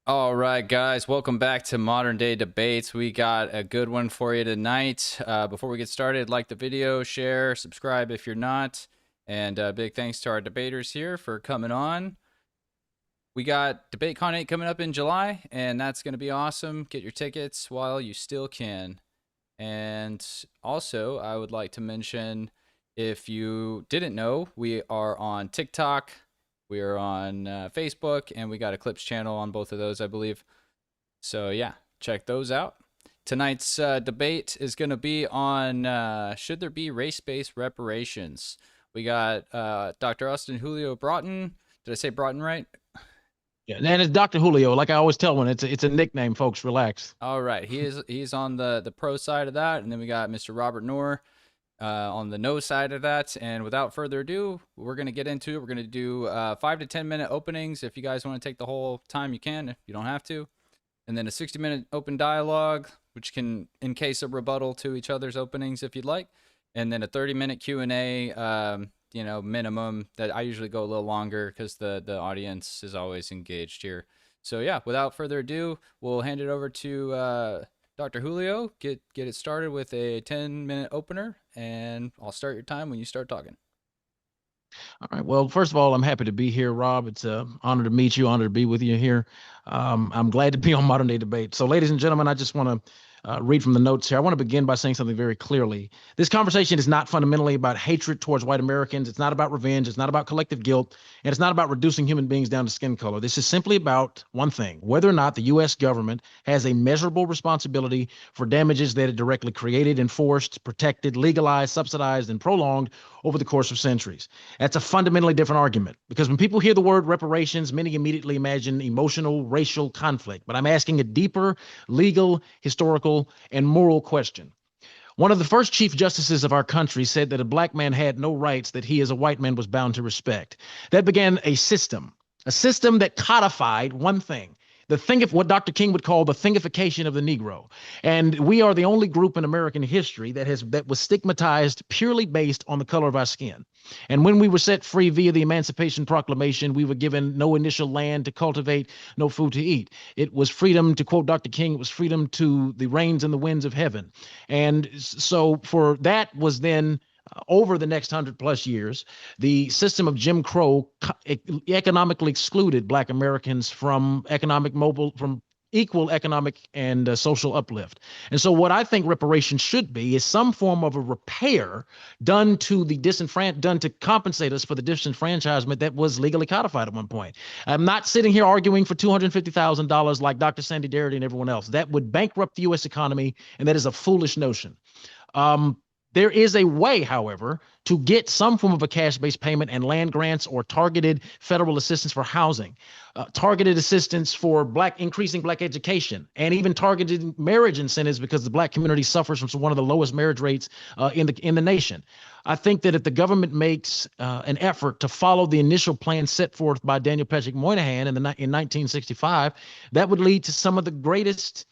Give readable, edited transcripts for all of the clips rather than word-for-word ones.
All right, guys, welcome back to Modern Day Debates. We got a good one for you tonight. Before we get started, like the video, share, subscribe if you're not. And big thanks to our debaters here for coming on. We got DebateCon 8 coming up in July, and that's going to be awesome. Get your tickets while you still can. And also, I would like to mention, if you didn't know, we are on TikTok, we are on Facebook, and we got a Clips channel on both of those, I believe. So yeah, check those out. Tonight's debate is going to be on should there be race-based reparations. We got Dr. Austin Julio Broughton. Did I say Broughton right? Yeah, and it's Dr. Julio. Like I always tell one, it's a nickname, folks. Relax. All right, he's on the pro side of that, and then we got Mr. Robert Noerr on the no side of that. And without further ado, we're gonna get into it. We're gonna do 5 to 10 minute openings. If you guys want to take the whole time, you can. If you don't have to, and then a 60-minute open dialogue, which can encase a rebuttal to each other's openings if you'd like, and then a 30-minute Q&A. Minimum. That I usually go a little longer because the audience is always engaged here. So yeah, without further ado, we'll hand it over to Dr. Julio. Get it started with a 10-minute opener, and I'll start your time when you start talking. All right. Well, first of all, I'm happy to be here, Rob. It's an honor to meet you, honor to be with you here. I'm glad to be on Modern Day Debate. So, ladies and gentlemen, I just want to read from the notes here. I want to begin by saying something very clearly. This conversation is not fundamentally about hatred towards white Americans. It's not about revenge. It's not about collective guilt. And it's not about reducing human beings down to skin color. This is simply about one thing: whether or not the U.S. government has a measurable responsibility for damages that it directly created, enforced, protected, legalized, subsidized, and prolonged over the course of centuries. That's a fundamentally different argument, because when people hear the word reparations, many immediately imagine emotional, racial conflict. But I'm asking a deeper legal, historical, and moral question. One of the first chief justices of our country said that a black man had no rights that he as a white man was bound to respect. That began a system that codified one thing: the thing of what Dr. King would call the thingification of the Negro. And we are the only group in American history that was stigmatized purely based on the color of our skin. And when we were set free via the Emancipation Proclamation, we were given no initial land to cultivate, no food to eat. It was freedom, to quote Dr. King, it was freedom to the rains and the winds of heaven. And so for that was then over the next 100+ years, the system of Jim Crow economically excluded black Americans from equal economic and social uplift. And so what I think reparations should be is some form of a repair done to compensate us for the disenfranchisement that was legally codified at one point. I'm not sitting here arguing for $250,000 like Dr. Sandy Darity and everyone else. That would bankrupt the U.S. economy, and that is a foolish notion. There is a way, however, to get some form of a cash-based payment and land grants or targeted federal assistance for housing, targeted assistance for increasing black education, and even targeted marriage incentives, because the black community suffers from one of the lowest marriage rates in the nation. I think that if the government makes an effort to follow the initial plan set forth by Daniel Patrick Moynihan in 1965, that would lead to some of the greatest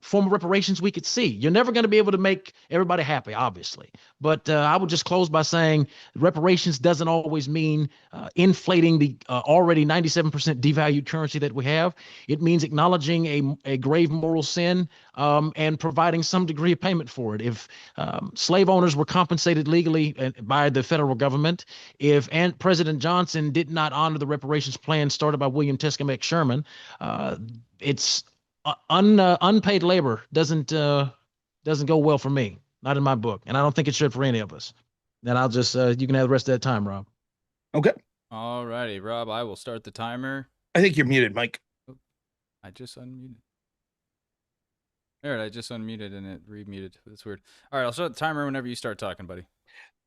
form of reparations we could see. You're never going to be able to make everybody happy, obviously. But I would just close by saying reparations doesn't always mean inflating the already 97% devalued currency that we have. It means acknowledging a grave moral sin and providing some degree of payment for it. If slave owners were compensated legally by the federal government, if President Johnson did not honor the reparations plan started by William Tecumseh Sherman, it's unpaid labor doesn't go well for me, not in my book, and I don't think it should for any of us. Then I'll just you can have the rest of that time, Rob. Okay. All righty, Rob, I will start the timer. I think you're muted, Mike. I just unmuted. All right, I just unmuted and it remuted. That's weird. All right, I'll start the timer whenever you start talking, buddy.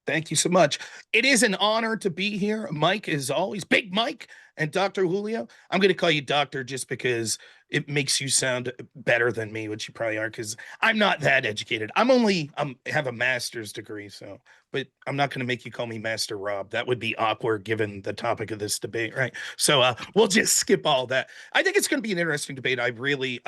Thank you so much. It is an honor to be here. Mike, is always, Big Mike, and Dr. Julio. I'm going to call you Doctor just because it makes you sound better than me, which you probably are, because I'm not that educated. I have a master's degree, but I'm not going to make you call me Master Rob. That would be awkward given the topic of this debate, right? So we'll just skip all that. I think it's going to be an interesting debate. I really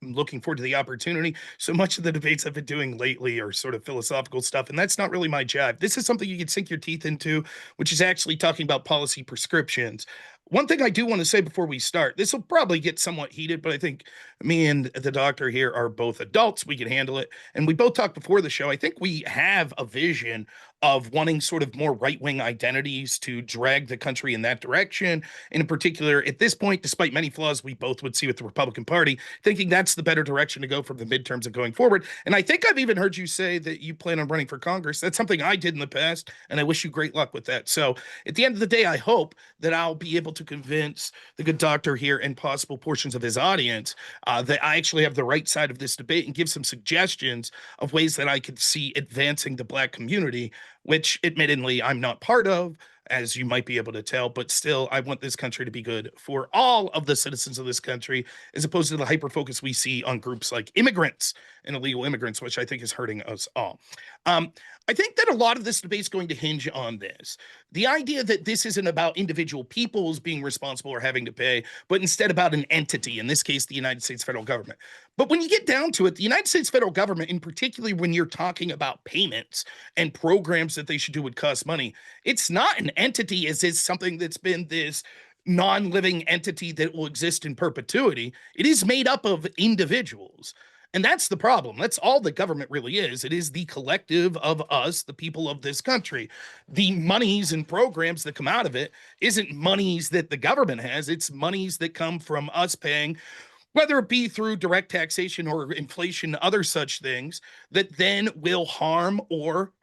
I'm looking forward to the opportunity. So much of the debates I've been doing lately are sort of philosophical stuff, and that's not really my jive. This is something you can sink your teeth into, which is actually talking about policy prescriptions. One thing I do want to say before we start, this will probably get somewhat heated, but I think me and the doctor here are both adults. We can handle it. And we both talked before the show. I think we have a vision of wanting sort of more right-wing identities to drag the country in that direction. And in particular, at this point, despite many flaws we both would see with the Republican Party, thinking that's the better direction to go for the midterms and going forward. And I think I've even heard you say that you plan on running for Congress. That's something I did in the past, and I wish you great luck with that. So at the end of the day, I hope that I'll be able to convince the good doctor here and possible portions of his audience that I actually have the right side of this debate and give some suggestions of ways that I could see advancing the Black community, which admittedly I'm not part of, as you might be able to tell, but still I want this country to be good for all of the citizens of this country, as opposed to the hyper focus we see on groups like immigrants and illegal immigrants, which I think is hurting us all. I think that a lot of this debate is going to hinge on this. The idea that this isn't about individual peoples being responsible or having to pay, but instead about an entity, in this case, the United States federal government. But when you get down to it, the United States federal government, and particularly when you're talking about payments and programs that they should do would cost money, it's not an entity as is something that's been this non-living entity that will exist in perpetuity. It is made up of individuals. And that's the problem. That's all the government really is. It is the collective of us, the people of this country. The monies and programs that come out of it isn't monies that the government has. It's monies that come from us paying, whether it be through direct taxation or inflation, other such things that then will harm or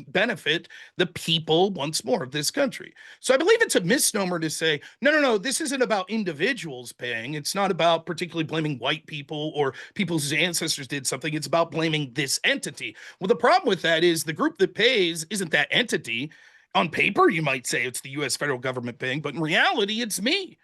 benefit the people once more of this country. So I believe it's a misnomer to say, no, this isn't about individuals paying. It's not about particularly blaming white people or people whose ancestors did something. It's about blaming this entity. Well, the problem with that is the group that pays isn't that entity. On paper, you might say it's the U.S. federal government paying, but in reality, it's me.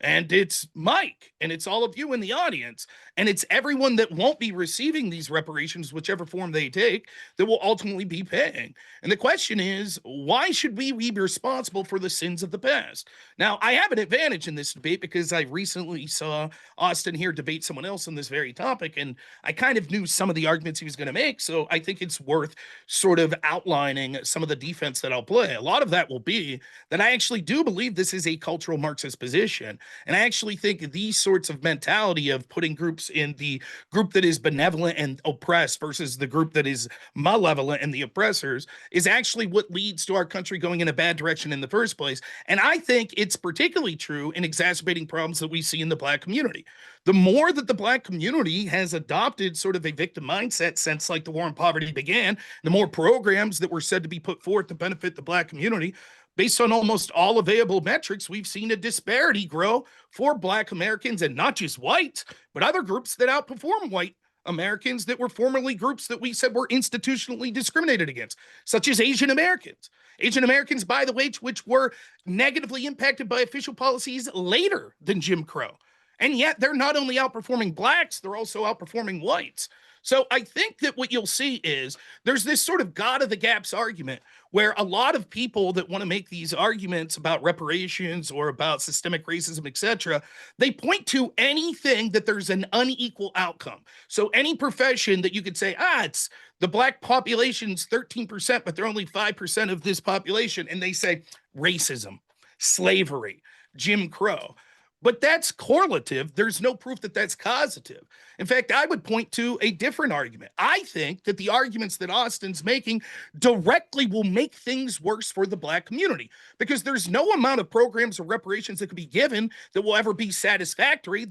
And it's Mike, and it's all of you in the audience, and it's everyone that won't be receiving these reparations, whichever form they take, that will ultimately be paying. And the question is, why should we be responsible for the sins of the past? Now, I have an advantage in this debate because I recently saw Austin here debate someone else on this very topic, and I kind of knew some of the arguments he was going to make, so I think it's worth sort of outlining some of the defense that I'll play. A lot of that will be that I actually do believe this is a cultural Marxist position. And I actually think these sorts of mentality of putting groups in the group that is benevolent and oppressed versus the group that is malevolent and the oppressors is actually what leads to our country going in a bad direction in the first place. And I think it's particularly true in exacerbating problems that we see in the Black community. The more that the Black community has adopted sort of a victim mindset since like the war on poverty began, the more programs that were said to be put forth to benefit the Black community, based on almost all available metrics, we've seen a disparity grow for Black Americans, and not just whites, but other groups that outperform white Americans that were formerly groups that we said were institutionally discriminated against, such as Asian Americans. Asian Americans, by the way, which were negatively impacted by official policies later than Jim Crow. And yet they're not only outperforming Blacks, they're also outperforming whites. So I think that what you'll see is there's this sort of God of the gaps argument where a lot of people that want to make these arguments about reparations or about systemic racism, etc., they point to anything that there's an unequal outcome. So any profession that you could say, it's the Black population's 13%, but they're only 5% of this population. And they say racism, slavery, Jim Crow. But that's correlative. There's no proof that that's causative. In fact, I would point to a different argument. I think that the arguments that Austin's making directly will make things worse for the Black community because there's no amount of programs or reparations that could be given that will ever be satisfactory.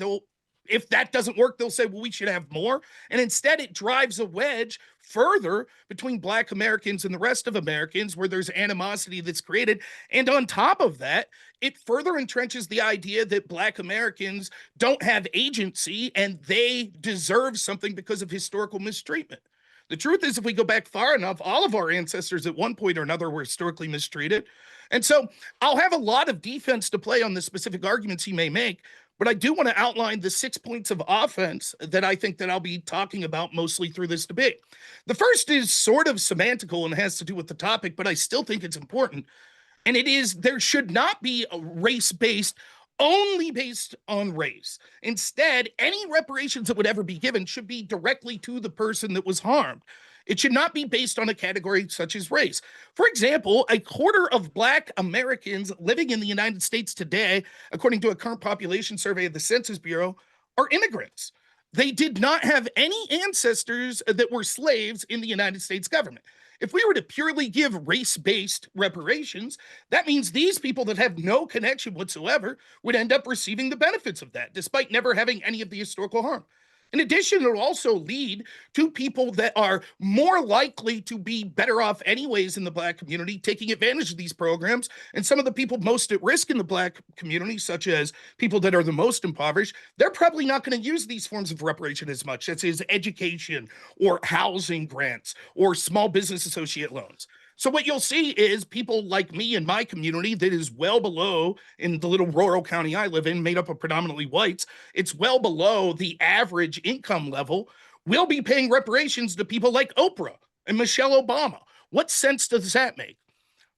If that doesn't work, they'll say, well, we should have more. And instead, it drives a wedge further between Black Americans and the rest of Americans where there's animosity that's created. And on top of that, it further entrenches the idea that Black Americans don't have agency and they deserve something because of historical mistreatment. The truth is, if we go back far enough, all of our ancestors at one point or another were historically mistreated. And so I'll have a lot of defense to play on the specific arguments he may make, but I do want to outline the 6 points of offense that I think that I'll be talking about mostly through this debate. The first is sort of semantical and has to do with the topic, but I still think it's important. And it is there should not be a race-based, only based on race. Instead, any reparations that would ever be given should be directly to the person that was harmed. It should not be based on a category such as race. For example, a quarter of Black Americans living in the United States today, according to a current population survey of the Census Bureau, are immigrants. They did not have any ancestors that were slaves in the United States government. If we were to purely give race-based reparations, that means these people that have no connection whatsoever would end up receiving the benefits of that, despite never having any of the historical harm. In addition, it'll also lead to people that are more likely to be better off anyways in the Black community, taking advantage of these programs. And some of the people most at risk in the Black community, such as people that are the most impoverished, they're probably not going to use these forms of reparation as much, such as education or housing grants or small business associate loans. So what you'll see is people like me in my community that is well below, in the little rural county I live in, made up of predominantly whites, it's well below the average income level, will be paying reparations to people like Oprah and Michelle Obama. What sense does that make?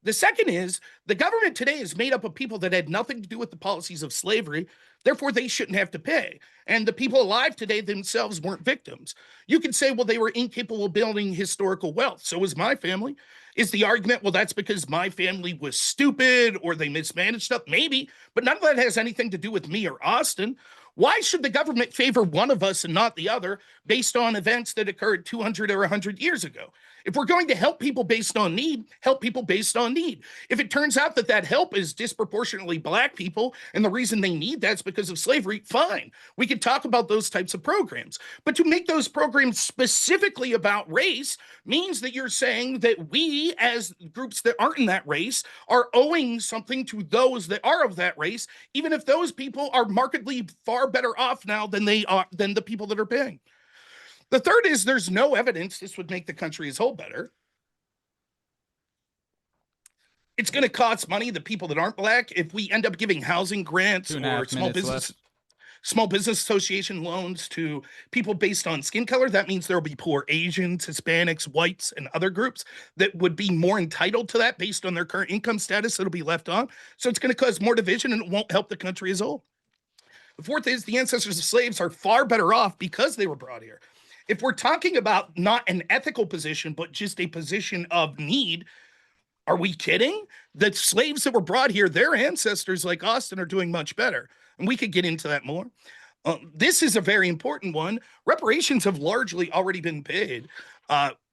The second is the government today is made up of people that had nothing to do with the policies of slavery. Therefore, they shouldn't have to pay. And the people alive today themselves weren't victims. You can say, well, they were incapable of building historical wealth. So was my family. Is the argument, well, that's because my family was stupid or they mismanaged stuff? Maybe, but none of that has anything to do with me or Austin. Why should the government favor one of us and not the other based on events that occurred 200 or 100 years ago? If we're going to help people based on need, help people based on need. If it turns out that that help is disproportionately Black people and the reason they need that's because of slavery, fine. We could talk about those types of programs. But to make those programs specifically about race means that you're saying that we, as groups that aren't in that race, are owing something to those that are of that race, even if those people are markedly far better off now than they are than the people that are paying. The third is there's no evidence this would make the country as whole better. It's going to cost money to people that aren't Black if we end up giving housing grants or small business association loans to people based on skin color. That means there will be poor Asians, Hispanics, whites, and other groups that would be more entitled to that based on their current income status. It'll be left on. So it's going to cause more division and it won't help the country as a whole. The fourth is the ancestors of slaves are far better off because they were brought here. If we're talking about not an ethical position, but just a position of need, are we kidding? The slaves that were brought here, their ancestors like Austin are doing much better. And we could get into that more. This is a very important one. Reparations have largely already been paid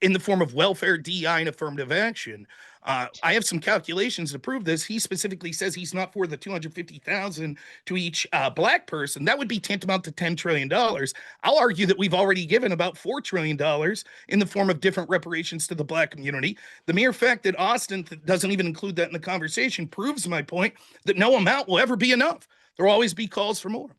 in the form of welfare, DI, and affirmative action. I have some calculations to prove this. He specifically says he's not for the $250,000 to each Black person. That would be tantamount to $10 trillion. I'll argue that we've already given about $4 trillion in the form of different reparations to the Black community. The mere fact that Austin doesn't even include that in the conversation proves my point that no amount will ever be enough. There will always be calls for more.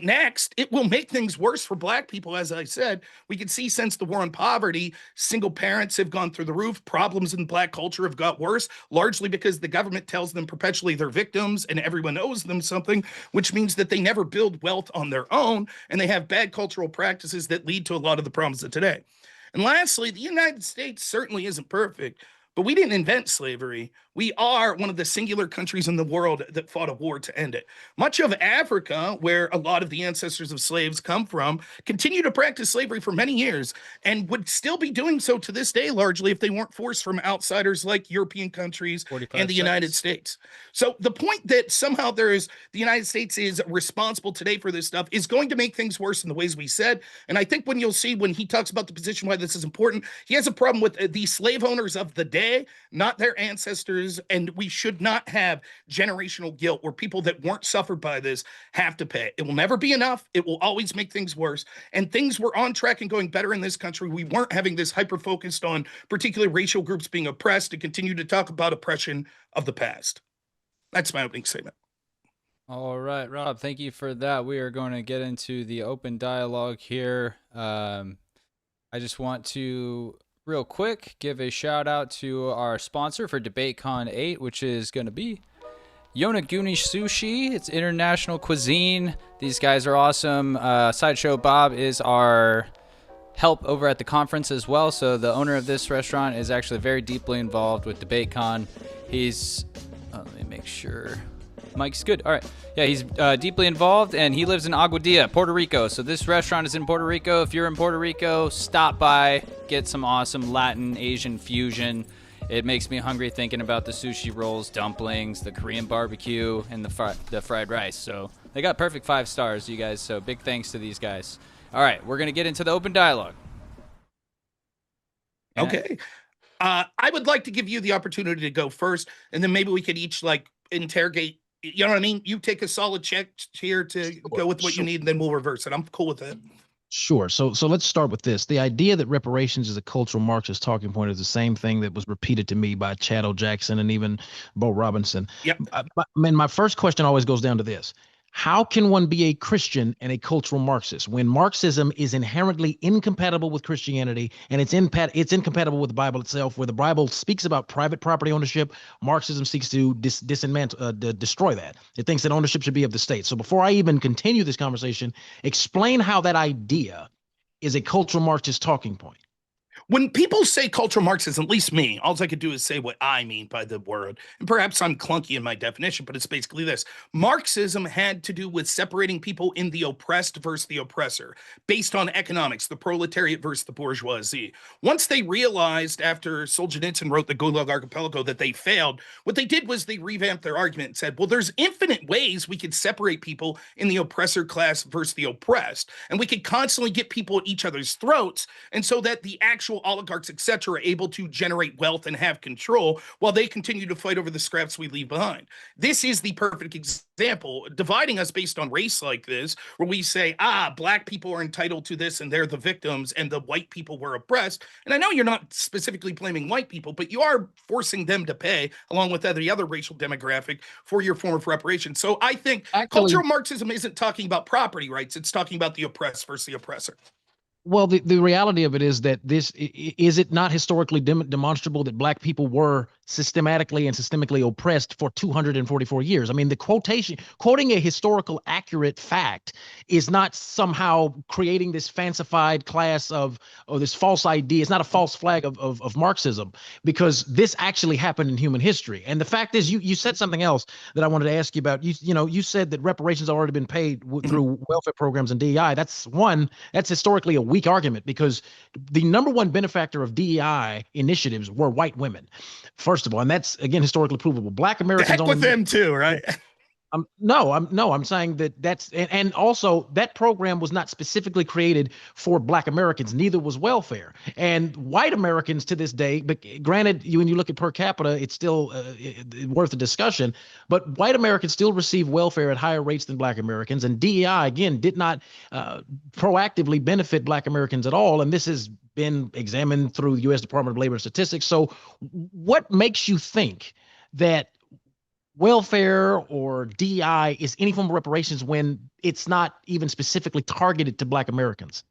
Next, it will make things worse for Black people. As I said, we can see since the war on poverty, single parents have gone through the roof. Problems in Black culture have got worse, largely because the government tells them perpetually they're victims and everyone owes them something, which means that they never build wealth on their own, and they have bad cultural practices that lead to a lot of the problems of today. And lastly, the United States certainly isn't perfect, but we didn't invent slavery. We are one of the singular countries in the world that fought a war to end it. Much of Africa, where a lot of the ancestors of slaves come from, continue to practice slavery for many years and would still be doing so to this day, largely if they weren't forced from outsiders like European countries and the United States. So the point that somehow the United States is responsible today for this stuff is going to make things worse in the ways we said. And I think when you'll see when he talks about the position why this is important, he has a problem with the slave owners of the day, not their ancestors. And we should not have generational guilt where people that weren't suffered by this have to pay. It will never be enough. It will always make things worse. And things were on track and going better in this country. We weren't having this hyper-focused on particular racial groups being oppressed and continue to talk about oppression of the past. That's my opening statement. All right, Rob, thank you for that. We are going to get into the open dialogue here. I just want to real quick give a shout out to our sponsor for DebateCon 8, which is going to be Yonaguni Sushi. It's international cuisine. These guys are awesome. Sideshow Bob is our help over at the conference as well. So the owner of this restaurant is actually very deeply involved with DebateCon. He's, let me make sure. Mike's good. All right. Yeah, he's deeply involved, and he lives in Aguadilla, Puerto Rico. So this restaurant is in Puerto Rico. If you're in Puerto Rico, stop by, get some awesome Latin, Asian fusion. It makes me hungry thinking about the sushi rolls, dumplings, the Korean barbecue, and the fried rice. So they got perfect 5 stars, you guys. So big thanks to these guys. All right, we're going to get into the open dialogue. Okay. I would like to give you the opportunity to go first, and then maybe we could each like interrogate. You know what I mean? You take a solid check here to go with what you need, and then we'll reverse it. I'm cool with it. Sure. So let's start with this. The idea that reparations is a cultural Marxist talking point is the same thing that was repeated to me by Chad O. Jackson and even Bo Robinson. Yep. My first question always goes down to this. How can one be a Christian and a cultural Marxist when Marxism is inherently incompatible with Christianity, and it's incompatible with the Bible itself, where the Bible speaks about private property ownership? Marxism seeks to destroy that. It thinks that ownership should be of the state. So before I even continue this conversation, explain how that idea is a cultural Marxist talking point. When people say cultural Marxism, at least me, all I could do is say what I mean by the word. And perhaps I'm clunky in my definition, but it's basically this. Marxism had to do with separating people in the oppressed versus the oppressor, based on economics, the proletariat versus the bourgeoisie. Once they realized after Solzhenitsyn wrote the Gulag Archipelago that they failed, what they did was they revamped their argument and said, well, there's infinite ways we could separate people in the oppressor class versus the oppressed. And we could constantly get people at each other's throats. And so that the actual oligarchs, etc., are able to generate wealth and have control while they continue to fight over the scraps we leave behind. This is the perfect example, dividing us based on race like this, where we say, black people are entitled to this and they're the victims and the white people were oppressed. And I know you're not specifically blaming white people, but you are forcing them to pay, along with every other racial demographic, for your form of reparations. So I think cultural Marxism isn't talking about property rights. It's talking about the oppressed versus the oppressor. Well, the reality of it is that is it not historically demonstrable that black people were systematically and systemically oppressed for 244 years? I mean, quoting a historical accurate fact is not somehow creating this fancified class or this false idea. It's not a false flag of Marxism, because this actually happened in human history. And the fact is, you said something else that I wanted to ask you about. You said that reparations have already been paid through welfare programs and DEI. That's historically a weak argument, because the number one benefactor of DEI initiatives were white women, first of all, and that's again historically provable. Black Americans, the heck with them too, right? I'm saying that's and also that program was not specifically created for Black Americans. Neither was welfare. And white Americans to this day, but granted, when you look at per capita, it's still worth a discussion. But white Americans still receive welfare at higher rates than Black Americans, and DEI again did not proactively benefit Black Americans at all. And this has been examined through the U.S. Department of Labor and Statistics. So, what makes you think that welfare or DEI is any form of reparations when it's not even specifically targeted to Black Americans?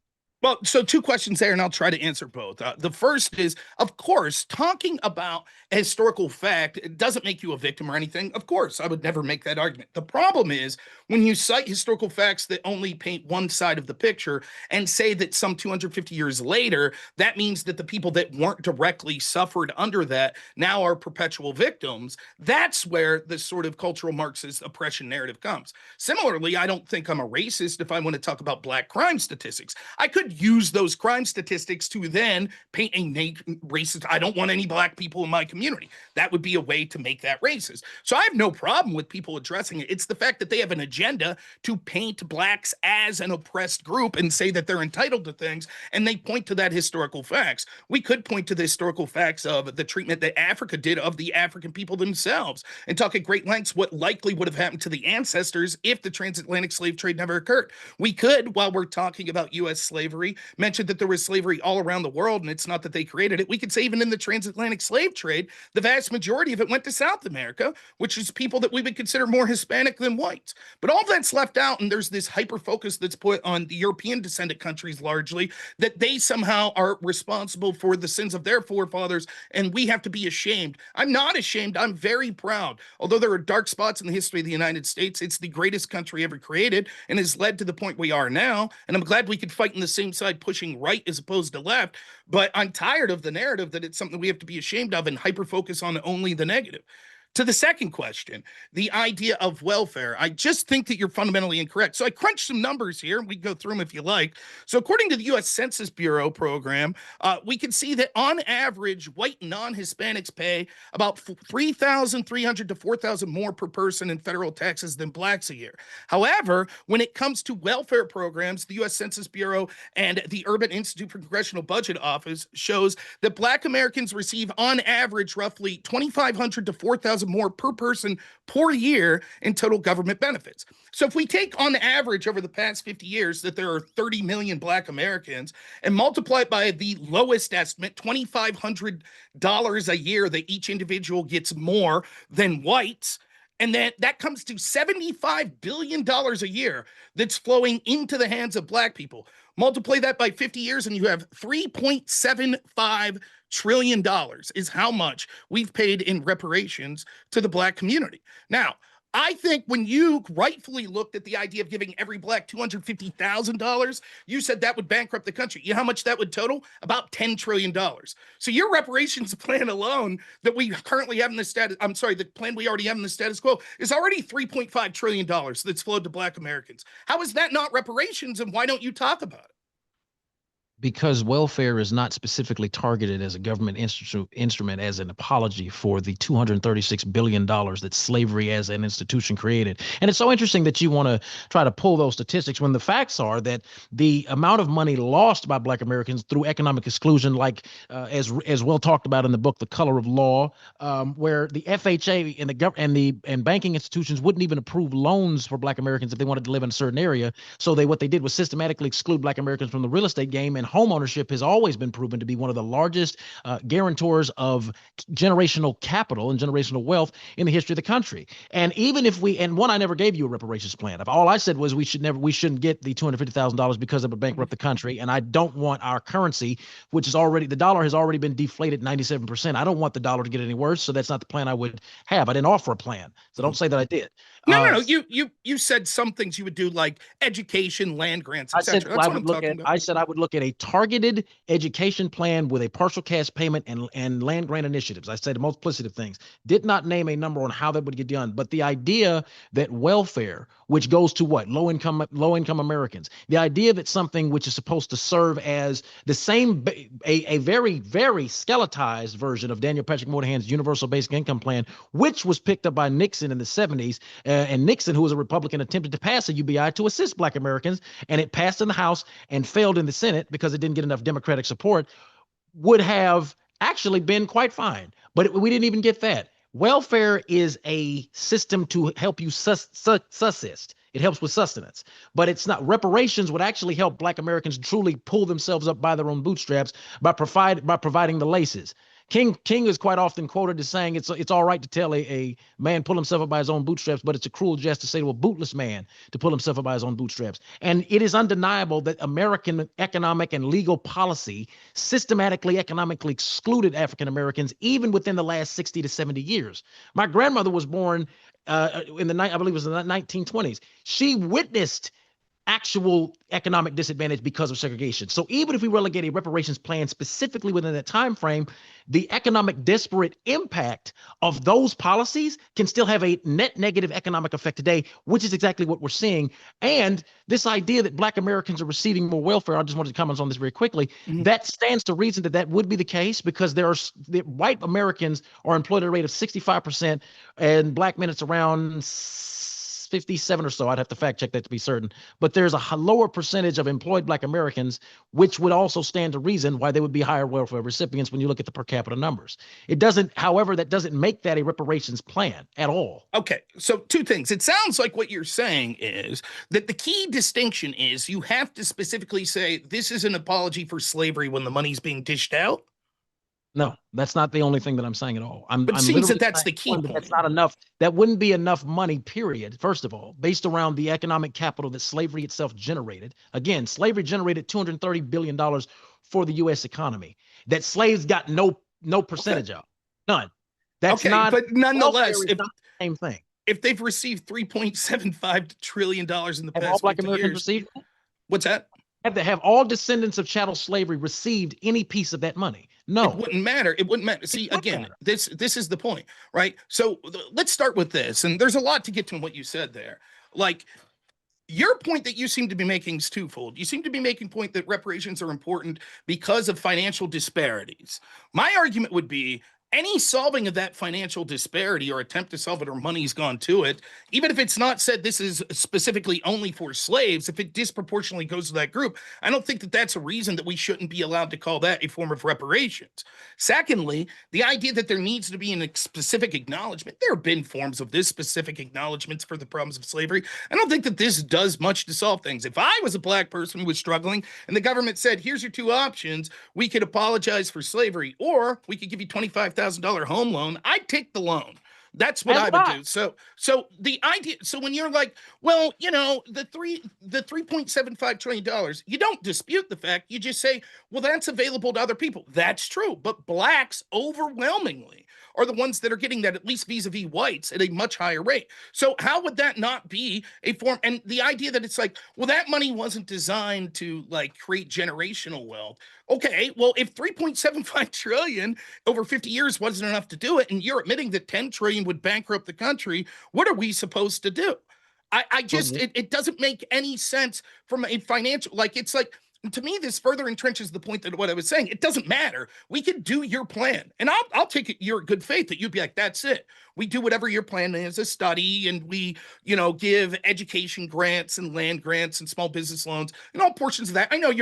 Well, so 2 questions there, and I'll try to answer both. The first is, of course, talking about a historical fact, it doesn't make you a victim or anything. Of course, I would never make that argument. The problem is when you cite historical facts that only paint one side of the picture and say that some 250 years later, that means that the people that weren't directly suffered under that now are perpetual victims. That's where the sort of cultural Marxist oppression narrative comes. Similarly, I don't think I'm a racist if I want to talk about Black crime statistics. I could use those crime statistics to then paint a racist, I don't want any Black people in my community. That would be a way to make that racist. So I have no problem with people addressing it. It's the fact that they have an agenda to paint Blacks as an oppressed group and say that they're entitled to things, and they point to that historical facts. We could point to the historical facts of the treatment that Africa did of the African people themselves and talk at great lengths what likely would have happened to the ancestors if the transatlantic slave trade never occurred. We could, while we're talking about U.S. slavery, mentioned that there was slavery all around the world, and it's not that they created it. We could say even in the transatlantic slave trade, the vast majority of it went to South America, which is people that we would consider more Hispanic than whites. But all that's left out, and there's this hyper focus that's put on the European descendant countries largely, that they somehow are responsible for the sins of their forefathers, and we have to be ashamed. I'm not ashamed. I'm very proud. Although there are dark spots in the history of the United States, it's the greatest country ever created and has led to the point we are now. And I'm glad we could fight in the same side pushing right as opposed to left, but I'm tired of the narrative that it's something we have to be ashamed of and hyper focus on only the negative. To the second question, the idea of welfare, I just think that you're fundamentally incorrect. So I crunched some numbers here. We can go through them if you like. So according to the U.S. Census Bureau program, we can see that on average, white non-Hispanics pay about $3,300 to $4,000 more per person in federal taxes than blacks a year. However, when it comes to welfare programs, the U.S. Census Bureau and the Urban Institute for Congressional Budget Office shows that Black Americans receive on average roughly $2,500 to $4,000 more per person per year in total government benefits. So if we take on average over the past 50 years that there are 30 million Black Americans and multiply it by the lowest estimate, $2,500 a year that each individual gets more than whites, and that comes to $75 billion a year that's flowing into the hands of Black people. Multiply that by 50 years and you have $3.75 trillion is how much we've paid in reparations to the Black community. Now, I think when you rightfully looked at the idea of giving every Black $250,000, you said that would bankrupt the country. You know how much that would total? About $10 trillion. So your reparations plan alone that we currently have in the status, I'm sorry, the plan we already have in the status quo is already $3.5 trillion that's flowed to Black Americans. How is that not reparations, and why don't you talk about it? Because welfare is not specifically targeted as a government instrument as an apology for the $236 billion that slavery as an institution created. And it's so interesting that you want to try to pull those statistics when the facts are that the amount of money lost by Black Americans through economic exclusion, like as well talked about in the book, The Color of Law, where the FHA and banking institutions wouldn't even approve loans for Black Americans if they wanted to live in a certain area. So what they did was systematically exclude Black Americans from the real estate game, and home ownership has always been proven to be one of the largest guarantors of generational capital and generational wealth in the history of the country. And even if I never gave you a reparations plan. All I said was we shouldn't get the $250,000 because it would bankrupt the country. And I don't want our currency, the dollar has already been deflated 97%. I don't want the dollar to get any worse. So that's not the plan I would have. I didn't offer a plan. So don't say that I did. No. You said some things you would do, like education, land grants, etc. That's what I'm talking about. I said I would look at a targeted education plan with a partial cash payment and land grant initiatives. I said a multiplicity of things. Did not name a number on how that would get done. But the idea that welfare, which goes to what? Low income Americans. The idea that something which is supposed to serve as the same, a very, very skeletized version of Daniel Patrick Moynihan's universal basic income plan, which was picked up by Nixon in the 70s. And Nixon, who was a Republican, attempted to pass a UBI to assist Black Americans, and it passed in the House and failed in the Senate because it didn't get enough Democratic support, would have actually been quite fine. But we didn't even get that. Welfare is a system to help you subsist. It helps with sustenance, but it's not. Reparations would actually help Black Americans truly pull themselves up by their own bootstraps by providing the laces. King is quite often quoted as saying it's all right to tell a man pull himself up by his own bootstraps, but it's a cruel jest to say to a bootless man to pull himself up by his own bootstraps. And it is undeniable that American economic and legal policy systematically economically excluded African Americans even within the last 60 to 70 years. My grandmother was born I believe it was in the 1920s. She witnessed actual economic disadvantage because of segregation. So even if we relegate a reparations plan specifically within that time frame, the economic disparate impact of those policies can still have a net negative economic effect today, which is exactly what we're seeing. And this idea that Black Americans are receiving more welfare, I just wanted to comment on this very quickly, that stands to reason that would be the case because the white Americans are employed at a rate of 65% and Black men it's around 57 or so. I'd have to fact check that to be certain. But there's a lower percentage of employed Black Americans, which would also stand to reason why they would be higher welfare recipients when you look at the per capita numbers. However, that doesn't make that a reparations plan at all. Okay, so two things. It sounds like what you're saying is that the key distinction is you have to specifically say this is an apology for slavery when the money's being dished out. No, that's not the only thing that I'm saying at all. But it seems that that's the key point. That's not enough. That wouldn't be enough money, period, first of all, based around the economic capital that slavery itself generated. Again, slavery generated $230 billion for the U.S. economy that slaves got no percentage of. None. That's okay, not. But nonetheless, if not the same thing. If they've received $3.75 trillion in the past all Black 50 Americans years, received? What's that? Have all descendants of chattel slavery received any piece of that money? No, It wouldn't matter. It wouldn't matter. See, would again, matter. this is the point, right? So let's start with this. And there's a lot to get to what you said there. Like, your point that you seem to be making is twofold. You seem to be making point that reparations are important because of financial disparities. My argument would be any solving of that financial disparity or attempt to solve it or money's gone to it, even if it's not said this is specifically only for slaves, if it disproportionately goes to that group, I don't think that that's a reason that we shouldn't be allowed to call that a form of reparations. Secondly, the idea that there needs to be a specific acknowledgement, there have been forms of this specific acknowledgments for the problems of slavery. I don't think that this does much to solve things. If I was a black person who was struggling and the government said, here's your two options, we could apologize for slavery, or we could give you $25,000 home loan, I'd take the loan. That's what I would do. So the idea, so when you're like, well, you know, the $3.75 trillion, you don't dispute the fact, you just say, well, that's available to other people. That's true. But blacks overwhelmingly are the ones that are getting that, at least vis-a-vis whites, at a much higher rate. So how would that not be a form? And the idea that it's like, well, that money wasn't designed to like create generational wealth. Okay, well, if 3.75 trillion over 50 years wasn't enough to do it, and you're admitting that 10 trillion would bankrupt the country, what are we supposed to do? I just, it doesn't make any sense from a financial, like, it's like, to me, this further entrenches the point that what I was saying. It doesn't matter. We can do your plan. And I'll take it your good faith that you'd be like, that's it. We do whatever your plan is, a study, and we, you know, give education grants and land grants and small business loans and all portions of that. I know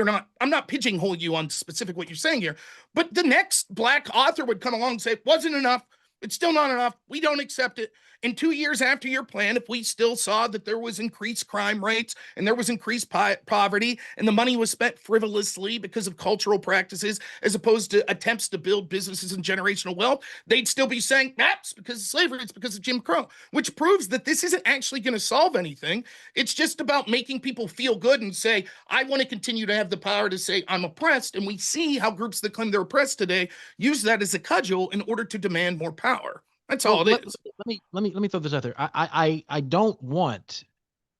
I'm not pigeonholing you on specific what you're saying here, but the next black author would come along and say, it wasn't enough. It's still not enough. We don't accept it. In 2 years after your plan, if we still saw that there was increased crime rates and there was increased poverty and the money was spent frivolously because of cultural practices as opposed to attempts to build businesses and generational wealth, they'd still be saying, it's because of slavery, it's because of Jim Crow, which proves that this isn't actually going to solve anything. It's just about making people feel good and say, I want to continue to have the power to say I'm oppressed. And we see how groups that claim they're oppressed today use that as a cudgel in order to demand more power. That's all it is. Let me throw this out there. I don't want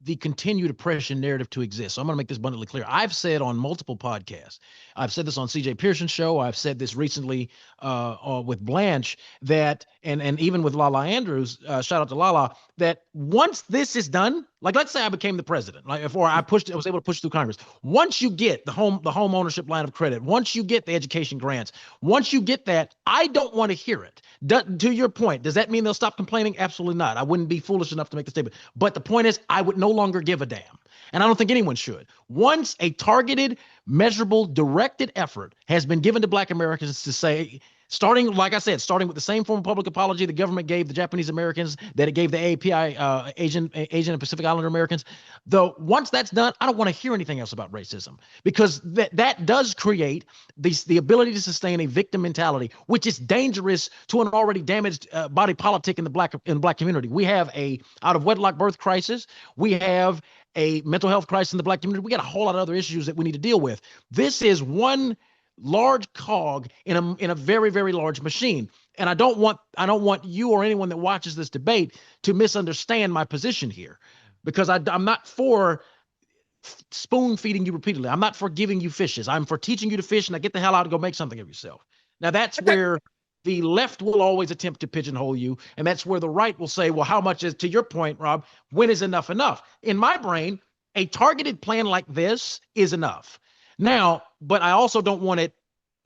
the continued oppression narrative to exist. So I'm going to make this abundantly clear. I've said on multiple podcasts, I've said this on CJ Pearson's show, I've said this recently with Blanche, that, and even with Lala Andrews, shout out to Lala, that once this is done, like let's say I became the president, like before I was able to push through Congress. Once you get the home ownership line of credit, once you get the education grants, once you get that, I don't want to hear it. To your point, does that mean they'll stop complaining? Absolutely not. I wouldn't be foolish enough to make the statement. But the point is, I would no longer give a damn. And I don't think anyone should. Once a targeted, measurable, directed effort has been given to Black Americans to say, starting, like I said, starting with the same form of public apology the government gave the Japanese Americans, that it gave the API, Asian and Pacific Islander Americans. Though once that's done, I don't want to hear anything else about racism, because that does create the ability to sustain a victim mentality, which is dangerous to an already damaged body politic in the black community. We have a out of wedlock birth crisis. We have a mental health crisis in the Black community. We got a whole lot of other issues that we need to deal with. This is one large cog in a very, very large machine. And I don't want you or anyone that watches this debate to misunderstand my position here, because I'm not for spoon feeding you repeatedly. I'm not for giving you fishes. I'm for teaching you to fish, and I get the hell out and go make something of yourself. Now that's where the left will always attempt to pigeonhole you, and that's where the right will say, well, how much is, to your point, Rob, when is enough enough? In my brain, a targeted plan like this is enough. Now, but I also don't want it,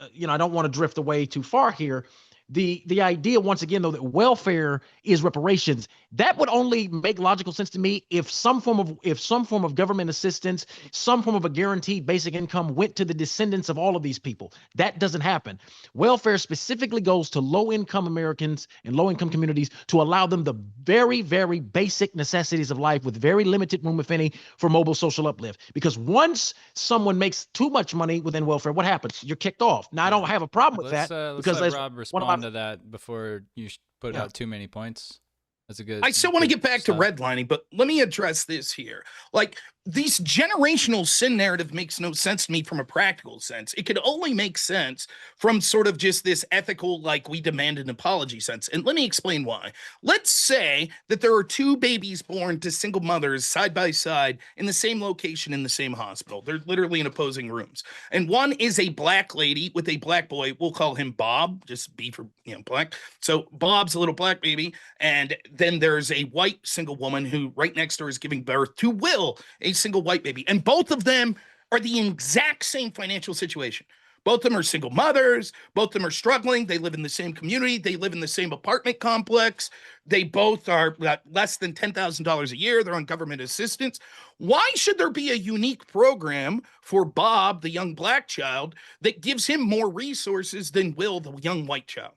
I don't want to drift away too far here. The idea, once again, though, that welfare is reparations, that would only make logical sense to me if some form of government assistance, some form of a guaranteed basic income went to the descendants of all of these people. That doesn't happen. Welfare specifically goes to low-income Americans and low-income communities to allow them the very, very basic necessities of life with very limited room, if any, for mobile social uplift. Because once someone makes too much money within welfare, what happens? You're kicked off. Now, I don't have a problem with that, because let Rob respond to that before you put out too many points. That's a good. I still want to get back to redlining, but let me address this here. Like, These generational sin narrative makes no sense to me from a practical sense. It could only make sense from sort of just this ethical, like we demand an apology sense. And let me explain why. Let's say that there are two babies born to single mothers side by side in the same location in the same hospital. They're literally in opposing rooms. And one is a black lady with a black boy. We'll call him Bob, just B for black. So Bob's a little black baby. And then there's a white single woman who right next door is giving birth to Will, a single white baby. And both of them are the exact same financial situation. Both of them are single mothers. Both of them are struggling. They live in the same community. They live in the same apartment complex. They both are less than $10,000 a year. They're on government assistance. Why should there be a unique program for Bob, the young black child, that gives him more resources than Will, the young white child?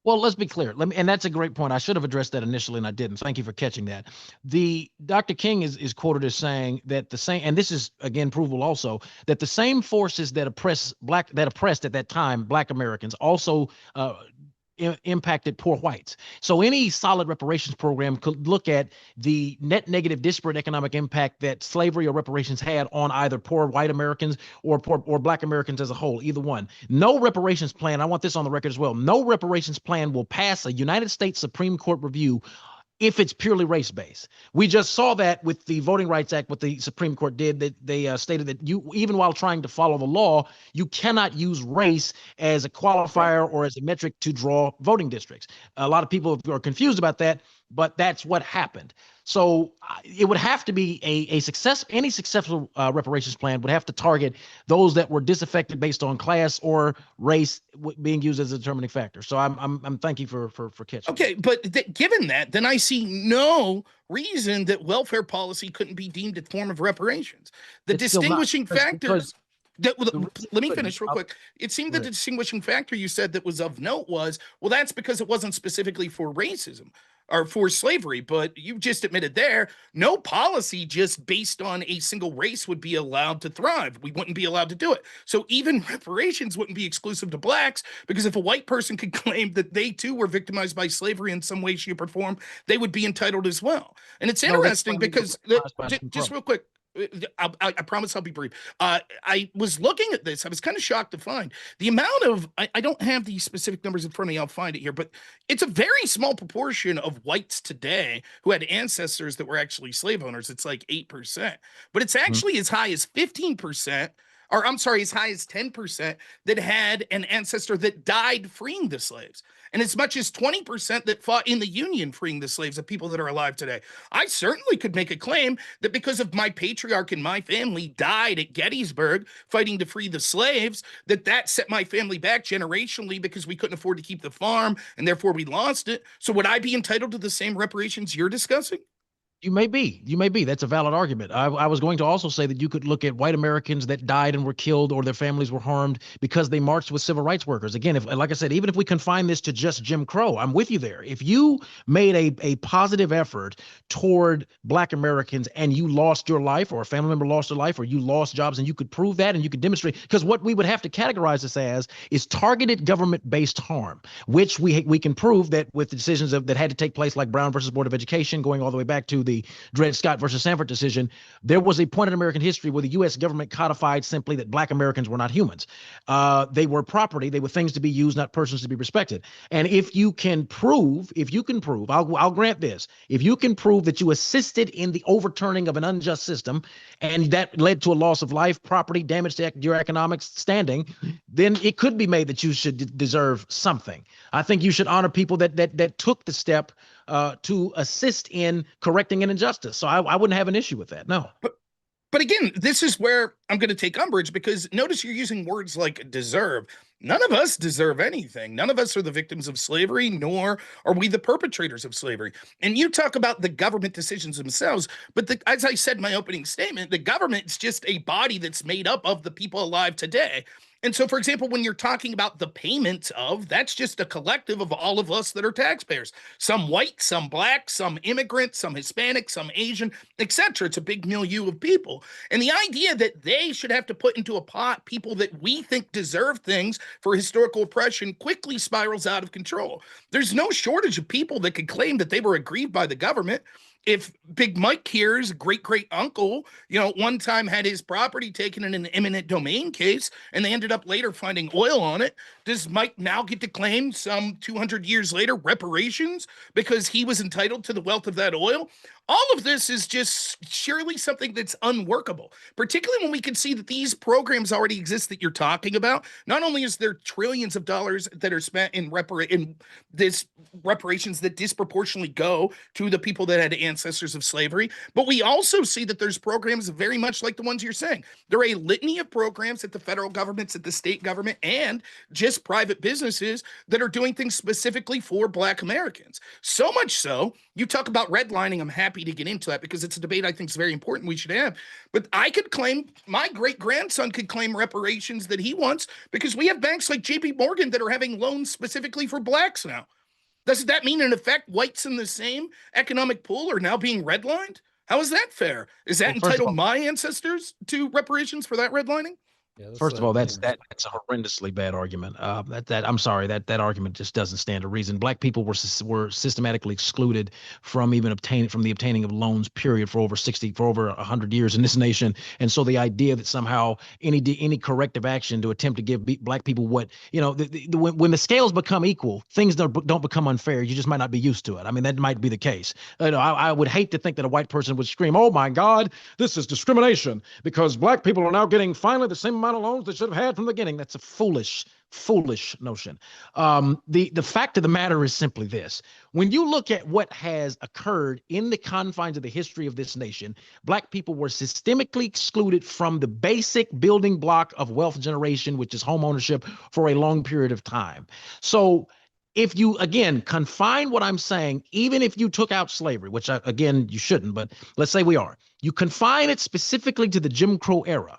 Well, let's be clear. And that's a great point. I should have addressed that initially, and I didn't. Thank you for catching that. The Dr. King is quoted as saying that the same, and this is again provable also, that the same forces that oppressed at that time Black Americans also impacted poor whites. So any solid reparations program could look at the net negative disparate economic impact that slavery or reparations had on either poor white Americans or Black Americans as a whole, either one. No reparations plan, I want this on the record as well, no reparations plan will pass a United States Supreme Court review if it's purely race-based. We just saw that with the Voting Rights Act, what the Supreme Court did, that they stated that you, even while trying to follow the law, you cannot use race as a qualifier or as a metric to draw voting districts. A lot of people are confused about that, but that's what happened. So it would have to be any successful reparations plan would have to target those that were disaffected based on class or race being used as a determining factor. So I'm thank you for catching. Okay, but given that, then I see no reason that welfare policy couldn't be deemed a form of reparations. The It's still not, distinguishing factors. Let me couldn't. finish real quick. It seemed that the distinguishing factor you said that was of note was, well, that's because it wasn't specifically for racism or for slavery, but you just admitted there, no policy just based on a single race would be allowed to thrive. We wouldn't be allowed to do it. So even reparations wouldn't be exclusive to blacks, because if a white person could claim that they too were victimized by slavery in some way, shape, or form, they would be entitled as well. And it's interesting because, just real quick, I promise I'll be brief. I was looking at this. I was kind of shocked to find the amount of, I don't have the specific numbers in front of me. I'll find it here, but it's a very small proportion of whites today who had ancestors that were actually slave owners. It's like 8%, but it's actually as high as 15%, or I'm sorry, as high as 10% that had an ancestor that died freeing the slaves. And as much as 20% that fought in the Union freeing the slaves of people that are alive today. I certainly could make a claim that because of my patriarch and my family died at Gettysburg fighting to free the slaves, that set my family back generationally because we couldn't afford to keep the farm and therefore we lost it. So would I be entitled to the same reparations you're discussing? You may be. That's a valid argument. I was going to also say that you could look at white Americans that died and were killed or their families were harmed because they marched with civil rights workers. Again, like I said, even if we confine this to just Jim Crow, I'm with you there. If you made a positive effort toward Black Americans and you lost your life, or a family member lost their life, or you lost jobs, and you could prove that and you could demonstrate, because what we would have to categorize this as is targeted government-based harm, which we can prove that with the decisions that had to take place, like Brown versus Board of Education, going all the way back to the Dred Scott versus Sanford decision. There was a point in American history where the U.S. government codified simply that Black Americans were not humans. They were property. They were things to be used, not persons to be respected. And if you can prove, I'll grant this, if you can prove that you assisted in the overturning of an unjust system and that led to a loss of life, property, damage to your economic standing, then it could be made that you should deserve something. I think you should honor people that took the step to assist in correcting an injustice. So I wouldn't have an issue with that. No. But again, this is where I'm going to take umbrage, because notice you're using words like deserve. None of us deserve anything. None of us are the victims of slavery, nor are we the perpetrators of slavery. And you talk about the government decisions themselves, but as I said in my opening statement, the government is just a body that's made up of the people alive today. And so, for example, when you're talking about the payment of, that's just a collective of all of us that are taxpayers. Some white, some black, some immigrant, some Hispanic, some Asian, etc. It's a big milieu of people. And the idea that they should have to put into a pot people that we think deserve things for historical oppression quickly spirals out of control. There's no shortage of people that could claim that they were aggrieved by the government. if Big Mike here's great uncle, one time had his property taken in an eminent domain case and they ended up later finding oil on it, does Mike now get to claim some 200 years later reparations because he was entitled to the wealth of that oil? All of this is just surely something that's unworkable, particularly when we can see that these programs already exist that you're talking about. Not only is there trillions of dollars that are spent in this reparations that disproportionately go to the people that had ancestors of slavery, but we also see that there's programs very much like the ones you're saying. There are a litany of programs at the federal governments, at the state government, and just private businesses that are doing things specifically for Black Americans. So much so, you talk about redlining, I'm happy to get into that because it's a debate I think is very important we should have. But I could claim, my great-grandson could claim reparations that he wants because we have banks like JP Morgan that are having loans specifically for Blacks now. Doesn't that mean, in effect, whites in the same economic pool are now being redlined? How is that fair? Is that entitled my ancestors to reparations for that redlining? Yeah, First of all, that's a horrendously bad argument. I'm sorry, that argument just doesn't stand to reason. Black people were systematically excluded from even the obtaining of loans, period, for over 100 years in this nation. And so the idea that somehow any corrective action to attempt to give Black people what, when the scales become equal, things don't become unfair. You just might not be used to it. I mean, that might be the case. I would hate to think that a white person would scream, "Oh my God, this is discrimination because Black people are now getting finally the same amount of loans they should have had from the beginning." That's a foolish notion. The fact of the matter is simply this: when you look at what has occurred in the confines of the history of this nation, Black people were systemically excluded from the basic building block of wealth generation, which is home ownership, for a long period of time. So if you, again, confine what I'm saying, even if you took out slavery, which again, you shouldn't, but let's say we are, you confine it specifically to the Jim Crow era,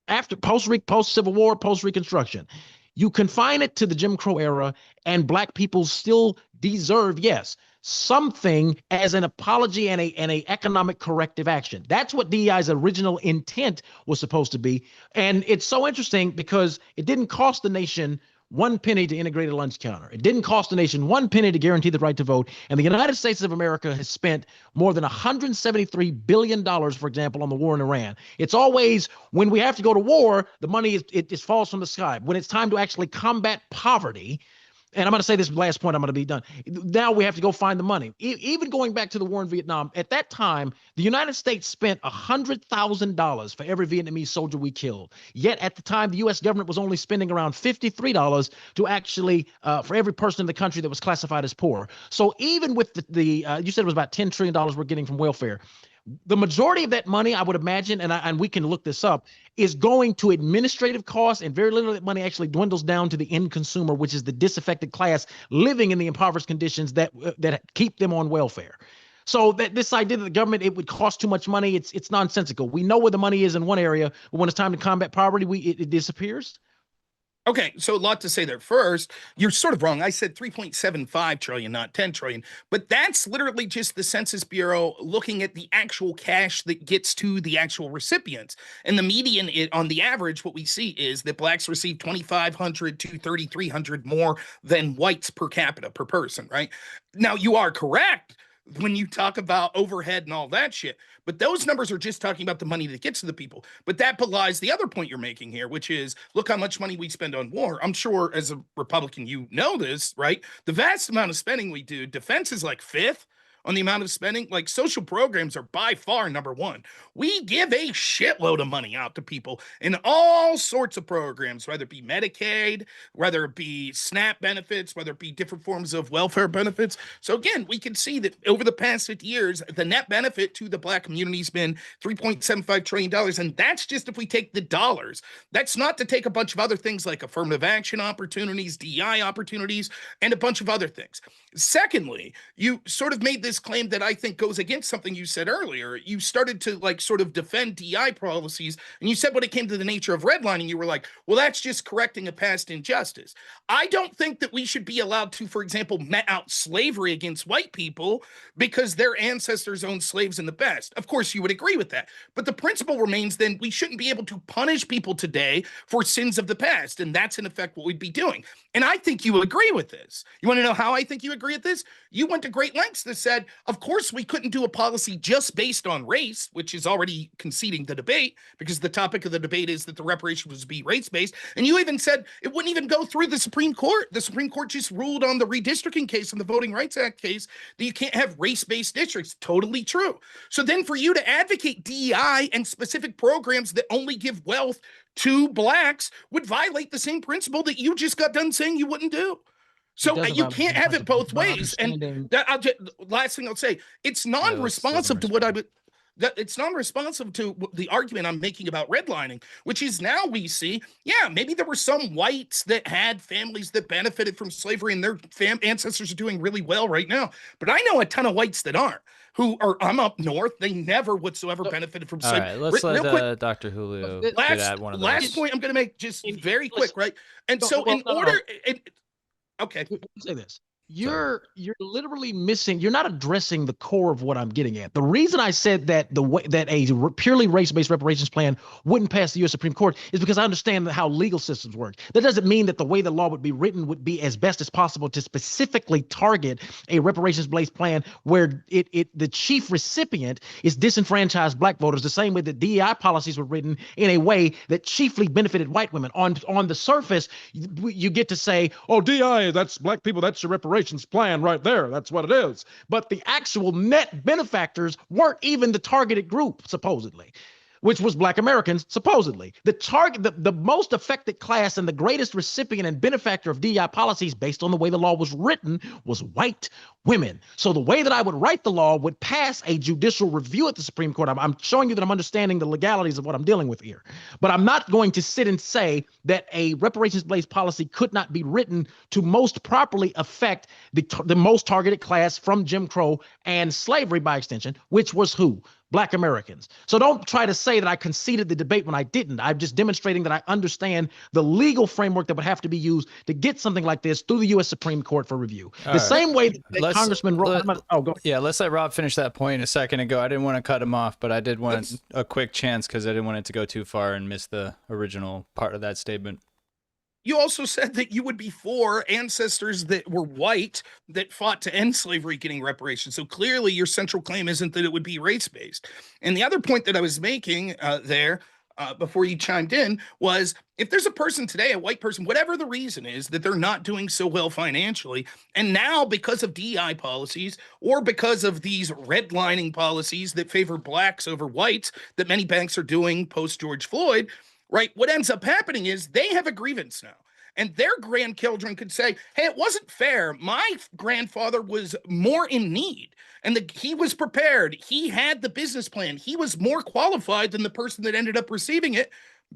after post-Civil War, post-Reconstruction, you confine it to the Jim Crow era, and Black people still deserve, yes, something as an apology and a economic corrective action. That's what DEI's original intent was supposed to be. And it's so interesting because it didn't cost the nation 1 penny to integrate a lunch counter. It didn't cost the nation 1 penny to guarantee the right to vote. And the United States of America has spent more than $173 billion, for example, on the war in Iran. It's always, when we have to go to war, the money it falls from the sky. When it's time to actually combat poverty, and I'm going to say this last point, I'm going to be done. Now we have to go find the money. Even going back to the war in Vietnam, at that time, the United States spent $100,000 for every Vietnamese soldier we killed. Yet at the time, the U.S. government was only spending around $53 to actually, for every person in the country that was classified as poor. So even with you said it was about $10 trillion we're getting from welfare. The majority of that money, I would imagine, and we can look this up, is going to administrative costs, and very little of that money actually dwindles down to the end consumer, which is the disaffected class living in the impoverished conditions that keep them on welfare. So that this idea that the government, it would cost too much money, it's nonsensical. We know where the money is in one area, but when it's time to combat poverty, it disappears. Okay, so a lot to say there. First, you're sort of wrong. I said 3.75 trillion, not 10 trillion, but that's literally just the Census Bureau looking at the actual cash that gets to the actual recipients. And the median, on the average, what we see is that Blacks receive 2,500 to 3,300 more than whites per capita, per person, right? Now, you are correct when you talk about overhead and all that shit, but those numbers are just talking about the money that gets to the people. But that belies the other point you're making here, which is, look how much money we spend on war. I'm sure as a Republican, you know this, right? The vast amount of spending we do, defense is like fifth on the amount of spending. Like, social programs are by far number one. We give a shitload of money out to people in all sorts of programs, whether it be Medicaid, whether it be SNAP benefits, whether it be different forms of welfare benefits. So again, we can see that over the past 50 years, the net benefit to the Black community has been $3.75 trillion. And that's just if we take the dollars. That's not to take a bunch of other things like affirmative action opportunities, DEI opportunities, and a bunch of other things. Secondly, you sort of made this claim that I think goes against something you said earlier. You started to sort of defend DI policies, and you said when it came to the nature of redlining, you were like, well, that's just correcting a past injustice. I don't think that we should be allowed to, for example, met out slavery against white people because their ancestors owned slaves in the past. Of course, you would agree with that. But the principle remains then we shouldn't be able to punish people today for sins of the past. And that's in effect what we'd be doing. And I think you agree with this. You want to know how I think you agree with this? You went to great lengths that said, said, of course, we couldn't do a policy just based on race, which is already conceding the debate because the topic of the debate is that the reparations was be race-based. And you even said it wouldn't even go through the Supreme Court. The Supreme Court just ruled on the redistricting case and the Voting Rights Act case that you can't have race-based districts. Totally true. So then for you to advocate DEI and specific programs that only give wealth to blacks would violate the same principle that you just got done saying you wouldn't do. So you can't have it both ways. And that, last thing I'll say, it's non-responsive to what I would. It's non-responsive to the argument I'm making about redlining, which is now we see, yeah, maybe there were some whites that had families that benefited from slavery and their ancestors are doing really well right now. But I know a ton of whites that aren't, who are, I'm up north, they never whatsoever benefited from slavery. All right, let's let Dr. Julio get at one of those. Last point I'm going to make just very quick, right? And so in order... Okay. Say this. You're literally missing. You're not addressing the core of what I'm getting at. The reason I said that the way that a purely race-based reparations plan wouldn't pass the U.S. Supreme Court is because I understand how legal systems work. That doesn't mean that the way the law would be written would be as best as possible to specifically target a reparations-based plan where the chief recipient is disenfranchised black voters, the same way that DEI policies were written in a way that chiefly benefited white women. On the surface, you get to say, "Oh, DEI, that's black people. That's your reparations plan right there. That's what it is." But the actual net benefactors weren't even the targeted group, supposedly, which was black Americans, supposedly. The most affected class and the greatest recipient and benefactor of DEI policies based on the way the law was written was white women. So the way that I would write the law would pass a judicial review at the Supreme Court. I'm showing you that I'm understanding the legalities of what I'm dealing with here. But I'm not going to sit and say that a reparations-based policy could not be written to most properly affect the most targeted class from Jim Crow and slavery by extension, which was who? Black Americans. So don't try to say that I conceded the debate when I didn't. I'm just demonstrating that I understand the legal framework that would have to be used to get something like this through the U.S. Supreme Court for review. Same way that Congressman Rob. Yeah, let's let Rob finish that point a second ago. I didn't want to cut him off, but I did want a quick chance because I didn't want it to go too far and miss the original part of that statement. You also said that you would be for ancestors that were white that fought to end slavery getting reparations. So clearly your central claim isn't that it would be race-based. And the other point that I was making before you chimed in was if there's a person today, a white person, whatever the reason is that they're not doing so well financially, and now because of DEI policies or because of these redlining policies that favor blacks over whites that many banks are doing post George Floyd, right? What ends up happening is they have a grievance now. And their grandchildren could say, hey, it wasn't fair. My grandfather was more in need and he was prepared. He had the business plan. He was more qualified than the person that ended up receiving it,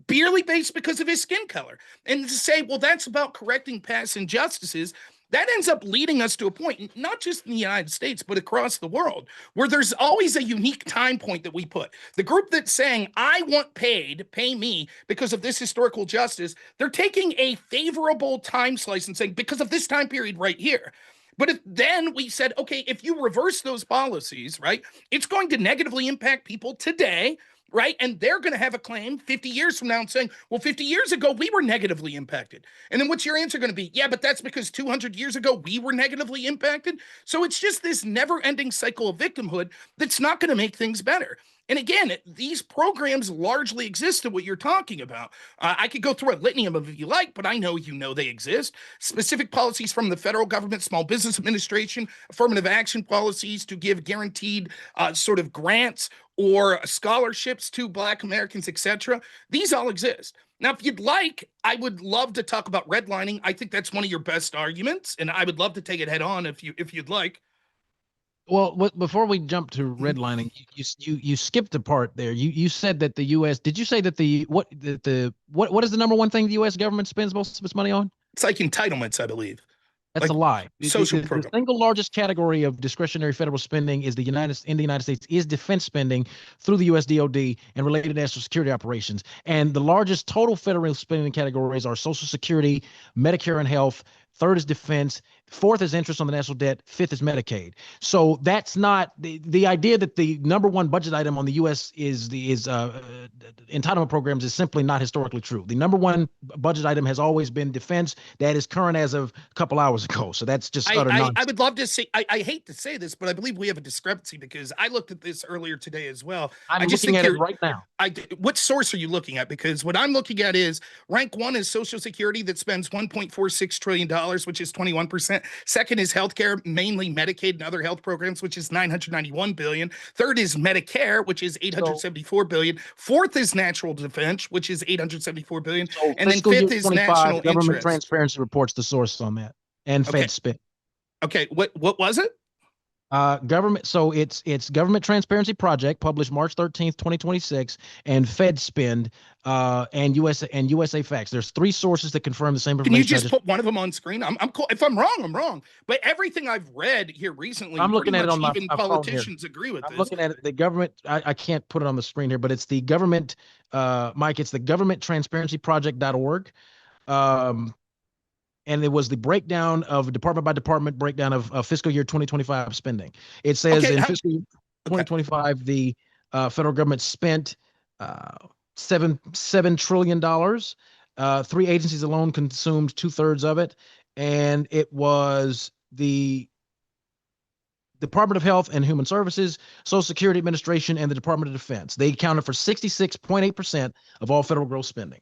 merely based because of his skin color. And to say, well, that's about correcting past injustices, that ends up leading us to a point, not just in the United States, but across the world, where there's always a unique time point that we put. The group that's saying, I want paid, pay me because of this historical justice, they're taking a favorable time slice and saying, because of this time period right here. But if then we said, okay, if you reverse those policies, right, it's going to negatively impact people today, right? And they're going to have a claim 50 years from now and saying, well, 50 years ago, we were negatively impacted. And then what's your answer going to be? Yeah, but that's because 200 years ago, we were negatively impacted. So it's just this never ending cycle of victimhood that's not going to make things better. And again, these programs largely exist in what you're talking about. I could go through a litany of them if you like, but I know you know they exist. Specific policies from the federal government, Small Business Administration, affirmative action policies to give guaranteed sort of grants or scholarships to Black Americans, etc. These all exist. Now, if you'd like, I would love to talk about redlining. I think that's one of your best arguments, and I would love to take it head on if you'd like. Well, before we jump to redlining, you skipped a part there. You said that the U.S. Did you say that what is the number one thing the U.S. government spends most of its money on? It's like entitlements, I believe. That's a lie. Social the single largest category of discretionary federal spending is in the United States is defense spending through the U.S. DoD and related national security operations. And the largest total federal spending categories are Social Security, Medicare and health. Third is defense. Fourth is interest on the national debt. Fifth is Medicaid. So that's not the idea that the number one budget item on the U.S. is entitlement programs is simply not historically true. The number one budget item has always been defense. That is current as of a couple hours ago. So that's just utter nonsense. I would love to say, I hate to say this, but I believe we have a discrepancy because I looked at this earlier today as well. I'm just looking at it right now. What source are you looking at? Because what I'm looking at is rank one is Social Security that spends $1.46 trillion, which is 21%. Second is healthcare, mainly Medicaid and other health programs, which is $991 billion. Third is Medicare, which is $874 billion. Fourth is natural defense, which is $874 billion. So and then fifth is national government interest. Transparency reports the source on that, and Fed spend. Okay, what was it? Government. So it's Government Transparency Project, published March 13th, 2026, and Fed Spend, and USA Facts. There's three sources that confirm the same information. Can you just put one of them on screen? I'm cool. If I'm wrong, I'm wrong. But everything I've read here recently, I'm looking at it on my even politicians agree with this. I'm looking at it. The government. I can't put it on the screen here, but it's the government. Mike, it's the governmenttransparencyproject.org. And it was the breakdown of department by department breakdown of fiscal year 2025 spending. It says in fiscal year 2025, the federal government spent $7 trillion. Three agencies alone consumed 2/3 of it, and it was the Department of Health and Human Services, Social Security Administration, and the Department of Defense. They accounted for 66.8% of all federal gross spending.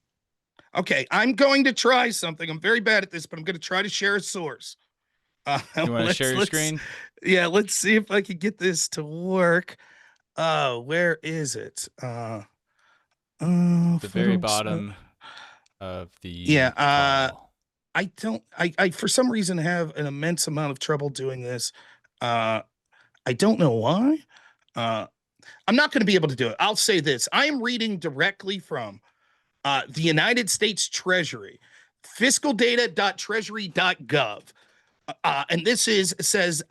Okay, I'm going to try something. I'm very bad at this, but I'm going to try to share a source. You want to share your screen? Yeah, let's see if I can get this to work. Where is it? The very bottom of the file. I for some reason have an immense amount of trouble doing this. I don't know why. I'm not going to be able to do it. I'll say this. I am reading directly from the United States Treasury, fiscaldata.treasury.gov. And this says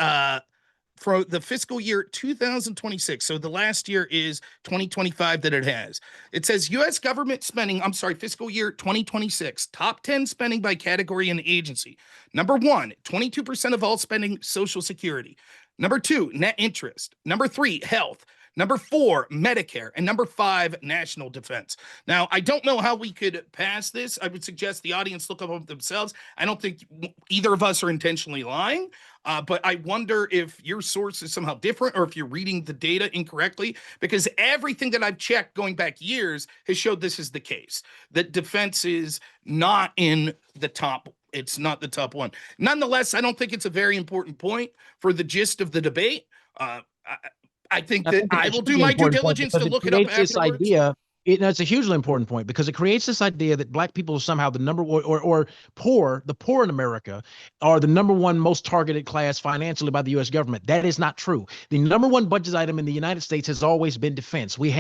for the fiscal year 2026. So the last year is 2025 that it has. It says U.S. government spending, fiscal year 2026, top 10 spending by category and agency. Number one, 22% of all spending, Social Security. Number two, net interest. Number three, health. Number four, Medicare. And number five, national defense. Now, I don't know how we could pass this. I would suggest the audience look up themselves. I don't think either of us are intentionally lying, but I wonder if your source is somehow different or if you're reading the data incorrectly, because everything that I've checked going back years has showed this is the case, that defense is not in the top. It's not the top one. Nonetheless, I don't think it's a very important point for the gist of the debate. I think that I will do my due diligence to look it up afterwards. This idea, it's a hugely important point because it creates this idea that black people are somehow the number or poor, the poor in America are the number one most targeted class financially by the U.S. government. That is not true. The number one budget item in the United States has always been defense. We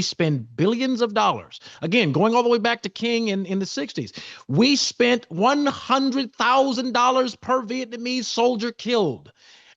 spend billions of dollars. Again, going all the way back to King in the 60s. We spent $100,000 per Vietnamese soldier killed.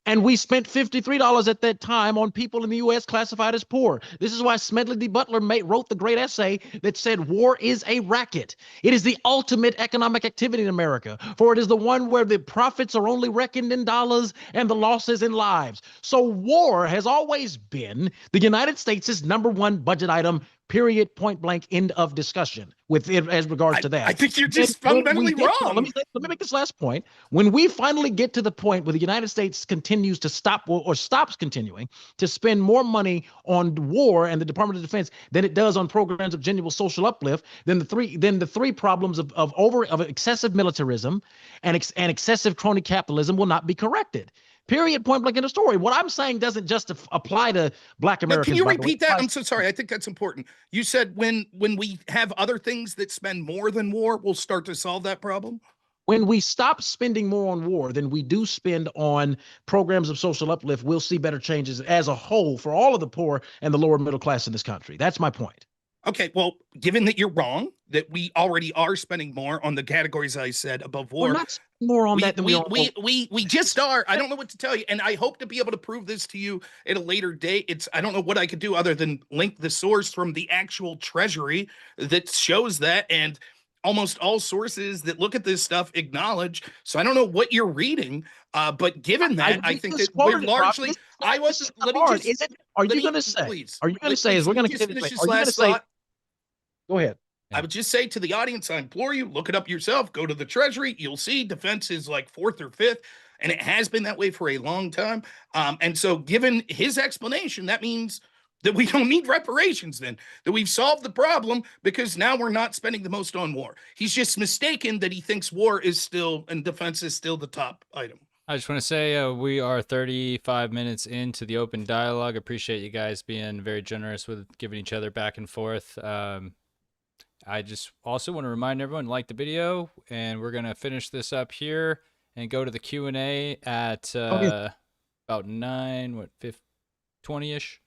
And we spent $53 at that time on people in the U.S. classified as poor. This is why Smedley D. Butler wrote the great essay that said war is a racket. It is the ultimate economic activity in America, for it is the one where the profits are only reckoned in dollars and the losses in lives. So war has always been the United States' number one budget item, period, point blank, end of discussion with it as regards to that. I think you're just fundamentally wrong. Let me make this last point. When we finally get to the point where the United States continues to stop or stops continuing to spend more money on war and the Department of Defense than it does on programs of genuine social uplift, then the three problems of excessive militarism and excessive crony capitalism will not be corrected. Period, point blank in the story. What I'm saying doesn't just apply to black Americans. Can you repeat that? I'm so sorry. I think that's important. You said when we have other things that spend more than war, we'll start to solve that problem? When we stop spending more on war than we do spend on programs of social uplift, we'll see better changes as a whole for all of the poor and the lower middle class in this country. That's my point. Okay, well, given that you're wrong, that we already are spending more on the categories I said above war. We're not spending more on that than we just are. I don't know what to tell you, and I hope to be able to prove this to you at a later date. I don't know what I could do other than link the source from the actual Treasury that shows that, and almost all sources that look at this stuff acknowledge. So I don't know what you're reading, but given that, I think that we're largely. I was. Let me just. Is it? Are you going to say? Please. Are you going to say? Is we're going to just finish this Are you going to last say? thought? Go ahead. I would just say to the audience, I implore you, look it up yourself. Go to the Treasury. You'll see defense is like 4th or 5th, and it has been that way for a long time. And so, given his explanation, that means that we don't need reparations then, that we've solved the problem because now we're not spending the most on war. He's just mistaken that he thinks war is still and defense is still the top item. I just want to say we are 35 minutes into the open dialogue. Appreciate you guys being very generous with giving each other back and forth. I just also want to remind everyone, like the video, and we're going to finish this up here and go to the Q&A at about 20-ish.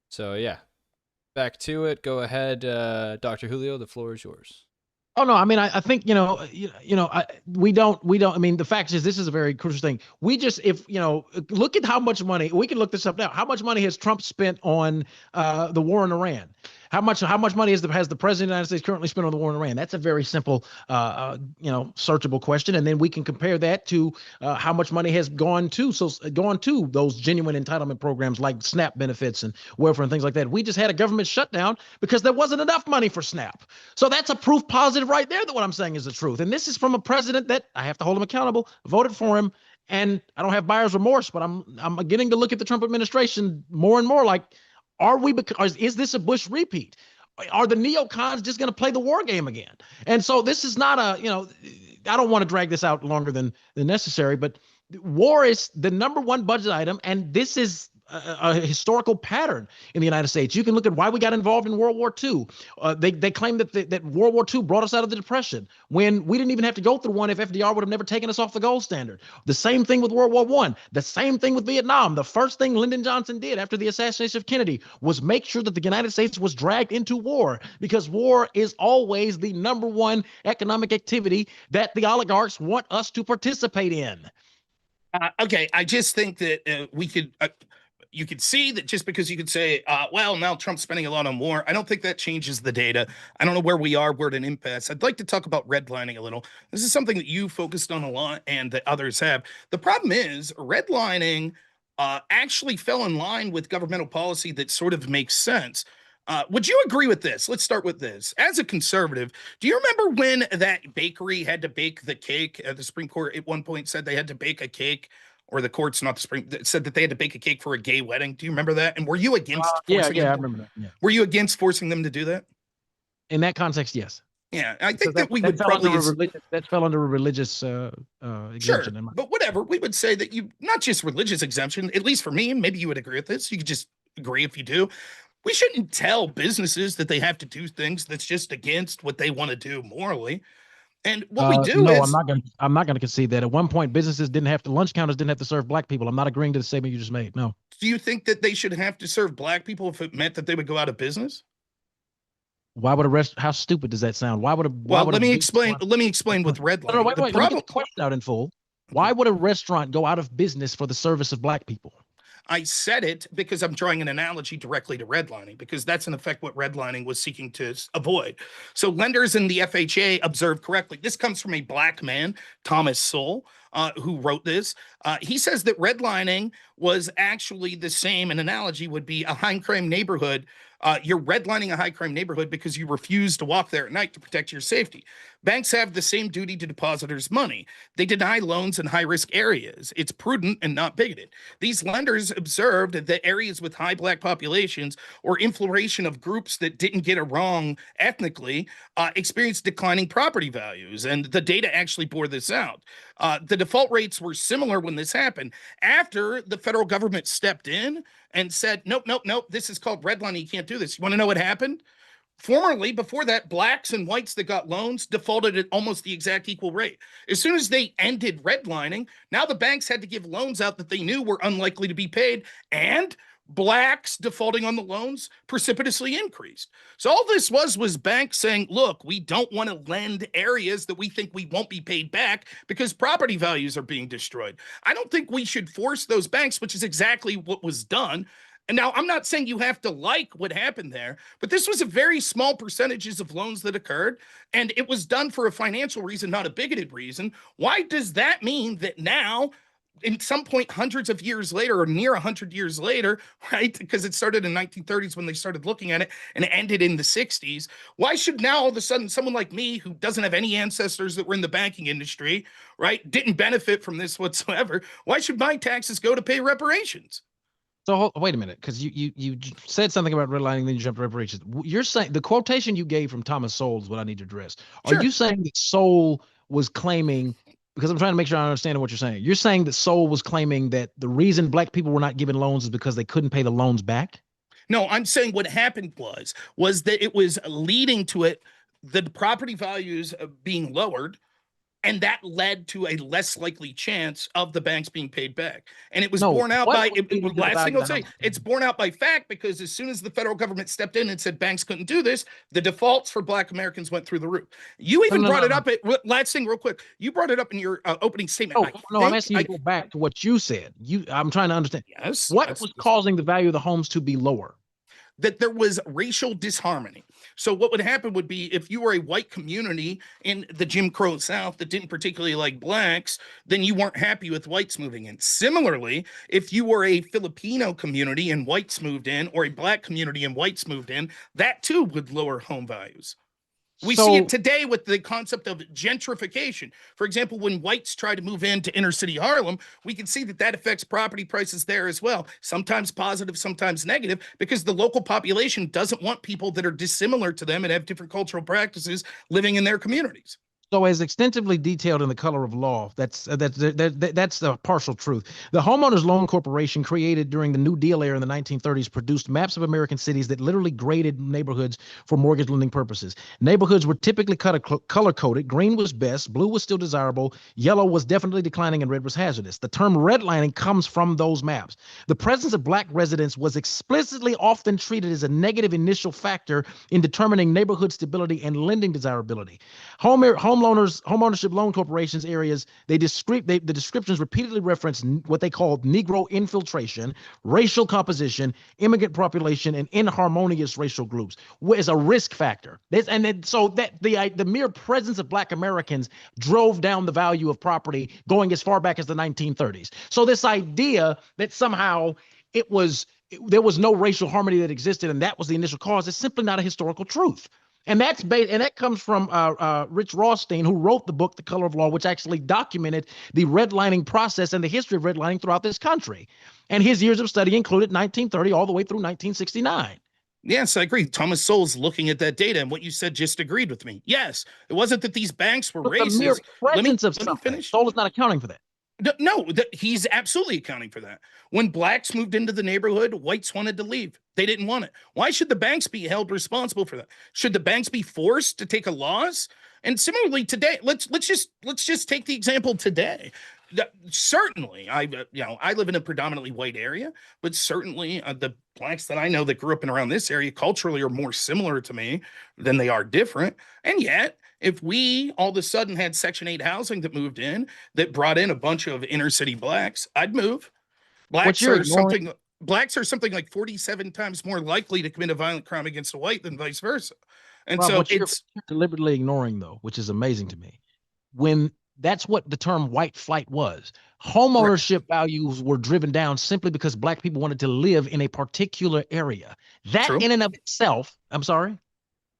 So, yeah, back to it. Go ahead, Dr. Julio, the floor is yours. Oh no, I mean, I think we don't. I mean, the fact is, this is a very crucial thing. We just, look at how much money we can look this up now. How much money has Trump spent on the war in Iran? How much money has the president of the United States currently spent on the war in Iran? That's a very simple, searchable question, and then we can compare that to how much money has gone to those genuine entitlement programs like SNAP benefits and welfare and things like that. We just had a government shutdown because there wasn't enough money for SNAP. So that's a proof positive right there that what I'm saying is the truth. And this is from a president that I have to hold him accountable, voted for him, and I don't have buyer's remorse, but I'm beginning to look at the Trump administration more and more like, is this a Bush repeat? Are the neocons just going to play the war game again? And so this is not I don't want to drag this out longer than necessary, but war is the #1 budget item, and this is a historical pattern in the United States. You can look at why we got involved in World War II. They claim that World War II brought us out of the Depression when we didn't even have to go through one if FDR would have never taken us off the gold standard. The same thing with World War I. The same thing with Vietnam. The first thing Lyndon Johnson did after the assassination of Kennedy was make sure that the United States was dragged into war, because war is always the #1 economic activity that the oligarchs want us to participate in. Okay, I just think that we could... you could see that just because you could say, well, now Trump's spending a lot on war, I don't think that changes the data. I don't know where we are. We're at an impasse. I'd like to talk about redlining a little. This is something that you focused on a lot and that others have. The problem is redlining actually fell in line with governmental policy that sort of makes sense. Would you agree with this? Let's start with this. As a conservative, do you remember when that bakery had to bake the cake? The Supreme Court at one point said they had to bake a cake, or the courts, not the Supreme, said that they had to bake a cake for a gay wedding. Do you remember that? And were you against forcing them? I remember that. Yeah. Were you against forcing them to do that? In that context, yes. Yeah, I think that we would probably... that fell under a religious exemption. Sure, but whatever. We would say that not just religious exemption, at least for me, maybe you would agree with this. You could just agree if you do. We shouldn't tell businesses that they have to do things that's just against what they want to do morally. And what we do is... I'm not gonna concede that. At one point, lunch counters didn't have to serve black people. I'm not agreeing to the statement you just made. No. Do you think that they should have to serve black people if it meant that they would go out of business? Why would how stupid does that sound? Let me explain with redlining. No, wait, let me get the question out in full. Why would a restaurant go out of business for the service of black people? I said it because I'm drawing an analogy directly to redlining, because that's in effect what redlining was seeking to avoid. So lenders in the FHA observed correctly. This comes from a black man, Thomas Sowell, who wrote this. He says that redlining was actually the same. An analogy would be a high crime neighborhood. You're redlining a high crime neighborhood because you refuse to walk there at night to protect your safety. Banks have the same duty to depositors' money. They deny loans in high-risk areas. It's prudent and not bigoted. These lenders observed that areas with high black populations or infiltration of groups that didn't get it wrong ethnically experienced declining property values, and the data actually bore this out. The default rates were similar when this happened. After the federal government stepped in and said, nope, this is called redlining. You can't do this. You want to know what happened? Formerly, before that, blacks and whites that got loans defaulted at almost the exact equal rate. As soon as they ended redlining, now the banks had to give loans out that they knew were unlikely to be paid, and blacks defaulting on the loans precipitously increased. So all this was banks saying, look, we don't want to lend areas that we think we won't be paid back because property values are being destroyed. I don't think we should force those banks, which is exactly what was done. And now I'm not saying you have to like what happened there, but this was a very small percentages of loans that occurred, and it was done for a financial reason, not a bigoted reason. Why does that mean that now, in some point, hundreds of years later, or near 100 years later, right? Because it started in 1930s when they started looking at it, and it ended in the 60s. Why should now all of a sudden someone like me, who doesn't have any ancestors that were in the banking industry, right, didn't benefit from this whatsoever? Why should my taxes go to pay reparations? So wait a minute, because you said something about redlining, then you jumped to reparations. You're saying the quotation you gave from Thomas Sowell is what I need to address. Are Sure. you saying that Sowell was claiming, because I'm trying to make sure I understand what you're saying. You're saying that Sowell was claiming that the reason black people were not given loans is because they couldn't pay the loans back? No, I'm saying what happened was that it was leading to it, the property values being lowered, and that led to a less likely chance of the banks being paid back. And it was No, borne out what by, was leading to the last value thing of I'll the say, house? it's borne out by fact, because as soon as the federal government stepped in and said banks couldn't do this, the defaults for Black Americans went through the roof. You even brought it up at, last thing real quick, you brought it up in your opening statement. No, I'm asking you to go back to what you said. I'm trying to understand. Yes. What was causing the value of the homes to be lower? That there was racial disharmony. So what would happen would be, if you were a white community in the Jim Crow South that didn't particularly like blacks, then you weren't happy with whites moving in. Similarly, if you were a Filipino community and whites moved in, or a black community and whites moved in, that too would lower home values. We see it today with the concept of gentrification. For example, when whites try to move into inner city Harlem, we can see that that affects property prices there as well. Sometimes positive, sometimes negative, because the local population doesn't want people that are dissimilar to them and have different cultural practices living in their communities. So, as extensively detailed in The Color of Law, that's the partial truth. The Homeowners Loan Corporation, created during the New Deal era in the 1930s, produced maps of American cities that literally graded neighborhoods for mortgage lending purposes. Neighborhoods were typically color-coded. Green was best, blue was still desirable, yellow was definitely declining, and red was hazardous. The term redlining comes from those maps. The presence of black residents was explicitly often treated as a negative initial factor in determining neighborhood stability and lending desirability. Homeownership loan corporations areas, the descriptions repeatedly reference what they called Negro infiltration, racial composition, immigrant population, and inharmonious racial groups as a risk factor. So that the mere presence of black Americans drove down the value of property going as far back as the 1930s. So this idea that somehow there was no racial harmony that existed and that was the initial cause is simply not a historical truth. And that comes from Rich Rothstein, who wrote the book, The Color of Law, which actually documented the redlining process and the history of redlining throughout this country. And his years of study included 1930 all the way through 1969. Yes, I agree. Thomas Sowell's looking at that data, and what you said just agreed with me. Yes, it wasn't that these banks were racist. The mere presence of something. Sowell is not accounting for that. No, he's absolutely accounting for that. When blacks moved into the neighborhood, whites wanted to leave. They didn't want it. Why should the banks be held responsible for that? Should the banks be forced to take a loss? And similarly today, let's just take the example today. Certainly, I live in a predominantly white area, but certainly the blacks that I know that grew up in around this area culturally are more similar to me than they are different. And yet, if we all of a sudden had Section 8 housing that moved in, that brought in a bunch of inner city blacks, I'd move. Blacks are something like 47 times more likely to commit a violent crime against a white than vice versa. And Rob, so you're deliberately ignoring, though, which is amazing to me, when that's what the term white flight was. Homeownership values were driven down simply because black people wanted to live in a particular area. That in and of itself, I'm sorry?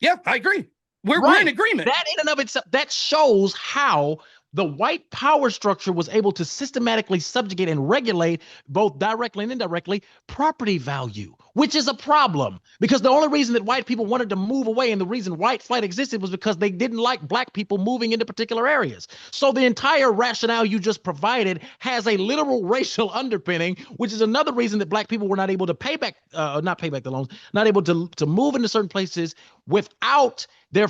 Yeah, I agree. We're in agreement. That in and of itself, that shows how the white power structure was able to systematically subjugate and regulate, both directly and indirectly, property value, which is a problem, because the only reason that white people wanted to move away and the reason white flight existed was because they didn't like black people moving into particular areas. So the entire rationale you just provided has a literal racial underpinning, which is another reason that black people were not able to not pay back the loans, not able to move into certain places without their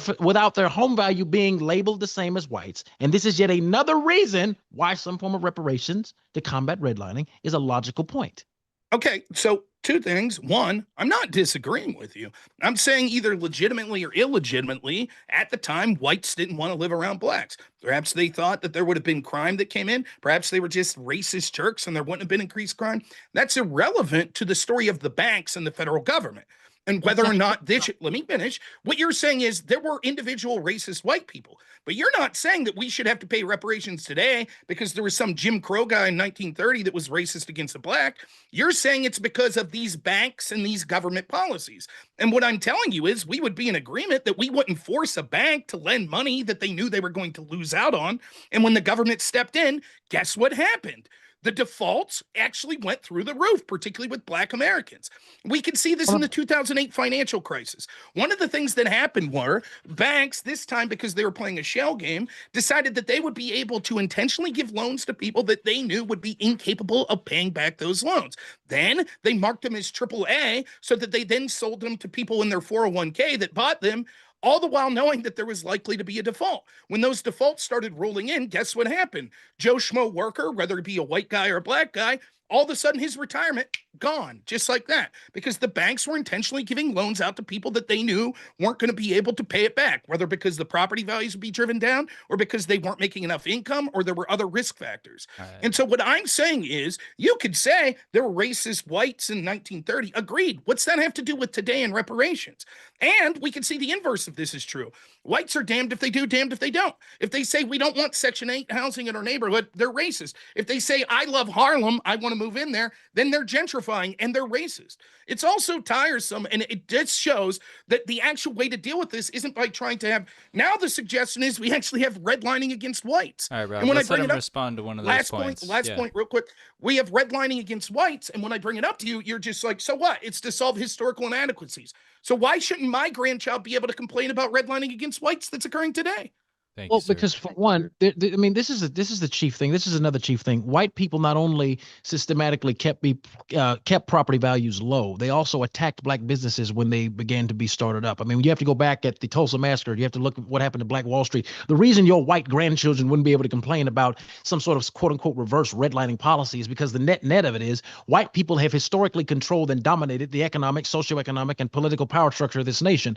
home value being labeled the same as whites. And this is yet another reason why some form of reparations to combat redlining is a logical point. Okay, so Two things. One, I'm not disagreeing with you. I'm saying either legitimately or illegitimately, at the time, whites didn't want to live around blacks. Perhaps they thought that there would have been crime that came in. Perhaps they were just racist jerks and there wouldn't have been increased crime. That's irrelevant to the story of the banks and the federal government. And whether or not this, let me finish. What you're saying is there were individual racist white people, but you're not saying that we should have to pay reparations today because there was some Jim Crow guy in 1930 that was racist against a black. You're saying it's because of these banks and these government policies. And what I'm telling you is we would be in agreement that we wouldn't force a bank to lend money that they knew they were going to lose out on. And when the government stepped in, guess what happened? The defaults actually went through the roof, particularly with Black Americans. We can see this in the 2008 financial crisis. One of the things that happened were banks, this time because they were playing a shell game, decided that they would be able to intentionally give loans to people that they knew would be incapable of paying back those loans. Then they marked them as AAA so that they then sold them to people in their 401k that bought them, all the while knowing that there was likely to be a default. When those defaults started rolling in, guess what happened? Joe Schmo worker, whether it be a white guy or a black guy, all of a sudden his retirement gone, just like that, because the banks were intentionally giving loans out to people that they knew weren't going to be able to pay it back, whether because the property values would be driven down or because they weren't making enough income or there were other risk factors. Right. And so what I'm saying is you could say there were racist whites in 1930. Agreed. What's that have to do with today and reparations? And we can see the inverse of this is true. Whites are damned if they do, damned if they don't. If they say we don't want Section 8 housing in our neighborhood, they're racist. If they say I love Harlem, I want to move in there, then they're gentrifying and they're racist. It's also tiresome, and it just shows that the actual way to deal with this isn't by trying to have. Now the suggestion is we actually have redlining against whites. All right, Rob, and when let's I bring let him it up, respond to one of those points. Last point, real quick. We have redlining against whites, and when I bring it up to you, you're just like, so what? It's to solve historical inadequacies. So why shouldn't my grandchild be able to complain about redlining against whites that's occurring today? Thank you, sir. Because for one, I mean, this is the chief thing. This is another chief thing. White people not only systematically kept property values low, they also attacked black businesses when they began to be started up. I mean, you have to go back at the Tulsa Massacre. You have to look at what happened to Black Wall Street. The reason your white grandchildren wouldn't be able to complain about some sort of quote unquote reverse redlining policy is because the net of it is white people have historically controlled and dominated the economic, socioeconomic, and political power structure of this nation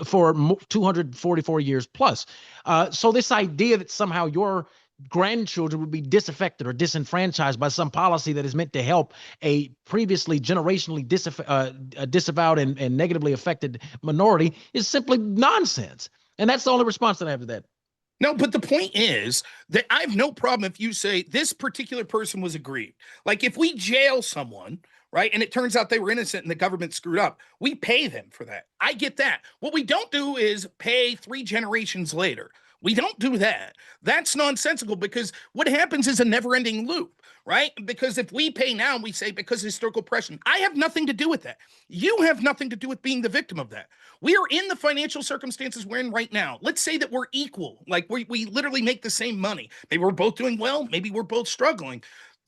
for 244 years plus. So this idea that somehow your grandchildren would be disaffected or disenfranchised by some policy that is meant to help a previously generationally disavowed and negatively affected minority is simply nonsense. And that's the only response that I have to that. No, but the point is that I have no problem if you say this particular person was aggrieved. Like if we jail someone, right, and it turns out they were innocent and the government screwed up, we pay them for that. I get that. What we don't do is pay 3 generations later. We don't do that. That's nonsensical because what happens is a never-ending loop, right? Because if we pay now, we say because of historical oppression. I have nothing to do with that. You have nothing to do with being the victim of that. We are in the financial circumstances we're in right now. Let's say that we're equal. Like we literally make the same money. Maybe we're both doing well. Maybe we're both struggling.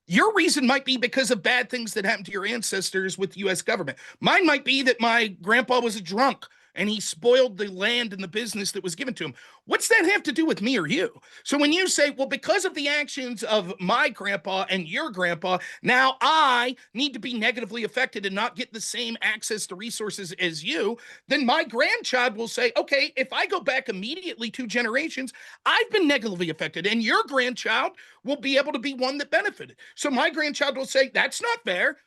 Your reason might be because of bad things that happened to your ancestors with the U.S. government. Mine might be that my grandpa was a drunk and he spoiled the land and the business that was given to him. What's that have to do with me or you? So when you say, well, because of the actions of my grandpa and your grandpa, now I need to be negatively affected and not get the same access to resources as you, then my grandchild will say, okay, if I go back immediately 2 generations, I've been negatively affected, and your grandchild will be able to be one that benefited. So my grandchild will say, that's not fair.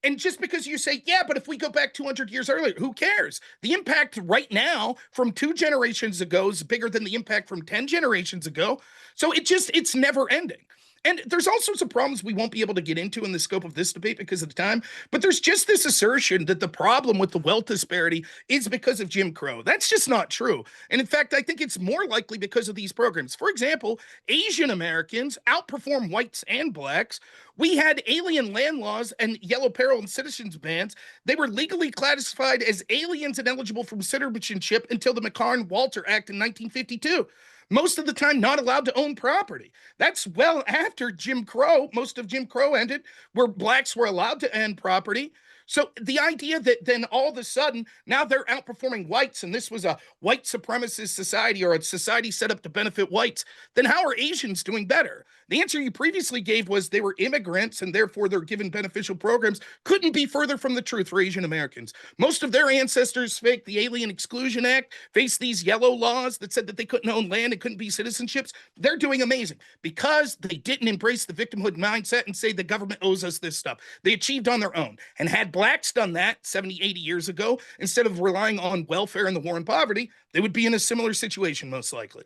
And just because you say, yeah, but if we go back 200 years earlier, who cares? The impact right now from 2 generations ago is bigger than the impact from 10 generations ago. So it's never ending. And there's all sorts of problems we won't be able to get into in the scope of this debate because of the time. But there's just this assertion that the problem with the wealth disparity is because of Jim Crow. That's just not true. And in fact, I think it's more likely because of these programs. For example, Asian Americans outperform whites and blacks. We had alien land laws and yellow peril and citizens bans. They were legally classified as aliens and eligible for citizenship until the McCarran-Walter Act in 1952. Most of the time not allowed to own property. That's well after Jim Crow. Most of Jim Crow ended where blacks were allowed to own property. So the idea that then all of a sudden now they're outperforming whites and this was a white supremacist society or a society set up to benefit whites, then how are Asians doing better? The answer you previously gave was they were immigrants and therefore they're given beneficial programs. Couldn't be further from the truth for Asian Americans. Most of their ancestors faked the Alien Exclusion Act, faced these yellow laws that said that they couldn't own land and couldn't be citizenships. They're doing amazing because they didn't embrace the victimhood mindset and say the government owes us this stuff. They achieved on their own. And had blacks done that 70, 80 years ago, instead of relying on welfare and the war on poverty, they would be in a similar situation most likely.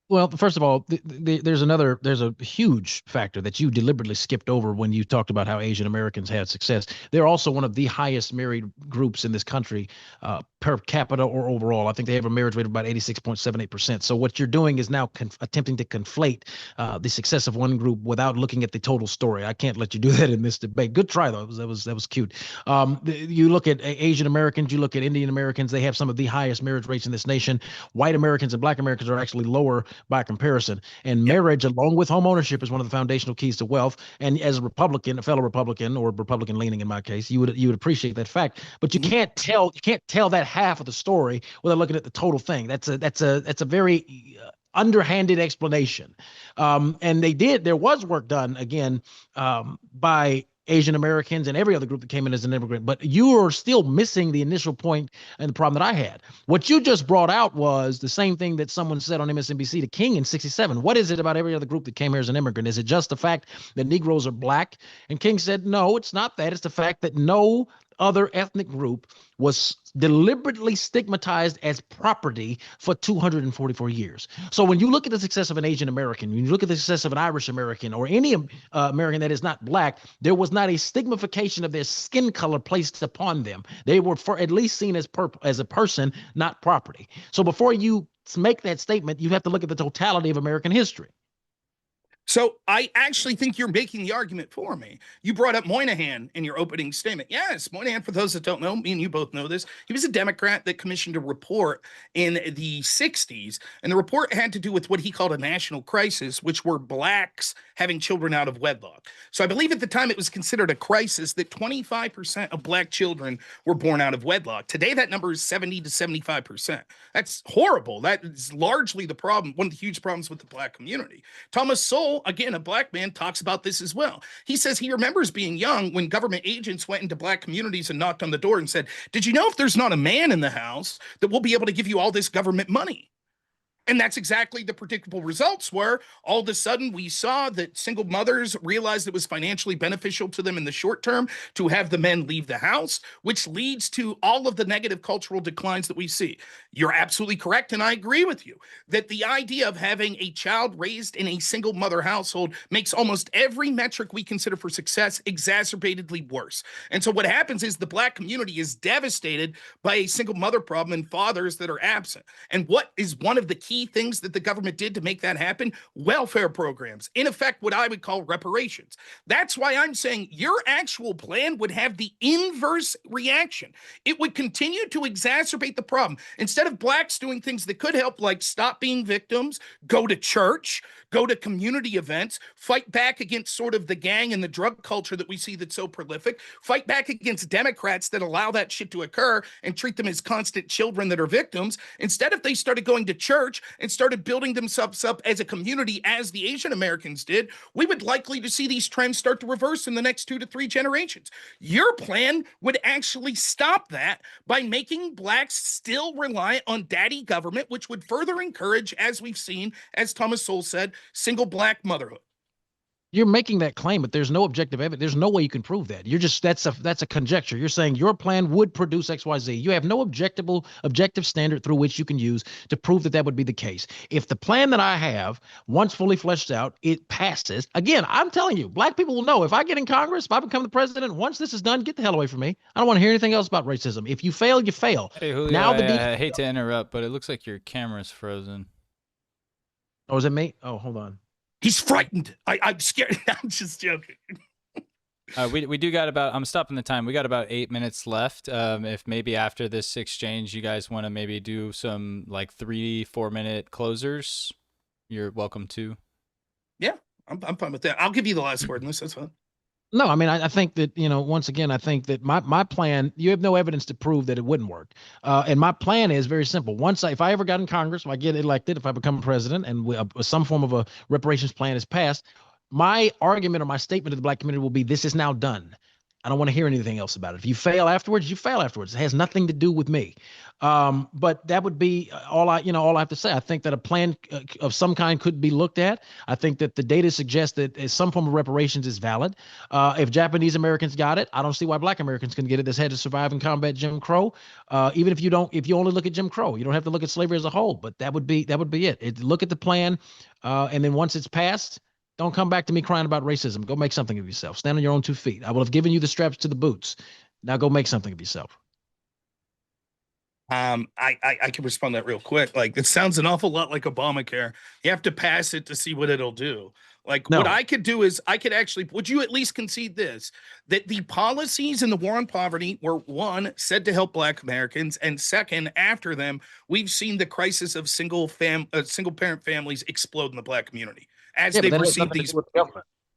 Well, first of all, there's a huge factor that you deliberately skipped over when you talked about how Asian Americans had success. They're also one of the highest married groups in this country, per capita or overall. I think they have a marriage rate of about 86.78%. So what you're doing is now attempting to conflate the success of one group without looking at the total story. I can't let you do that in this debate. Good try though. That was cute. You look at Asian Americans, you look at Indian Americans. They have some of the highest marriage rates in this nation. White Americans and Black Americans are actually lower by comparison. And marriage, along with home ownership, is one of the foundational keys to wealth. And as a Republican, a fellow Republican, or Republican leaning in my case, you would appreciate that fact. But you can't tell that half of the story without looking at the total thing. That's a very underhanded explanation. And there was work done again by Asian Americans and every other group that came in as an immigrant, but you are still missing the initial point and the problem that I had. What you just brought out was the same thing that someone said on MSNBC to King in '67. What is it about every other group that came here as an immigrant? Is it just the fact that Negroes are black? And King said, no, it's not that. It's the fact that no other ethnic group was deliberately stigmatized as property for 244 years. So when you look at the success of an Asian American, when you look at the success of an Irish American or any American that is not black, there was not a stigmatification of their skin color placed upon them. They were at least seen as a person, not property. So before you make that statement, you have to look at the totality of American history. So I actually think you're making the argument for me. You brought up Moynihan in your opening statement. Yes, Moynihan, for those that don't know, me and you both know this, he was a Democrat that commissioned a report in the 60s. And the report had to do with what he called a national crisis, which were blacks having children out of wedlock. So I believe at the time it was considered a crisis that 25% of black children were born out of wedlock. Today, that number is 70 to 75%. That's horrible. That is largely the problem, one of the huge problems with the black community. Thomas Sowell, again, a black man, talks about this as well. He says he remembers being young when government agents went into black communities and knocked on the door and said, did you know if there's not a man in the house that we'll be able to give you all this government money? And that's exactly the predictable results were. All of a sudden, we saw that single mothers realized it was financially beneficial to them in the short term to have the men leave the house, which leads to all of the negative cultural declines that we see. You're absolutely correct, and I agree with you, that the idea of having a child raised in a single mother household makes almost every metric we consider for success exacerbatedly worse. And so what happens is the black community is devastated by a single mother problem and fathers that are absent. And what is one of the key things that the government did to make that happen? Welfare programs. In effect, what I would call reparations. That's why I'm saying your actual plan would have the inverse reaction. It would continue to exacerbate the problem. Instead of blacks doing things that could help, like stop being victims, go to church, go to community events, fight back against sort of the gang and the drug culture that we see that's so prolific, fight back against Democrats that allow that shit to occur and treat them as constant children that are victims. Instead, if they started going to church and started building themselves up as a community as the Asian Americans did, we would likely to see these trends start to reverse in the next 2 to 3 generations. Your plan would actually stop that by making blacks still reliant on daddy government, which would further encourage, as we've seen, as Thomas Sowell said, single black motherhood. You're making that claim, but there's no objective evidence. There's no way you can prove that. You're just that's a conjecture. You're saying your plan would produce XYZ. You have no objective standard through which you can use to prove that would be the case. If the plan that I have, once fully fleshed out, it passes. Again, I'm telling you, black people will know if I get in Congress, if I become the president, once this is done, get the hell away from me. I don't want to hear anything else about racism. If you fail, you fail. Hey, Julio, now I hate to interrupt, but it looks like your camera's frozen. Oh, is it me? Oh, hold on. He's frightened. I'm scared. I'm just joking. We do got about, I'm stopping the time. We got about 8 minutes left. If maybe after this exchange, you guys want to maybe do some like 3-4 minute closers, you're welcome to. Yeah, I'm fine with that. I'll give you the last word in this. That's fine. No, I mean, I think that, once again, I think that my plan, you have no evidence to prove that it wouldn't work. And my plan is very simple. If I ever got in Congress, if I get elected, if I become president and some form of a reparations plan is passed, my argument or my statement to the black community will be, this is now done. I don't want to hear anything else about it. If you fail afterwards, you fail afterwards. It has nothing to do with me. But that would be all I have to say. I think that a plan of some kind could be looked at. I think that the data suggests that some form of reparations is valid. If Japanese Americans got it, I don't see why Black Americans can get it. That's had to survive and combat Jim Crow. Even if you only look at Jim Crow, you don't have to look at slavery as a whole. But that would be it. Look at the plan, and then once it's passed, don't come back to me crying about racism. Go make something of yourself. Stand on your own 2 feet. I will have given you the straps to the boots. Now go make something of yourself. I can respond to that real quick. Like, it sounds an awful lot like Obamacare. You have to pass it to see what it'll do. Like, No. what I could do is would you at least concede this, that the policies in the war on poverty were, one, said to help Black Americans, and second, after them, we've seen the crisis of single parent families explode in the Black community as they've received these.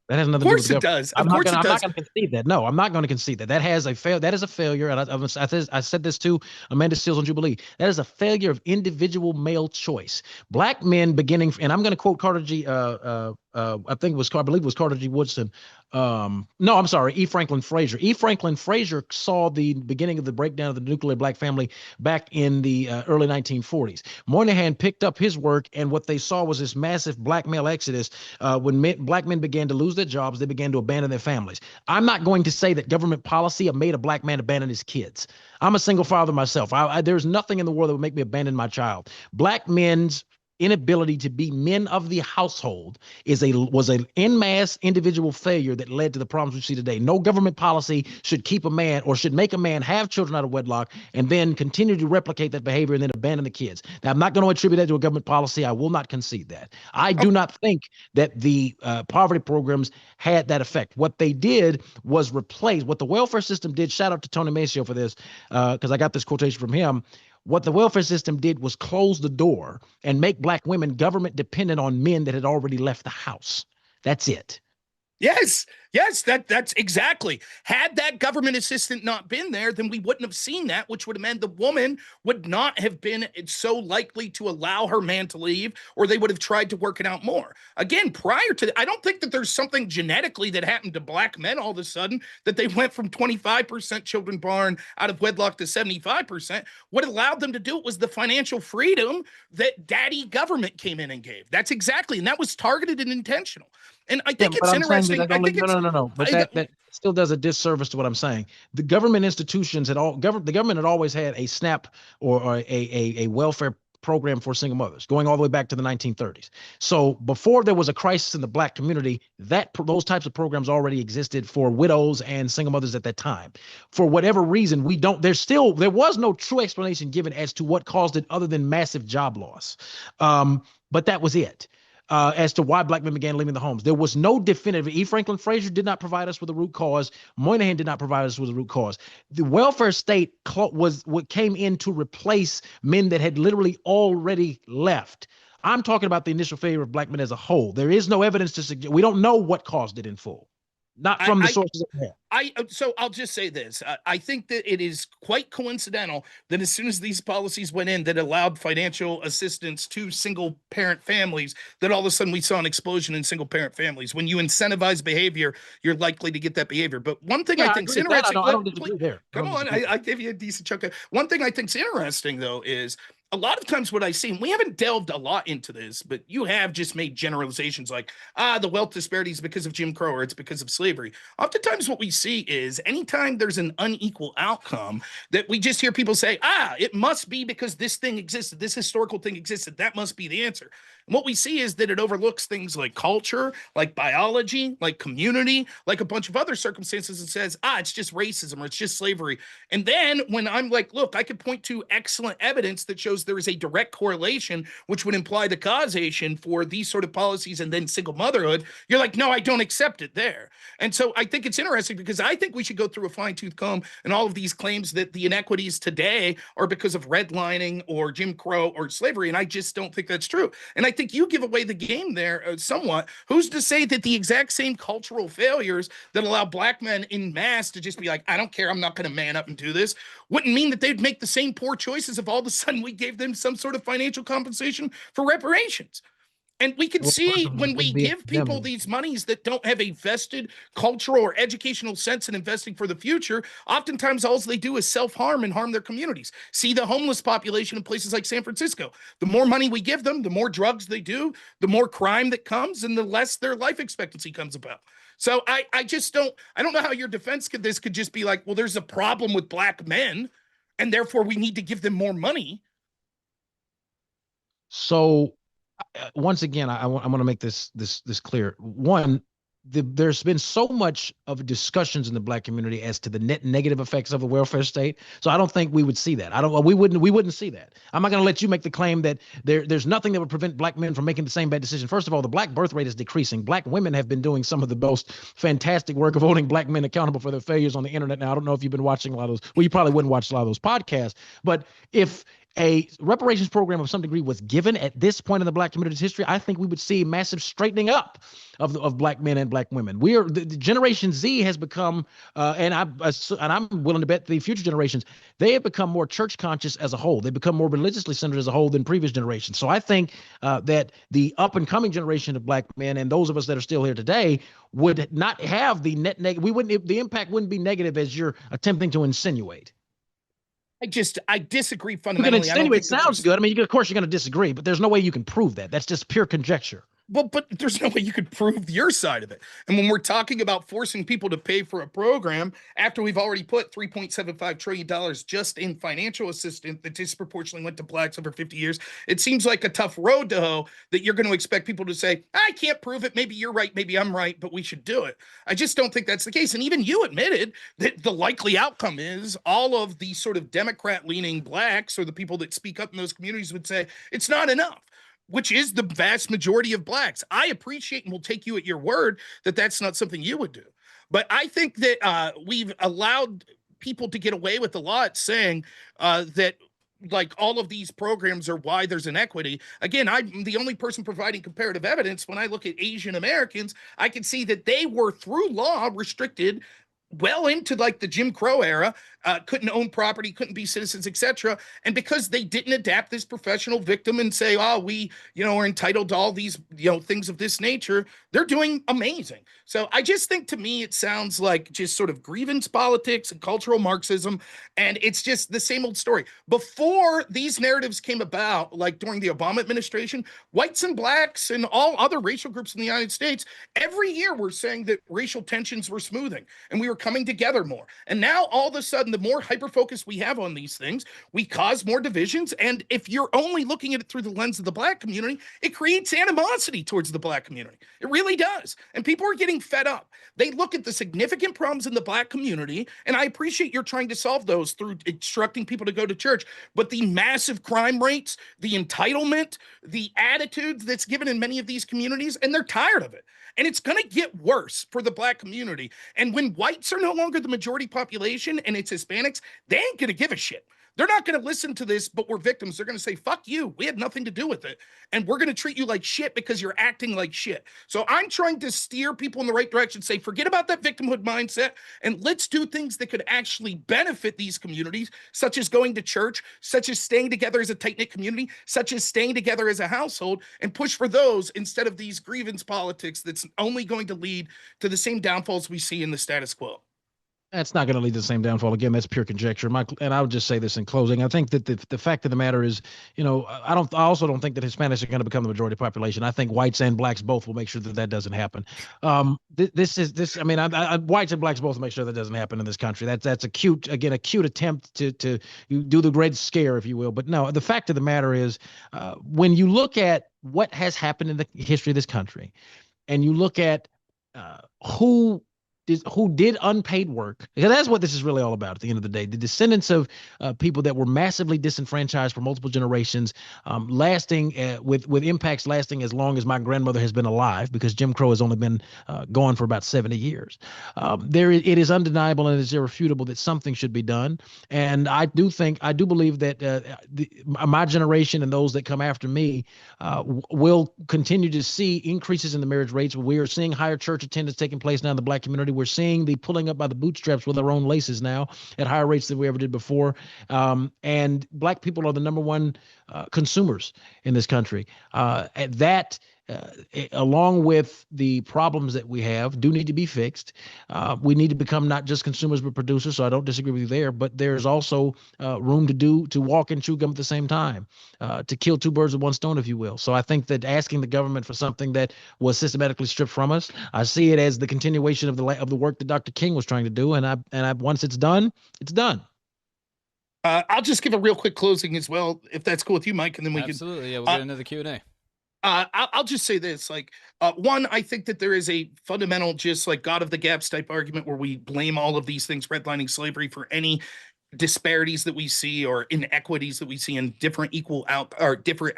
That has nothing to do with the government. Of course it does. I'm not going to concede that. No, I'm not going to concede that. That is a failure. And I said this to Amanda Seals on Jubilee. That is a failure of individual male choice. Black men and I'm going to quote Carter G. I believe it was Carter G. Woodson. No, I'm sorry, E. Franklin Frazier. E. Franklin Frazier saw the beginning of the breakdown of the nuclear Black family back in the early 1940s. Moynihan picked up his work, and what they saw was this massive Black male exodus. When Black men began to lose their jobs, they began to abandon their families. I'm not going to say that government policy have made a Black man abandon his kids. I'm a single father myself. There's nothing in the world that would make me abandon my child. Black men's inability to be men of the household was an en masse individual failure that led to the problems we see today. No government policy should keep a man or should make a man have children out of wedlock and then continue to replicate that behavior and then abandon the kids. Now, I'm not going to attribute that to a government policy. I will not concede that. I do not think that the poverty programs had that effect. What they did was replace what the welfare system did. Shout out to Tony Maceo for this, because I got this quotation from him. What the welfare system did was close the door and make Black women government dependent on men that had already left the house. That's it. Yes, that's exactly. Had that government assistant not been there, then we wouldn't have seen that, which would have meant the woman would not have been so likely to allow her man to leave, or they would have tried to work it out more. Again, prior to I don't think that there's something genetically that happened to Black men all of a sudden that they went from 25% children born out of wedlock to 75%. What allowed them to do it was the financial freedom that daddy government came in and gave. That's exactly, and that was targeted and intentional. And I think it's interesting. No. But that still does a disservice to what I'm saying. The government institutions the government had always had a SNAP or a welfare program for single mothers going all the way back to the 1930s. So before there was a crisis in the Black community, those types of programs already existed for widows and single mothers at that time. For whatever reason, there was no true explanation given as to what caused it other than massive job loss. But that was it. As to why Black men began leaving the homes. There was no definitive. E. Franklin Frazier did not provide us with a root cause. Moynihan did not provide us with a root cause. The welfare state was what came in to replace men that had literally already left. I'm talking about the initial failure of Black men as a whole. There is no evidence to suggest. We don't know what caused it in full. Not from the sources of the So I'll just say this. I think that it is quite coincidental that as soon as these policies went in that allowed financial assistance to single parent families, that all of a sudden we saw an explosion in single parent families. When you incentivize behavior, you're likely to get that behavior. But one thing I think is interesting. I don't disagree there. Come on, I gave you a decent chunk of. One thing I think is interesting, though, is a lot of times what I see, and we haven't delved a lot into this, but you have just made generalizations like, the wealth disparity is because of Jim Crow or it's because of slavery. Oftentimes what we see is anytime there's an unequal outcome that we just hear people say, it must be because this thing existed, this historical thing existed, that must be the answer. And what we see is that it overlooks things like culture, like biology, like community, like a bunch of other circumstances and says, it's just racism or it's just slavery. And then when I'm like, look, I could point to excellent evidence that shows there is a direct correlation, which would imply the causation for these sort of policies and then single motherhood, you're like, no, I don't accept it there. And so I think it's interesting because I think we should go through a fine-tooth comb and all of these claims that the inequities today are because of redlining or Jim Crow or slavery. And I just don't think that's true. And I think you give away the game there somewhat. Who's to say that the exact same cultural failures that allow black men in mass to just be like, I don't care, I'm not going to man up and do this, wouldn't mean that they'd make the same poor choices if all of a sudden we gave them some sort of financial compensation for reparations? And we can Well, first see of all, it when we wouldn't be give people accidental. these monies that don't have a vested cultural or educational sense in investing for the future, oftentimes all they do is self-harm and harm their communities. See the homeless population in places like San Francisco. The more money we give them, the more drugs they do, the more crime that comes, and the less their life expectancy comes about. So I just I don't know how your defense could just be like, well, there's a problem with black men, and therefore we need to give them more money. So once again, I want to make this clear. One, there's been so much of discussions in the black community as to the net negative effects of the welfare state. So I don't think we would see that. We wouldn't see that. I'm not going to let you make the claim that there's nothing that would prevent black men from making the same bad decision. First of all, the black birth rate is decreasing. Black women have been doing some of the most fantastic work of holding black men accountable for their failures on the internet. Now, I don't know if you've been watching a lot of those. Well, you probably wouldn't watch a lot of those podcasts, but if a reparations program of some degree was given at this point in the black community's history, I think we would see massive straightening up of black men and black women. The Generation Z has become, and I'm willing to bet the future generations, they have become more church conscious as a whole. They become more religiously centered as a whole than previous generations. So I think that the up and coming generation of black men and those of us that are still here today would not have the net negative. The impact wouldn't be negative as you're attempting to insinuate. I disagree You're fundamentally. going to insinuate it sounds good. I mean, of course you're going to disagree, but there's no way you can prove that. That's just pure conjecture. Well, but there's no way you could prove your side of it. And when we're talking about forcing people to pay for a program after we've already put $3.75 trillion just in financial assistance that disproportionately went to blacks over 50 years, it seems like a tough road to hoe that you're going to expect people to say, I can't prove it. Maybe you're right. Maybe I'm right, but we should do it. I just don't think that's the case. And even you admitted that the likely outcome is all of the sort of Democrat-leaning blacks or the people that speak up in those communities would say it's not enough, which is the vast majority of blacks. I appreciate and will take you at your word that that's not something you would do. But I think that we've allowed people to get away with a lot saying that like all of these programs are why there's inequity. Again, I'm the only person providing comparative evidence. When I look at Asian Americans, I can see that they were through law restricted well into like the Jim Crow era, couldn't own property, couldn't be citizens, etc. And because they didn't adapt this professional victim and say, oh, we, are entitled to all these, things of this nature, they're doing amazing. So I just think, to me, it sounds like just sort of grievance politics and cultural Marxism. And it's just the same old story. Before these narratives came about, like during the Obama administration, whites and blacks and all other racial groups in the United States, every year were saying that racial tensions were smoothing and we were coming together more. And now all of a sudden, the more hyper-focus we have on these things, we cause more divisions. And if you're only looking at it through the lens of the black community, it creates animosity towards the black community. It really does. And people are getting fed up. They look at the significant problems in the black community, and I appreciate you're trying to solve those through instructing people to go to church, but the massive crime rates, the entitlement, the attitudes that's given in many of these communities, and they're tired of it. And it's going to get worse for the black community. And when whites are no longer the majority population and it's Hispanics, they ain't going to give a shit. They're not going to listen to this, but we're victims. They're going to say, fuck you. We had nothing to do with it. And we're going to treat you like shit because you're acting like shit. So I'm trying to steer people in the right direction, say, forget about that victimhood mindset, and let's do things that could actually benefit these communities, such as going to church, such as staying together as a tight-knit community, such as staying together as a household, and push for those instead of these grievance politics that's only going to lead to the same downfalls we see in the status quo. That's not going to lead to the same downfall. Again, that's pure conjecture. And I would just say this in closing. I think that the fact of the matter is, I also don't think that Hispanics are going to become the majority population. I think whites and blacks both will make sure that doesn't happen. Whites and blacks both will make sure that doesn't happen in this country. That's a cute attempt to do the Red Scare, if you will. But no, the fact of the matter is, when you look at what has happened in the history of this country, and you look at who who did unpaid work, because that's what this is really all about at the end of the day. The descendants of people that were massively disenfranchised for multiple generations, lasting with impacts lasting as long as my grandmother has been alive, because Jim Crow has only been gone for about 70 years. It is undeniable and it is irrefutable that something should be done. And I do believe that my generation and those that come after me will continue to see increases in the marriage rates. We are seeing higher church attendance taking place now in the Black community. We're seeing the pulling up by the bootstraps with our own laces now at higher rates than we ever did before. And Black people are the number one consumers in this country. Along with the problems that we have, do need to be fixed. We need to become not just consumers but producers. So I don't disagree with you there. But there's also room to walk and chew gum at the same time, to kill two birds with one stone, if you will. So I think that asking the government for something that was systematically stripped from us, I see it as the continuation of the work that Dr. King was trying to do. And once it's done, it's done. I'll just give a real quick closing as well, if that's cool with you, Mike, and then we absolutely. Yeah, we'll get into the Q&A. I'll just say this, like, one, I think that there is a fundamental, just like God of the gaps type argument where we blame all of these things, redlining slavery, for any disparities that we see or inequities that we see in different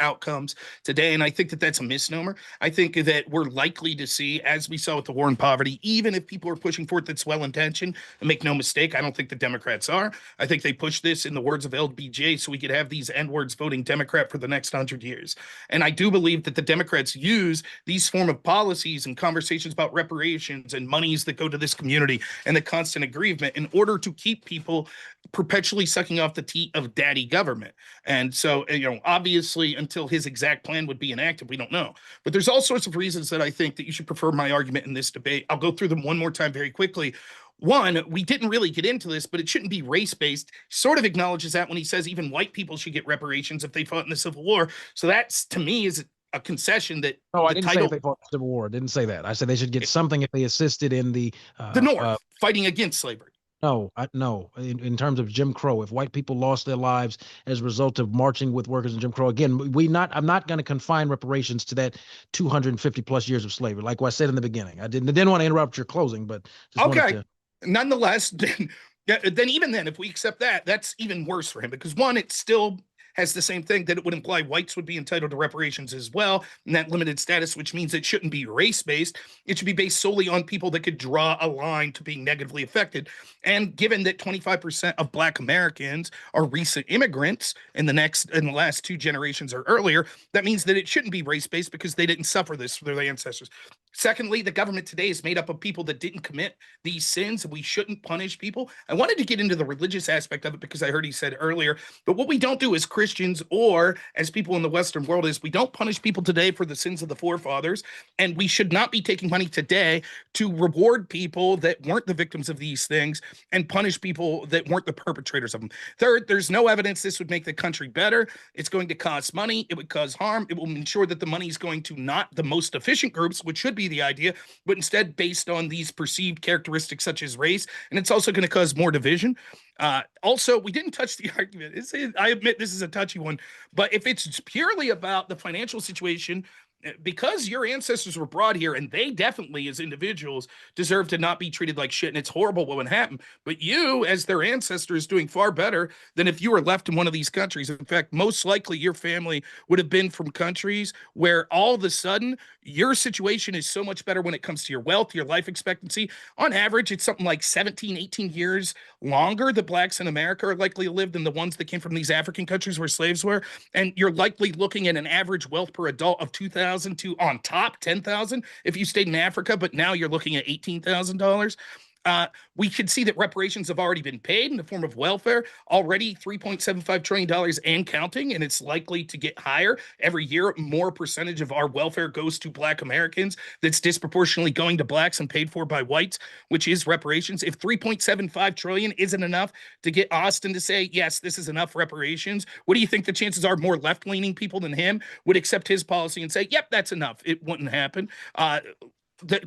outcomes today. And I think that that's a misnomer. I think that we're likely to see, as we saw with the war on poverty, even if people are pushing for it that's well-intentioned, and make no mistake, I don't think the Democrats are. I think they push this, in the words of LBJ, so we could have these N-words voting Democrat for the next 100 years. And I do believe that the Democrats use these form of policies and conversations about reparations and monies that go to this community and the constant aggrievement in order to keep people perpetually sucking off the teat of daddy government. And so, obviously, until his exact plan would be enacted, we don't know. But there's all sorts of reasons that I think that you should prefer my argument in this debate. I'll go through them one more time very quickly. One, we didn't really get into this, but it shouldn't be race-based. Sort of acknowledges that when he says even white people should get reparations if they fought in the Civil War. So that's, to me, is a concession that I didn't say if they fought the Civil War. I didn't say that. I said they should get something if they assisted in the North fighting against slavery. No. In terms of Jim Crow, if white people lost their lives as a result of marching with workers in Jim Crow, again, I'm not going to confine reparations to that 250 plus years of slavery. Like I said in the beginning, I didn't want to interrupt your closing, but just okay. Nonetheless, then even then, if we accept that, that's even worse for him, because one, it still has the same thing, that it would imply whites would be entitled to reparations as well, and that limited status, which means it shouldn't be race-based. It should be based solely on people that could draw a line to being negatively affected. And given that 25% of Black Americans are recent immigrants in the last 2 generations or earlier, that means that it shouldn't be race-based because they didn't suffer this for their ancestors. Secondly, the government today is made up of people that didn't commit these sins, and we shouldn't punish people. I wanted to get into the religious aspect of it because I heard he said earlier, but what we don't do as Christians, or as people in the Western world, is we don't punish people today for the sins of the forefathers, and we should not be taking money today to reward people that weren't the victims of these things and punish people that weren't the perpetrators of them. Third, there's no evidence this would make the country better. It's going to cost money. It would cause harm. It will ensure that the money is going to not the most efficient groups, which should be the idea, but instead based on these perceived characteristics such as race. And it's also going to cause more division. Also, we didn't touch the argument. I admit this is a touchy one, but if it's purely about the financial situation, because your ancestors were brought here, and they definitely, as individuals, deserve to not be treated like shit, and it's horrible what would happen. But you, as their ancestor, is doing far better than if you were left in one of these countries. In fact, most likely your family would have been from countries where all of a sudden your situation is so much better when it comes to your wealth, your life expectancy. On average, it's something like 17, 18 years longer that Blacks in America are likely to live than the ones that came from these African countries where slaves were. And you're likely looking at an average wealth per adult of $2,000 to, on top, $10,000 if you stayed in Africa, but now you're looking at $18,000. We can see that reparations have already been paid in the form of welfare, already $3.75 trillion and counting, and it's likely to get higher. Every year, more percentage of our welfare goes to Black Americans that's disproportionately going to Blacks and paid for by whites, which is reparations. If $3.75 trillion isn't enough to get Austin to say, yes, this is enough reparations, what do you think the chances are more left-leaning people than him would accept his policy and say, yep, that's enough? It wouldn't happen.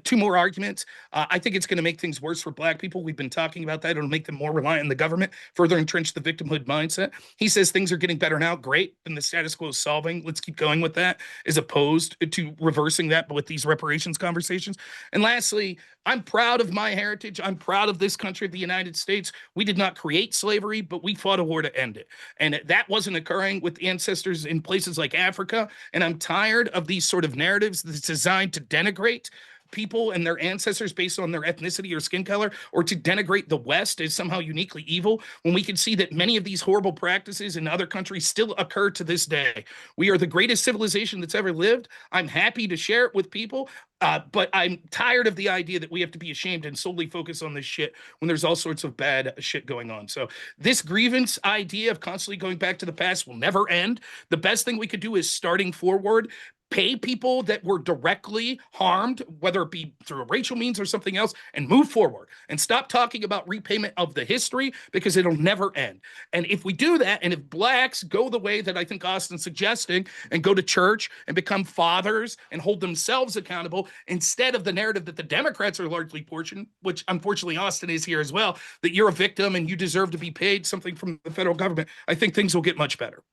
Two more arguments. I think it's going to make things worse for Black people. We've been talking about that. It'll make them more reliant on the government, further entrench the victimhood mindset. He says things are getting better now. Great. Then the status quo is solving. Let's keep going with that, as opposed to reversing that, but with these reparations conversations. And lastly, I'm proud of my heritage. I'm proud of this country, the United States. We did not create slavery, but we fought a war to end it. And that wasn't occurring with ancestors in places like Africa. And I'm tired of these sort of narratives that's designed to denigrate people and their ancestors based on their ethnicity or skin color, or to denigrate the West as somehow uniquely evil, when we can see that many of these horrible practices in other countries still occur to this day. We are the greatest civilization that's ever lived. I'm happy to share it with people, but I'm tired of the idea that we have to be ashamed and solely focus on this shit when there's all sorts of bad shit going on. So this grievance idea of constantly going back to the past will never end. The best thing we could do is starting forward, pay people that were directly harmed, whether it be through a racial means or something else, and move forward and stop talking about repayment of the history, because it'll never end. And if we do that, and if blacks go the way that I think Austin's suggesting and go to church and become fathers and hold themselves accountable, instead of the narrative that the Democrats are largely portioned, which unfortunately Austin is here as well, that you're a victim and you deserve to be paid something from the federal government, I think things will get much better.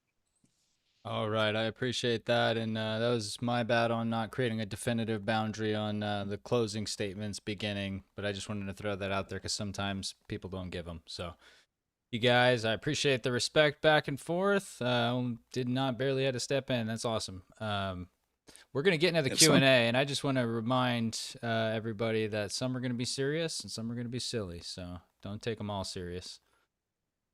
All right, I appreciate that, and that was my bad on not creating a definitive boundary on the closing statements beginning, but I just wanted to throw that out there because sometimes people don't give them. So, you guys, I appreciate the respect back and forth. Did not barely had to step in. That's awesome. We're going to get into the Q&A, and I just want to remind everybody that some are going to be serious and some are going to be silly, so don't take them all serious.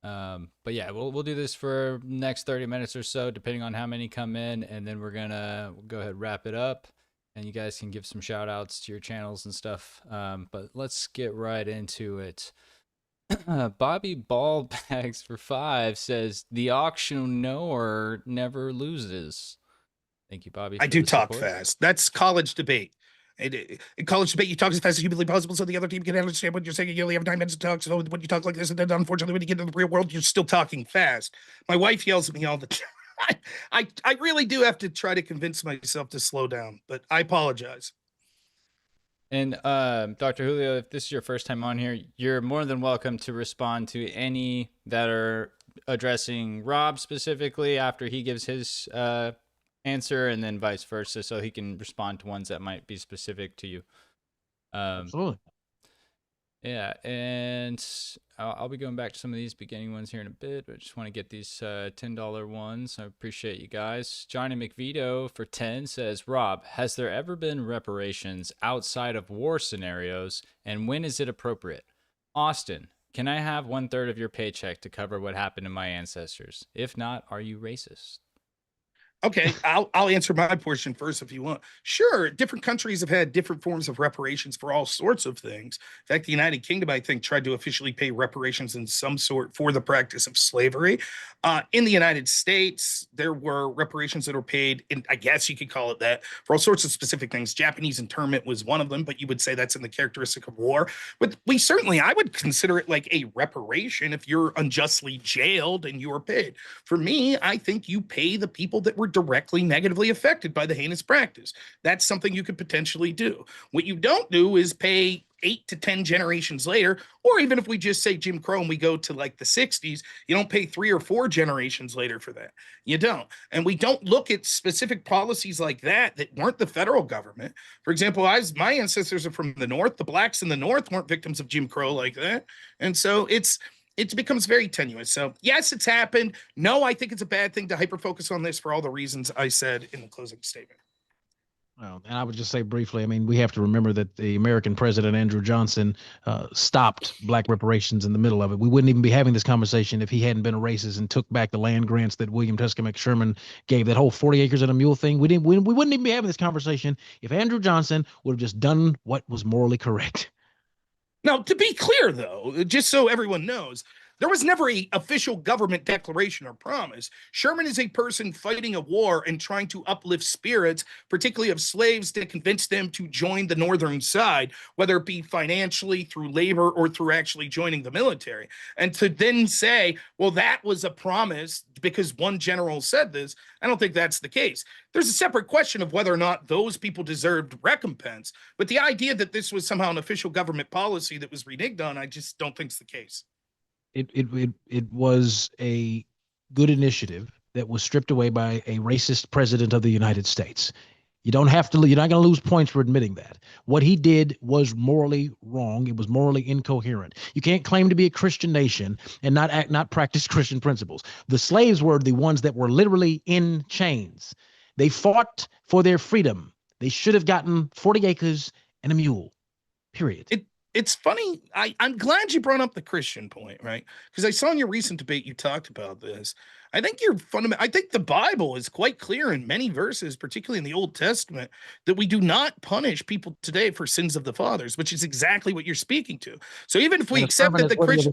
But yeah, we'll do this for next 30 minutes or so, depending on how many come in, and then we're gonna go ahead and wrap it up, and you guys can give some shout outs to your channels and stuff. But let's get right into it. Bobby Ballbags for 5 says the auction Noerr never loses. Thank you, Bobby. I do talk fast. That's college debate. In college debate, you talk as fast as humanly possible so the other team can understand what you're saying. You only have 9 minutes to talk. So when you talk like this, and then unfortunately, when you get into the real world, you're still talking fast. My wife yells at me all the time. I really do have to try to convince myself to slow down, but I apologize. And Dr. Julio, if this is your first time on here, you're more than welcome to respond to any that are addressing Rob specifically after he gives his answer, and then vice versa, so he can respond to ones that might be specific to you. Absolutely. Yeah, and I'll be going back to some of these beginning ones here in a bit, but I just want to get these $10 ones. I appreciate you guys. Johnny McVito for 10 says, Rob, has there ever been reparations outside of war scenarios, and when is it appropriate? Austin, can I have 1/3 of your paycheck to cover what happened to my ancestors? If not, are you racist? Okay, I'll answer my portion first if you want. Sure, different countries have had different forms of reparations for all sorts of things. In fact, the United Kingdom, I think, tried to officially pay reparations in some sort for the practice of slavery. In the United States, there were reparations that were paid, in, I guess you could call it that, for all sorts of specific things. Japanese internment was one of them, but you would say that's in the characteristic of war. But I would consider it like a reparation if you're unjustly jailed and you are paid. For me, I think you pay the people that were directly negatively affected by the heinous practice. That's something you could potentially do. What you don't do is pay 8 to 10 generations later, or even if we just say Jim Crow and we go to like the 60s, you don't pay 3 or 4 generations later for that. You don't. And we don't look at specific policies like that weren't the federal government. For example, my ancestors are from the North. The blacks in the North weren't victims of Jim Crow like that. And so it becomes very tenuous. So yes, it's happened. No, I think it's a bad thing to hyper-focus on this for all the reasons I said in the closing statement. Well, and I would just say briefly, I mean, we have to remember that the American president, Andrew Johnson, stopped black reparations in the middle of it. We wouldn't even be having this conversation if he hadn't been a racist and took back the land grants that William Tecumseh McSherman gave, that whole 40 acres and a mule thing. We wouldn't even be having this conversation if Andrew Johnson would have just done what was morally correct. Now, to be clear, though, just so everyone knows, there was never an official government declaration or promise. Sherman is a person fighting a war and trying to uplift spirits, particularly of slaves, to convince them to join the northern side, whether it be financially, through labor, or through actually joining the military. And to then say, well, that was a promise because one general said this, I don't think that's the case. There's a separate question of whether or not those people deserved recompense. But the idea that this was somehow an official government policy that was reneged on, I just don't think is the case. It was a good initiative that was stripped away by a racist president of the United States. You don't have to, you're not going to lose points for admitting that. What he did was morally wrong. It was morally incoherent. You can't claim to be a Christian nation and not practice Christian principles. The slaves were the ones that were literally in chains. They fought for their freedom. They should have gotten 40 acres and a mule, period. It's funny. I'm glad you brought up the Christian point, right? Because I saw in your recent debate you talked about this. I think I think the Bible is quite clear in many verses, particularly in the Old Testament, that we do not punish people today for sins of the fathers, which is exactly what you're speaking to. So even if we accept that the Christian,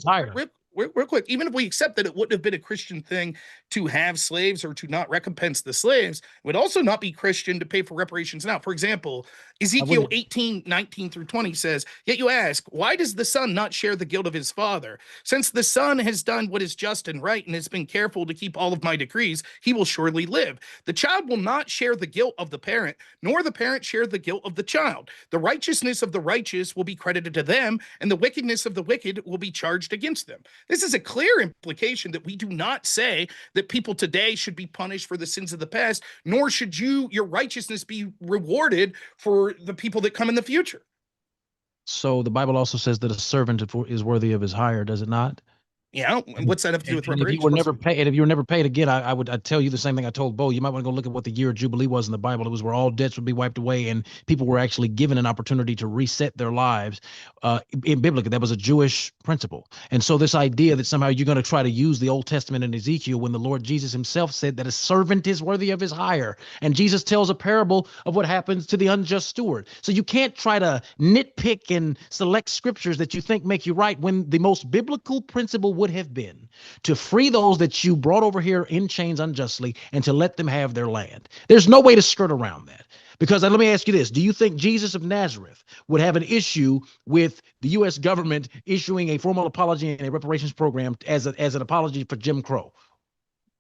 real quick, even if we accept that it wouldn't have been a Christian thing to have slaves or to not recompense the slaves, it would also not be Christian to pay for reparations now. For example, Ezekiel 18:19-20 says, "Yet you ask, why does the son not share the guilt of his father? Since the son has done what is just and right and has been careful to keep all of my decrees, he will surely live. The child will not share the guilt of the parent, nor the parent share the guilt of the child. The righteousness of the righteous will be credited to them, and the wickedness of the wicked will be charged against them." This is a clear implication that we do not say that people today should be punished for the sins of the past, nor should your righteousness be rewarded for the people that come in the future. So the Bible also says that a servant is worthy of his hire, does it not? Yeah, what's that have to do with reparations? If you were never paid again, I'd tell you the same thing I told Bo. You might want to go look at what the year of Jubilee was in the Bible. It was where all debts would be wiped away and people were actually given an opportunity to reset their lives. Biblically, that was a Jewish principle. And so this idea that somehow you're going to try to use the Old Testament and Ezekiel when the Lord Jesus himself said that a servant is worthy of his hire. And Jesus tells a parable of what happens to the unjust steward. So you can't try to nitpick and select scriptures that you think make you right when the most biblical principle would have been to free those that you brought over here in chains unjustly and to let them have their land. There's no way to skirt around that. Because let me ask you this. Do you think Jesus of Nazareth would have an issue with the U.S. government issuing a formal apology and a reparations program as an apology for Jim Crow?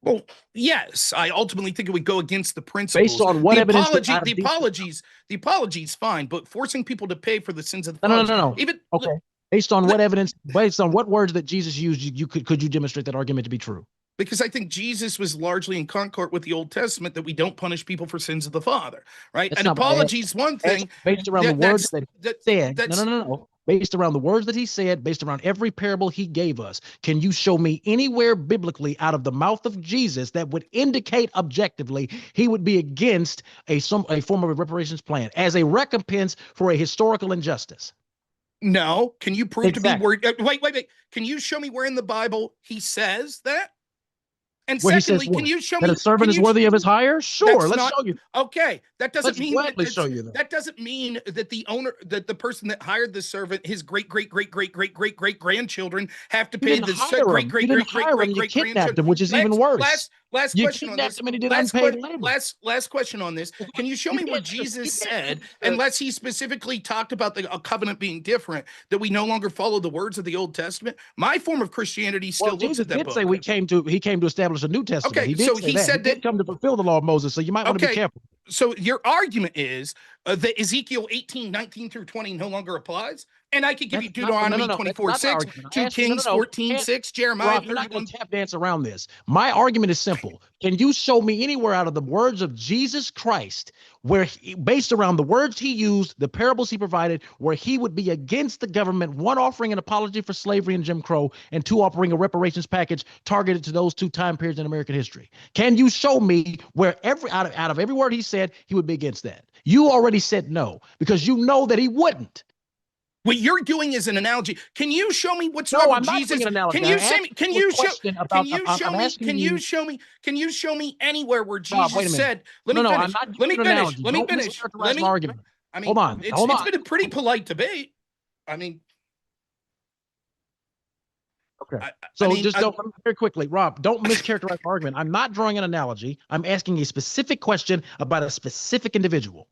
Well, yes, I ultimately think it would go against the principles. Based on what evidence? The apology's fine, but forcing people to pay for the sins of the fathers. No. Okay. Based on what evidence? Based on what words that Jesus used? Could you demonstrate that argument to be true? Because I think Jesus was largely in concord with the Old Testament that we don't punish people for sins of the father, right? An apology is one thing. Based around the words that he said. No. Based around the words that he said, based around every parable he gave us, can you show me anywhere biblically out of the mouth of Jesus that would indicate objectively he would be against a form of a reparations plan as a recompense for a historical injustice? No. Can you prove to me where? Wait. Can you show me where in the Bible he says that? And secondly, can you show me that a servant is worthy of his hire? Sure, let's show you. Okay, that doesn't mean show you that. That doesn't mean that the person that hired the servant, his great grandchildren have to pay the great grandchildren, which is even worse. Last question on this. Last question on this. Can you show me where Jesus said, unless he specifically talked about a covenant being different, that we no longer follow the words of the Old Testament? My form of Christianity still looks at that book. Say he came to establish a New Testament. Okay, he said that he did come to fulfill the law of Moses. So you might want to be careful. So your argument is that Ezekiel 18:19-20 no longer applies? And I could give you Deuteronomy 24:6, 2 Kings 14:6, Jeremiah. Rob, you're not going to tap dance around this. My argument is simple. Can you show me anywhere out of the words of Jesus Christ where, based around the words he used, the parables he provided, where he would be against the government, one, offering an apology for slavery and Jim Crow, and two, offering a reparations package targeted to those two time periods in American history? Can you show me where out of every word he said, he would be against that? You already said no, because you know that he wouldn't. What you're doing is an analogy. Can you show me what's wrong with Jesus? Can you show me anywhere where Jesus said, let me finish. I mean, hold on. It's been a pretty polite debate. I mean, okay. Don't very quickly, Rob, don't mischaracterize the argument. I'm not drawing an analogy. I'm asking a specific question about a specific individual.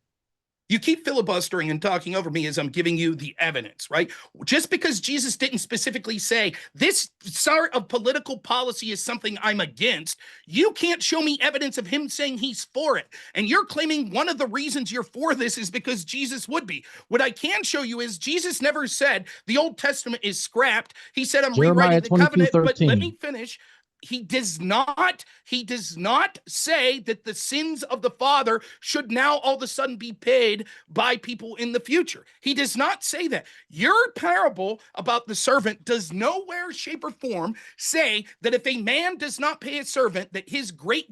You keep filibustering and talking over me as I'm giving you the evidence, right? Just because Jesus didn't specifically say this sort of political policy is something I'm against, you can't show me evidence of him saying he's for it. And you're claiming one of the reasons you're for this is because Jesus would be. What I can show you is Jesus never said the Old Testament is scrapped. He said, I'm rewriting the covenant, but let me finish. he does not say that the sins of the father should now all of a sudden be paid by people in the future. He does not say that. Your parable about the servant does nowhere, shape, or form say that if a man does not pay a servant, that his great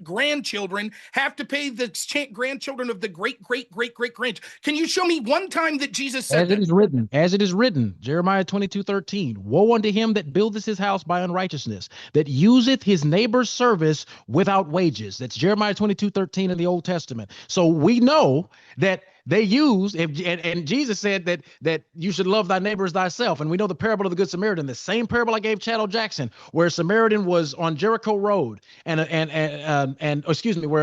grandchildren have to pay the grandchildren of the great grandchildren. Can you show me one time that Jesus said that? As it is written, Jeremiah 22:13, woe unto him that buildeth his house by unrighteousness, that useth his neighbor's service without wages. That's Jeremiah 22:13 in the Old Testament. So we know that they use, and Jesus said that you should love thy neighbor as thyself. And we know the parable of the Good Samaritan, the same parable I gave Chad Jackson, where a Samaritan was on Jericho Road, where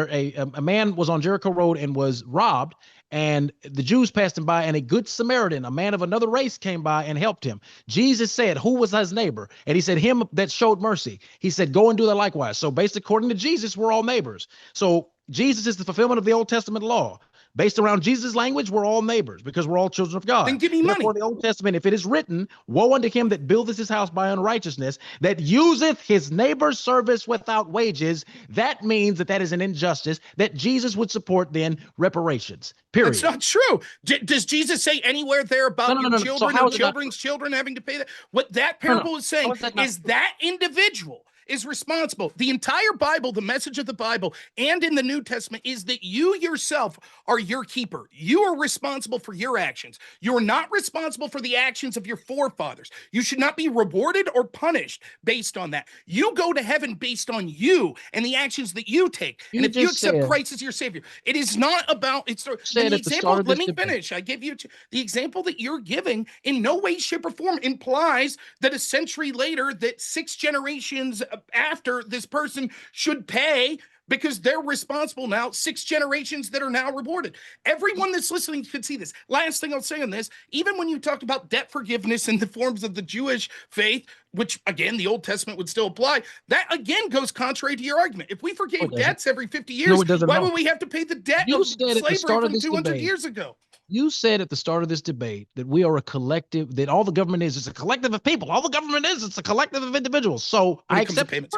a man was on Jericho Road and was robbed. And the Jews passed him by, and a good Samaritan, a man of another race, came by and helped him. Jesus said, who was his neighbor? And he said, him that showed mercy. He said, go and do that likewise. So based according to Jesus, we're all neighbors. So Jesus is the fulfillment of the Old Testament law. Based around Jesus' language, we're all neighbors because we're all children of God. Then give me money. Therefore, the Old Testament, if it is written, woe unto him that buildeth his house by unrighteousness, that useth his neighbor's service without wages, that means that is an injustice that Jesus would support then reparations. Period. That's not true. Does Jesus say anywhere there about your children and children's children having to pay that? What that parable is saying is that individual is responsible. The entire Bible, the message of the Bible, and in the New Testament is that you yourself are your keeper. You are responsible for your actions. You are not responsible for the actions of your forefathers. You should not be rewarded or punished based on that. You go to heaven based on you and the actions that you take. And if you accept Christ as your Savior, it is not about, it's the example, let me finish. I give you the example that you're giving in no way, shape, or form implies that a century later that 6 generations after this person should pay because they're responsible now, 6 generations that are now rewarded. Everyone that's listening can see this. Last thing I'll say on this, even when you talked about debt forgiveness in the forms of the Jewish faith, which again, the Old Testament would still apply, that again goes contrary to your argument. If we forgave debts every 50 years, why would we have to pay the debt of slavery from 200 years ago? You said at the start of this debate that we are a collective, that all the government is a collective of people. All the government is, it's a collective of individuals. So I accept it.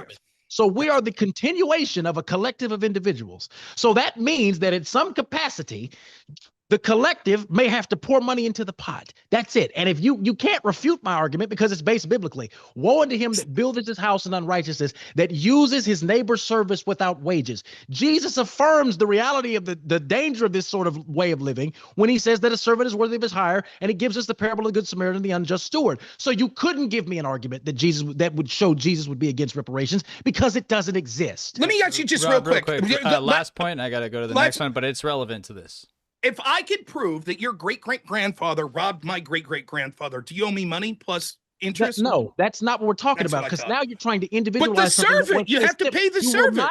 So we are the continuation of a collective of individuals. So that means that in some capacity, the collective may have to pour money into the pot. That's it. And if you can't refute my argument because it's based biblically, woe unto him that buildeth his house in unrighteousness, that uses his neighbor's service without wages. Jesus affirms the reality of the danger of this sort of way of living when he says that a servant is worthy of his hire, and he gives us the parable of the Good Samaritan and the unjust steward. So you couldn't give me an argument that would show Jesus would be against reparations because it doesn't exist. Let me ask you just real quick. Last point, I got to go to the next one, but it's relevant to this. If I could prove that your great-great-grandfather robbed my great-great-grandfather, do you owe me money plus interest? No, that's not what we're talking about, because now you're trying to individualize something. But the servant, you have to pay the servant.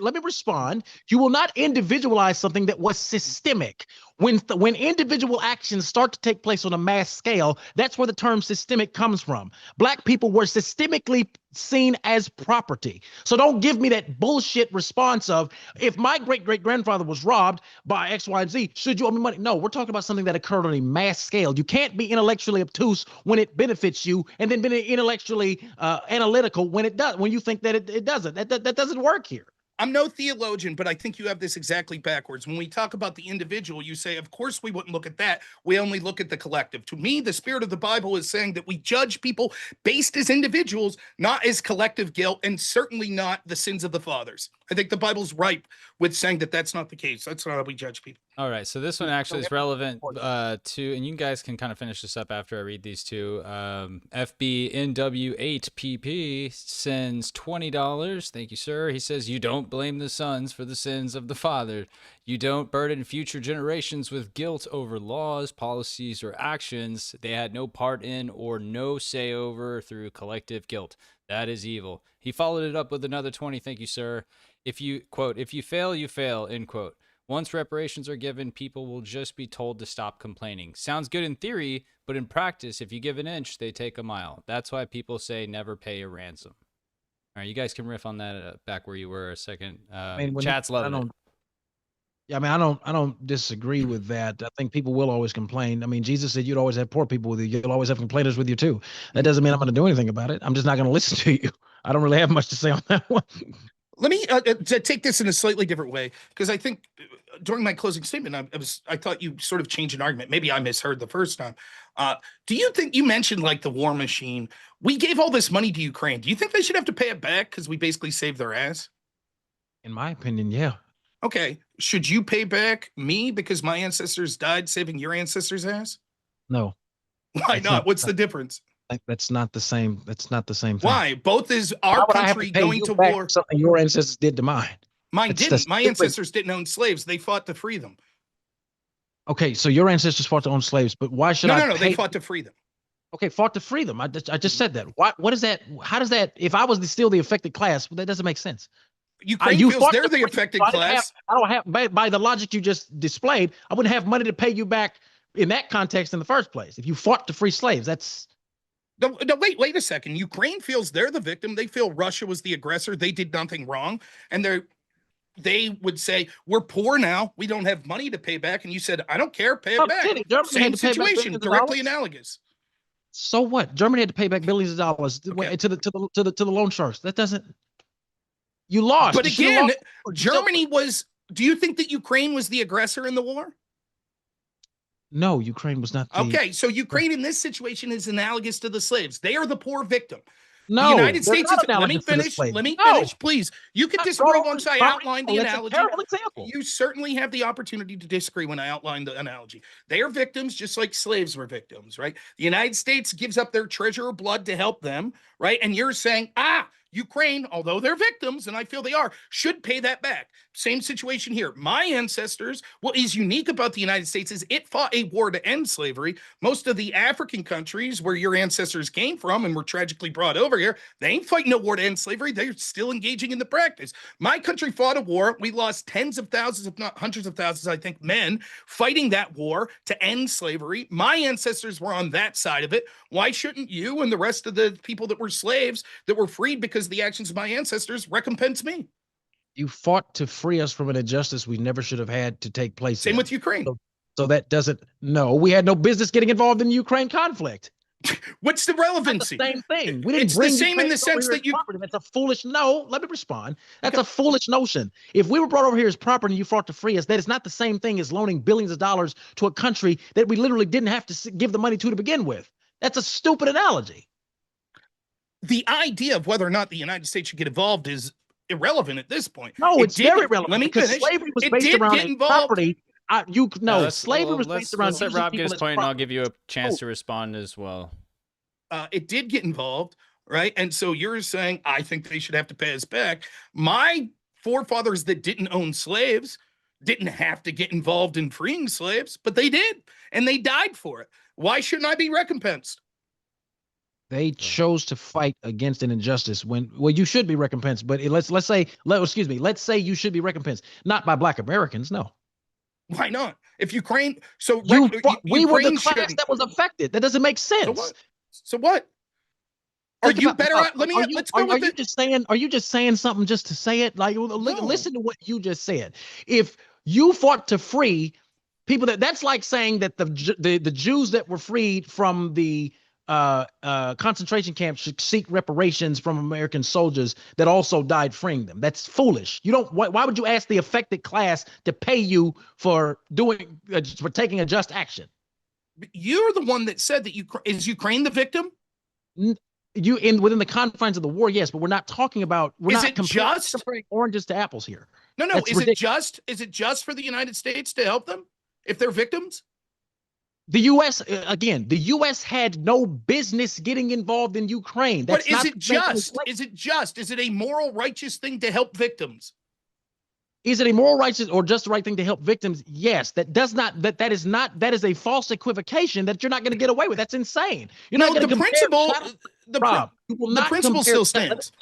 Let me respond. You will not individualize something that was systemic. When individual actions start to take place on a mass scale, that's where the term systemic comes from. Black people were systemically seen as property. So don't give me that bullshit response of, if my great-great-grandfather was robbed by X, Y, and Z, should you owe me money? No, we're talking about something that occurred on a mass scale. You can't be intellectually obtuse when it benefits you and then be intellectually analytical when it does, when you think that it doesn't. That doesn't work here. I'm no theologian, but I think you have this exactly backwards. When we talk about the individual, you say, of course, we wouldn't look at that. We only look at the collective. To me, the spirit of the Bible is saying that we judge people based as individuals, not as collective guilt, and certainly not the sins of the fathers. I think the Bible's ripe with saying that that's not the case. That's not how we judge people. All right, so this one actually is relevant to, and you guys can kind of finish this up after I read these two. FBNW8PP sends $20. Thank you, sir. He says, you don't blame the sons for the sins of the father. You don't burden future generations with guilt over laws, policies, or actions they had no part in or no say over through collective guilt. That is evil. He followed it up with another 20. Thank you, sir. If you, quote, if you fail, you fail, end quote. Once reparations are given, people will just be told to stop complaining. Sounds good in theory, but in practice, if you give an inch, they take a mile. That's why people say never pay a ransom. All right, you guys can riff on that back where you were a second. Chat's loving it. Yeah, I mean, I don't disagree with that. I think people will always complain. I mean, Jesus said you'd always have poor people with you. You'll always have complainers with you too. That doesn't mean I'm going to do anything about it. I'm just not going to listen to you. I don't really have much to say on that one. Let me to take this in a slightly different way, because I think during my closing statement, I thought you sort of changed an argument. Maybe I misheard the first time. Do you think you mentioned like the war machine? We gave all this money to Ukraine. Do you think they should have to pay it back because we basically saved their ass? In my opinion, yeah. Okay. Should you pay back me because my ancestors died saving your ancestors' ass? No. Why not? What's the difference? That's not the same. That's not the same thing. Why? Both is our country going to war. Something your ancestors did to mine. Mine didn't. My ancestors didn't own slaves. They fought to free them. Okay, so your ancestors fought to own slaves, but why should I? No. They fought to free them. Okay, fought to free them. I just said that. What is that? How does that? If I was still the affected class, that doesn't make sense. Ukraine feels they're the affected class. I don't have by the logic you just displayed. I wouldn't have money to pay you back in that context in the first place. If you fought to free slaves, that's. No, wait a second. Ukraine feels they're the victim. They feel Russia was the aggressor. They did nothing wrong. And they would say, we're poor now. We don't have money to pay back. And you said, I don't care. Pay it back. Same situation, directly analogous. So what? Germany had to pay back billions of dollars to the loan sharks. That doesn't. You lost. But again, Germany was. Do you think that Ukraine was the aggressor in the war? No, Ukraine was not. Okay, so Ukraine in this situation is analogous to the slaves. They are the poor victim. No, the United States is. Let me finish. Let me finish, please. You can disagree once I outline the analogy. You certainly have the opportunity to disagree when I outline the analogy. They are victims just like slaves were victims, right? The United States gives up their treasure of blood to help them, right? And you're saying, Ukraine, although they're victims, and I feel they are, should pay that back. Same situation here. My ancestors, what is unique about the United States is it fought a war to end slavery. Most of the African countries where your ancestors came from and were tragically brought over here, they ain't fighting a war to end slavery. They're still engaging in the practice. My country fought a war. We lost tens of thousands, if not hundreds of thousands, I think, men fighting that war to end slavery. My ancestors were on that side of it. Why shouldn't you and the rest of the people that were slaves that were freed because of the actions of my ancestors recompense me? You fought to free us from an injustice we never should have had to take place. Same with Ukraine. So that doesn't. No, we had no business getting involved in the Ukraine conflict. What's the relevancy? The same thing. We didn't it's bring the same in the sense that you. Property. That's a foolish. No, let me respond. That's a foolish notion. If we were brought over here as property and you fought to free us, that is not the same thing as loaning billions of dollars to a country that we literally didn't have to give the money to begin with. That's a stupid analogy. The idea of whether or not the United States should get involved is irrelevant at this point. No, it's very relevant. Let me finish. Slavery was based around property. Slavery was based around. Let's let Rob get his point, and I'll give you a chance to respond as well. It did get involved, right? And so you're saying, I think they should have to pay us back. My forefathers that didn't own slaves didn't have to get involved in freeing slaves, but they did, and they died for it. Why shouldn't I be recompensed? They chose to fight against an injustice well, you should be recompensed, but let's say you should be recompensed, not by Black Americans. No. Why not? If Ukraine, we were the class that was affected. That doesn't make sense. So what? Are you better at? Let's go with it. Are you just saying something just to say it? Like, listen to what you just said. If you fought to free people, that's like saying that the Jews that were freed from the concentration camps should seek reparations from American soldiers that also died freeing them. That's foolish. You don't. Why would you ask the affected class to pay you for taking a just action? You're the one that said that is Ukraine the victim? Within the confines of the war, yes, but we're not talking about. Is it just comparing oranges to apples here? No. Is it just for the United States to help them if they're victims? The U.S. had no business getting involved in Ukraine. But is it just? Is it a moral, righteous thing to help victims? Is it a moral, righteous, or just the right thing to help victims? Yes. That is a false equivocation that you're not going to get away with. That's insane. The principle still stands.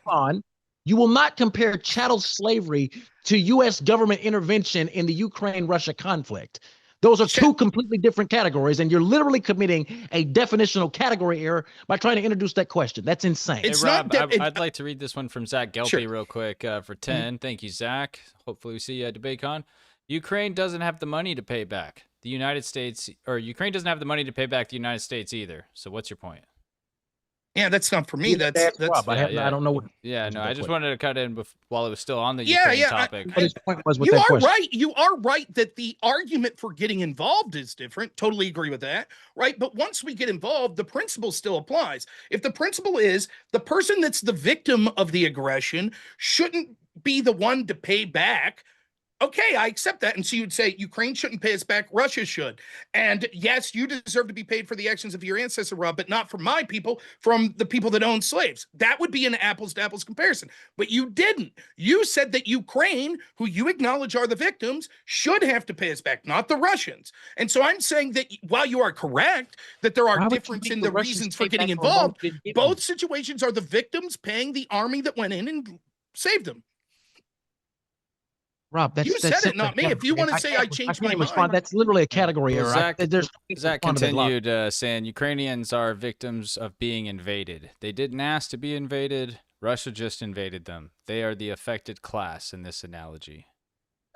You will not compare chattel slavery to U.S. government intervention in the Ukraine-Russia conflict. Those are two completely different categories, and you're literally committing a definitional category error by trying to introduce that question. That's insane. Hey, Rob, I'd like to read this one from Zach Gelpy real quick for 10. Thank you, Zach. Hopefully we see you at DebateCon. Ukraine doesn't have the money to pay back the United States, or Ukraine doesn't have the money to pay back the United States either. So what's your point? Yeah, that's not for me. That's Rob. I don't know what. Yeah, no, I just wanted to cut in while it was still on the Yeah, Ukraine yeah, topic. What his point was with You that are question. right. You are right that the argument for getting involved is different. Totally agree with that. Right. But once we get involved, the principle still applies. If the principle is the person that's the victim of the aggression shouldn't be the one to pay back. Okay, I accept that. And so you'd say Ukraine shouldn't pay us back, Russia should. And yes, you deserve to be paid for the actions of your ancestor, Rob, but not from my people, from the people that own slaves. That would be an apples to apples comparison. But you didn't. You said that Ukraine, who you acknowledge are the victims, should have to pay us back, not the Russians. And so I'm saying that while you are correct that there are differences in the reasons for getting involved, both situations are the victims paying the army that went in and saved them. Rob, that's you said it, not me. If you want to say I changed my mind, that's literally a category error. Zach continued saying Ukrainians are victims of being invaded. They didn't ask to be invaded. Russia just invaded them. They are the affected class in this analogy.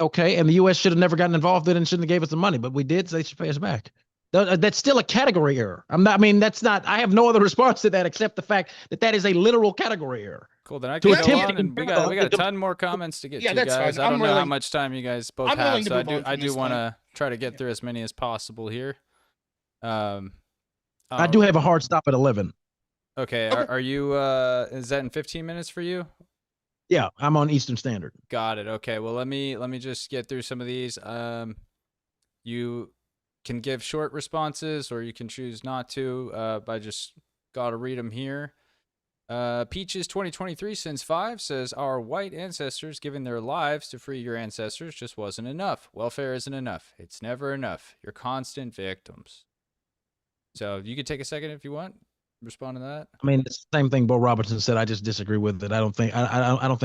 Okay, and the U.S. should have never gotten involved in it and shouldn't have gave us the money, but we did, so they should pay us back. That's still a category error. That's not. I have no other response to that except the fact that that is a literal category error. Cool. Then I can go on, and we got a ton more comments to get to, guys. I don't know how much time you guys both have, so I do want to try to get through as many as possible here. I do have a hard stop at 11. Okay. Are you? Is that in 15 minutes for you? Yeah, I'm on Eastern Standard. Got it. Okay. Well, let me just get through some of these. You can give short responses, or you can choose not to. But I just gotta read them here. Peaches 2023 since 5 says our white ancestors giving their lives to free your ancestors just wasn't enough. Welfare isn't enough. It's never enough. You're constant victims. So you could take a second if you want. Respond to that. I mean, it's the same thing Bo Robertson said. I just disagree with it. I don't think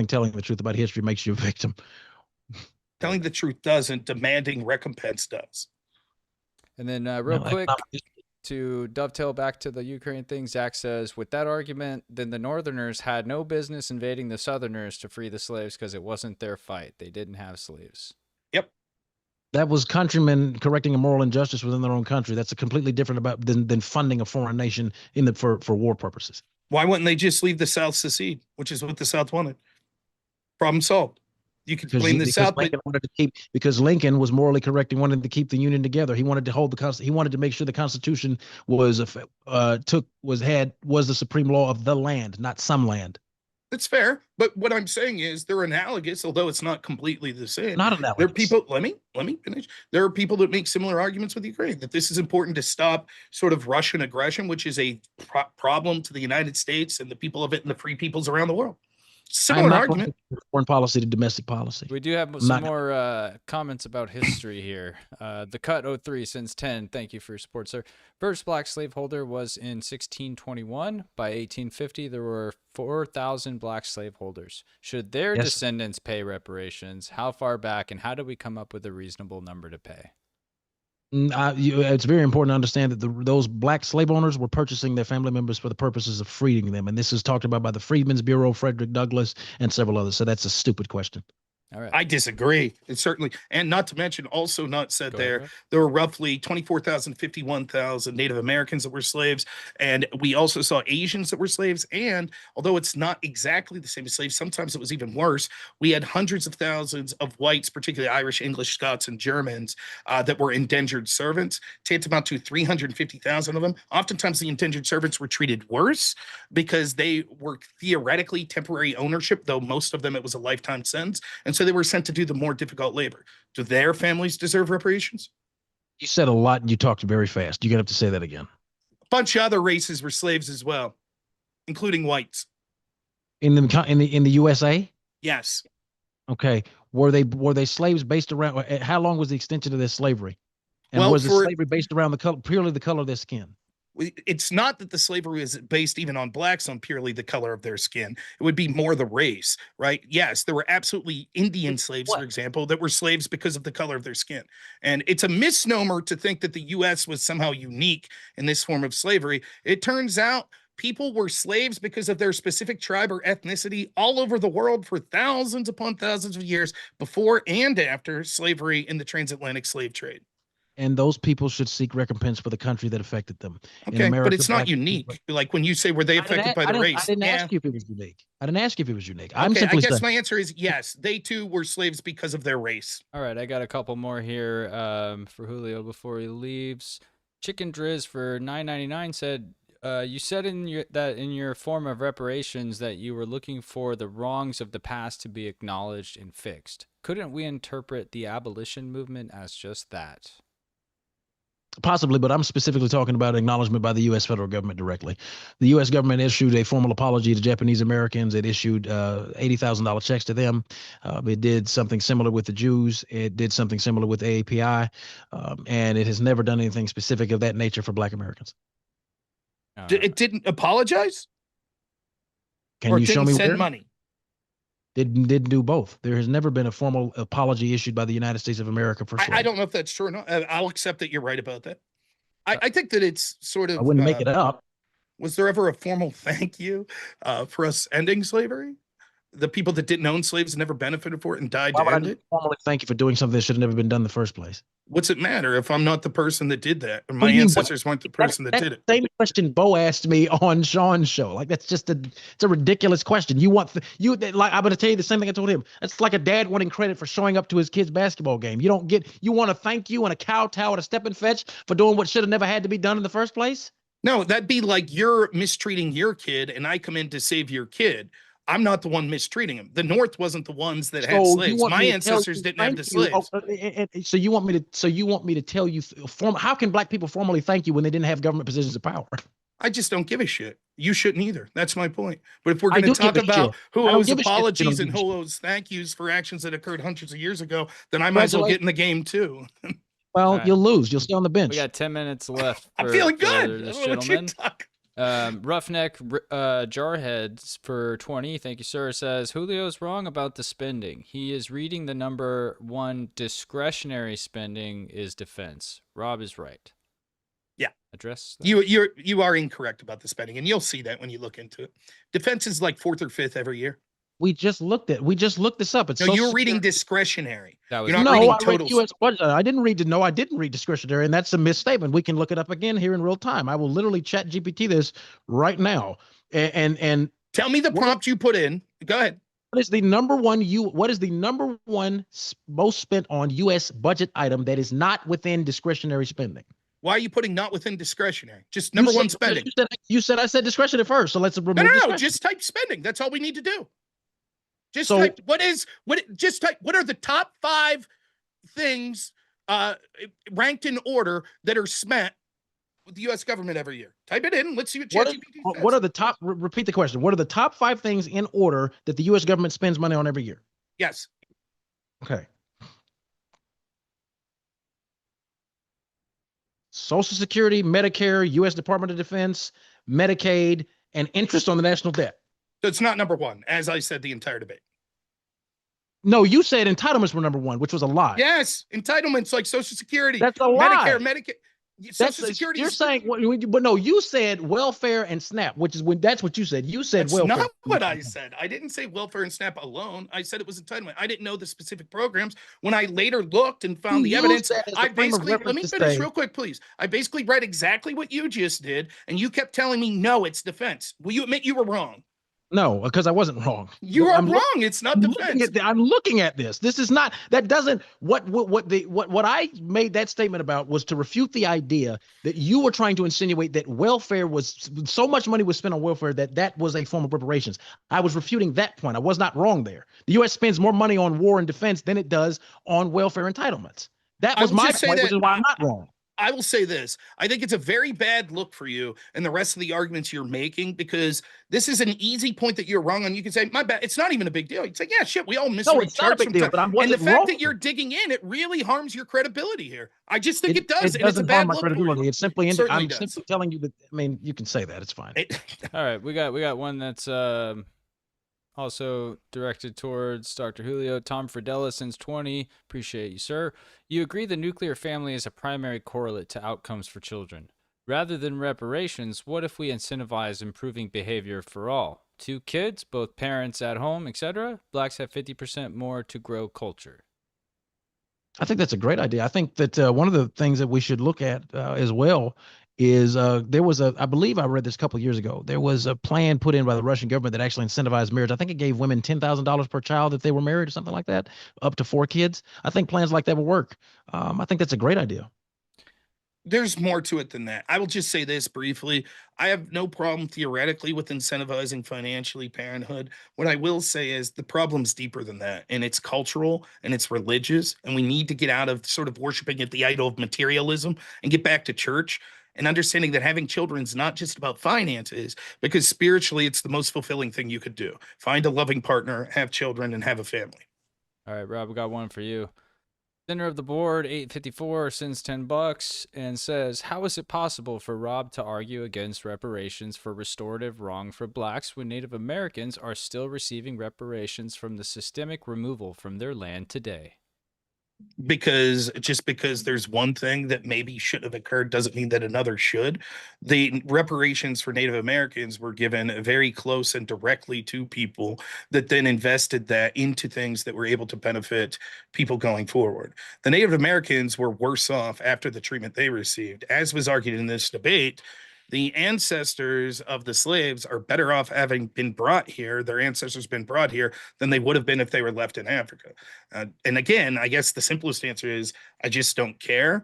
telling the truth about history makes you a victim. Telling the truth doesn't. Demanding recompense does. And then real quick, to dovetail back to the Ukraine thing, Zach says, with that argument, then the Northerners had no business invading the Southerners to free the slaves because it wasn't their fight. They didn't have slaves. Yep. That was countrymen correcting a moral injustice within their own country. That's a completely different than funding a foreign nation for war purposes. Why wouldn't they just leave the South secede, which is what the South wanted? Problem solved. You could blame the South, because Lincoln was morally correct and wanted to keep the Union together. He wanted to he wanted to make sure the Constitution was the supreme law of the land, not some land. That's fair, but what I'm saying is they're analogous, although it's not completely the same. Not analogous. There are people. Let me finish. There are people that make similar arguments with Ukraine that this is important to stop sort of Russian aggression, which is a problem to the United States and the people of it and the free peoples around the world. Similar argument. Foreign policy to domestic policy. We do have some more comments about history here. The Cut 03 since 10. Thank you for your support, sir. First black slaveholder was in 1621. By 1850, there were 4,000 black slaveholders. Should their descendants pay reparations? How far back, and how do we come up with a reasonable number to pay? It's very important to understand that those black slave owners were purchasing their family members for the purposes of freeing them. And this is talked about by the Freedmen's Bureau, Frederick Douglass, and several others. So that's a stupid question. All right. I disagree. It's certainly, and not to mention, also not said there were roughly 24,000, 51,000 Native Americans that were slaves. And we also saw Asians that were slaves. And although it's not exactly the same as slaves, sometimes it was even worse. We had hundreds of thousands of whites, particularly Irish, English, Scots, and Germans that were indentured servants. Tantamount to 350,000 of them. Oftentimes the indentured servants were treated worse because they were theoretically temporary ownership, though most of them it was a lifetime sentence. And so they were sent to do the more difficult labor. Do their families deserve reparations? You said a lot and you talked very fast. You're going to have to say that again. A bunch of other races were slaves as well, including whites. In the USA? Yes. Okay. Were they slaves based around, how long was the extension of their slavery? And was the slavery based around purely the color of their skin? It's not that the slavery is based even on blacks on purely the color of their skin. It would be more the race, right? Yes, there were absolutely Indian slaves, for example, that were slaves because of the color of their skin. And it's a misnomer to think that the U.S. was somehow unique in this form of slavery. It turns out people were slaves because of their specific tribe or ethnicity all over the world for thousands upon thousands of years before and after slavery in the transatlantic slave trade. and those people should seek recompense for the country that affected them. In Okay, but America, it's not black people- unique. Like when you say were they affected by the I race? didn't Yeah. ask you if it was unique. I didn't ask you if it was unique. I'm Okay, I simply guess saying, my answer is yes. They too were slaves because of their race. All right, I got a couple more here for Julio before he leaves. Chicken Driz for $9.99 said, you said in your form of reparations that you were looking for the wrongs of the past to be acknowledged and fixed. Couldn't we interpret the abolition movement as just that? possibly, but I'm specifically talking about acknowledgement by the U.S. federal government directly. The U.S. government issued a formal apology to Japanese Americans. It issued $80,000 checks to them. It did something similar with the Jews. It did something similar with AAPI, and it has never done anything specific of that nature for Black Americans. It didn't apologize? Can or you show didn't me send where? money? Didn't do both. There has never been a formal apology issued by the United States of America for slavery. I don't know if that's true or not. I'll accept that you're right about that. I think that it's sort of. I wouldn't make it up. Was there ever a formal thank you for us ending slavery? The people that didn't own slaves and never benefited for it and died Why to would I end just it? formally thank you for doing something that should have never been done in the first place? What's it matter if I'm not the person that did that? And What my do you mean, ancestors weren't the person that did it. Same question Bo asked me on Sean's show. Like it's a ridiculous question. You want like I'm going to tell you the same thing I told him. It's like a dad wanting credit for showing up to his kid's basketball game. You want to thank you and a kowtow and a step and fetch for doing what should have never had to be done in the first place? No, that'd be like you're mistreating your kid and I come in to save your kid. I'm not the one mistreating him. The North wasn't the ones that had slaves. My ancestors didn't have the slaves. So you want me to tell you how can Black people formally thank you when they didn't have government positions of power? I just don't give a shit. You shouldn't either. That's my point. But if we're going to talk about who owes apologies and who owes thank yous for actions that occurred hundreds of years ago, then I might as well get in the game too. Well, you'll lose. You'll stay on the bench. We got 10 minutes left. I'm feeling good. This gentleman. Roughneck Jarheads for 20, thank you, sir, says Julio's wrong about the spending. He is reading the number one discretionary spending is defense. Rob is right. Yeah. Address that. You are incorrect about the spending, and you'll see that when you look into it. Defense is like 4th or 5th every year. We just looked this up. It's you're reading discretionary. You're not reading total. US budget. I didn't read discretionary, and that's a misstatement. We can look it up again here in real time. I will literally chat GPT this right now. And tell me the prompt you put in. Go ahead. What is the number one most spent on U.S. budget item that is not within discretionary spending? Why are you putting not within discretionary? Just number one spending. You said I said discretionary first, so let's remove. No. Just type spending. That's all we need to do. Just type what are the top 5 things ranked in order that are spent with the U.S. government every year. Type it in. Let's see what ChatGPT says. What are the top? Repeat the question. What are the top 5 things in order that the U.S. government spends money on every year? Yes. Okay. Social Security, Medicare, U.S. Department of Defense, Medicaid, and interest on the national debt. So it's not number 1, as I said the entire debate. No, you said entitlements were number 1, which was a lie. Yes, entitlements like Social Security. That's a lie. Medicare, Medicaid. Social Security. You're saying, but no, you said welfare and SNAP, which is that's what you said. You said welfare. That's not what I said. I didn't say welfare and SNAP alone. I said it was entitlement. I didn't know the specific programs. When I later looked and found the evidence, I basically, let me finish real quick, please. I basically read exactly what you just did, and you kept telling me, no, it's defense. Will you admit you were wrong? No, because I wasn't wrong. You are wrong. It's not defense. I'm looking at this. This is not. That doesn't. What I made that statement about was to refute the idea that you were trying to insinuate that welfare was so much money was spent on welfare that was a form of reparations. I was refuting that point. I was not wrong there. The U.S. spends more money on war and defense than it does on welfare entitlements. That was my point, which is why I'm not wrong. I will say this. I think it's a very bad look for you and the rest of the arguments you're making, because this is an easy point that you're wrong on. You can say, my bad. It's not even a big deal. It's like, yeah, shit, we all misread charts sometimes. And the fact that you're digging in, it really harms your credibility here. I just think it does. And it's a bad look for you. It's simply, I'm simply telling you that, I mean, you can say that. It's fine. All right. We got one that's also directed towards Dr. Julio. Tom Fridella since 20. Appreciate you, sir. You agree the nuclear family is a primary correlate to outcomes for children. Rather than reparations, what if we incentivize improving behavior for all? 2 kids, both parents at home, etc. Blacks have 50% more to grow culture. I think that's a great idea. I think that one of the things that we should look at as well is there was I believe I read this a couple of years ago. There was a plan put in by the Russian government that actually incentivized marriage. I think it gave women $10,000 per child if they were married or something like that, up to 4 kids. I think plans like that will work. I think that's a great idea. There's more to it than that. I will just say this briefly. I have no problem theoretically with incentivizing financially parenthood. What I will say is the problem's deeper than that, and it's cultural and it's religious, and we need to get out of sort of worshiping at the idol of materialism and get back to church and understanding that having children is not just about finances, because spiritually it's the most fulfilling thing you could do. Find a loving partner, have children, and have a family. All right, Rob, we got one for you. Center of the board, 854, sends $10 and says, how is it possible for Rob to argue against reparations for restorative wrong for blacks when Native Americans are still receiving reparations from the systemic removal from their land today? Because just because there's one thing that maybe should have occurred doesn't mean that another should. The reparations for Native Americans were given very close and directly to people that then invested that into things that were able to benefit people going forward. The Native Americans were worse off after the treatment they received. As was argued in this debate, the ancestors of the slaves are better off having been brought here, their ancestors been brought here, than they would have been if they were left in Africa. And again, I guess the simplest answer is I just don't care.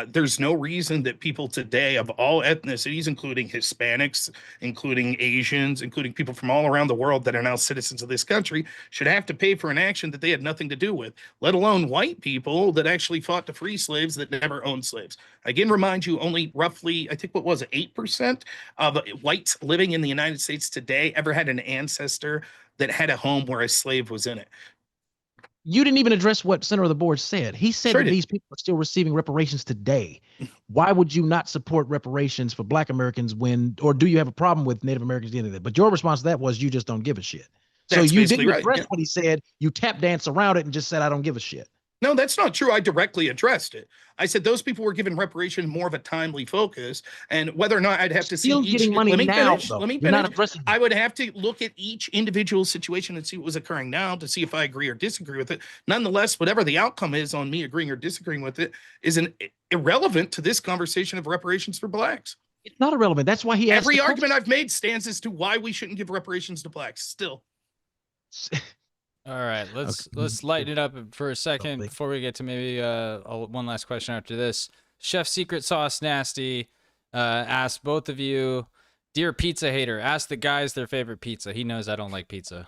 There's no reason that people today of all ethnicities, including Hispanics, including Asians, including people from all around the world that are now citizens of this country, should have to pay for an action that they had nothing to do with, let alone white people that actually fought to free slaves that never owned slaves. Again, remind you, only roughly, I think, what was it, 8% of whites living in the United States today ever had an ancestor that had a home where a slave was in it. You didn't even address what center of the board said. He said Sure that did. these people are still receiving reparations today. Why would you not support reparations for black Americans or do you have a problem with Native Americans doing that? But your response to that was you just don't give a shit. So That's you basically didn't right, address yeah. what he said. You tap dance around it and just said, I don't give a shit. No, that's not true. I directly addressed it. I said those people were given reparation more of a timely focus, and whether or not I'd have to see Still each. getting money Let me now, finish. though. Let me You're not finish. addressing I would have to look at each individual situation and see what was occurring now to see if I agree or disagree with it. Nonetheless, whatever the outcome is on me agreeing or disagreeing with it is irrelevant to this conversation of reparations for blacks. It's not irrelevant. That's why he asked Every argument I've made stands as to why we shouldn't give reparations to blacks. Still. All right, let's lighten it up for a second before we get to maybe one last question after this. Chef Secret Sauce Nasty asked both of you, dear pizza hater, ask the guys their favorite pizza. He knows I don't like pizza.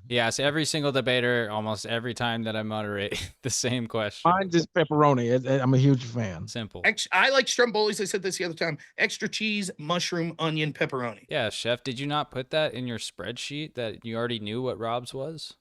He asks every single debater almost every time that I moderate the same question. Mine's just pepperoni. I'm a huge fan. Simple. I like strombolis. I said this the other time. Extra cheese, mushroom, onion, pepperoni. Yeah, Chef, did you not put that in your spreadsheet that you already knew what Rob's was?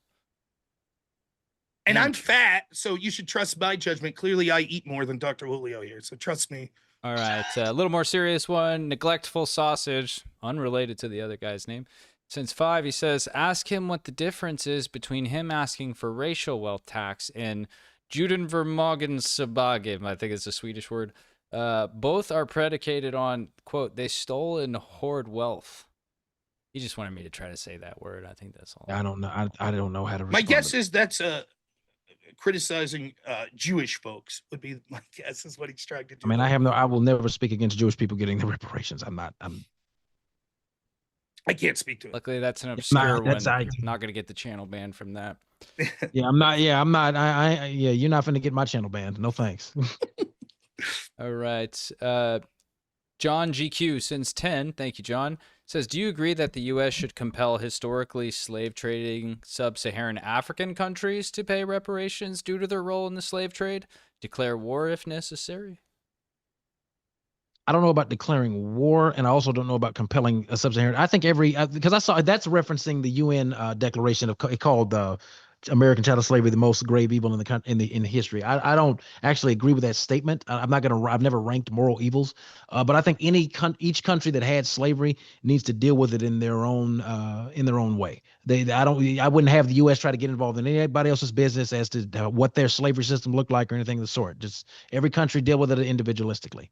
And I'm fat, so you should trust my judgment. Clearly, I eat more than Dr. Julio here, so trust me. All right, a little more serious one. Neglectful Sausage, unrelated to the other guy's name. Since 5, he says, ask him what the difference is between him asking for racial wealth tax and Judenvermögensabagim, I think it's a Swedish word. Both are predicated on, quote, they stole and hoard wealth. He just wanted me to try to say that word. I think that's all. I don't know. I don't know how to respond. My guess is that's criticizing Jewish folks would be my guess is what he's trying to do. I mean, I will never speak against Jewish people getting the reparations. I can't speak to it. Luckily, that's an obscure one. I'm not going to get the channel banned from that. Yeah, I'm not. You're not going to get my channel banned. No thanks. All right. John GQ sends 10. Thank you, John. Says, do you agree that the U.S. should compel historically slave trading sub-Saharan African countries to pay reparations due to their role in the slave trade? Declare war if necessary? I don't know about declaring war, and I also don't know about compelling a sub-Saharan. I think because I saw that's referencing the UN declaration of it called the American chattel slavery, the most grave evil in the history. I don't actually agree with that statement. I've never ranked moral evils, but I think each country that had slavery needs to deal with it in their own way. I wouldn't have the U.S. try to get involved in anybody else's business as to what their slavery system looked like or anything of the sort. Just every country deal with it individualistically.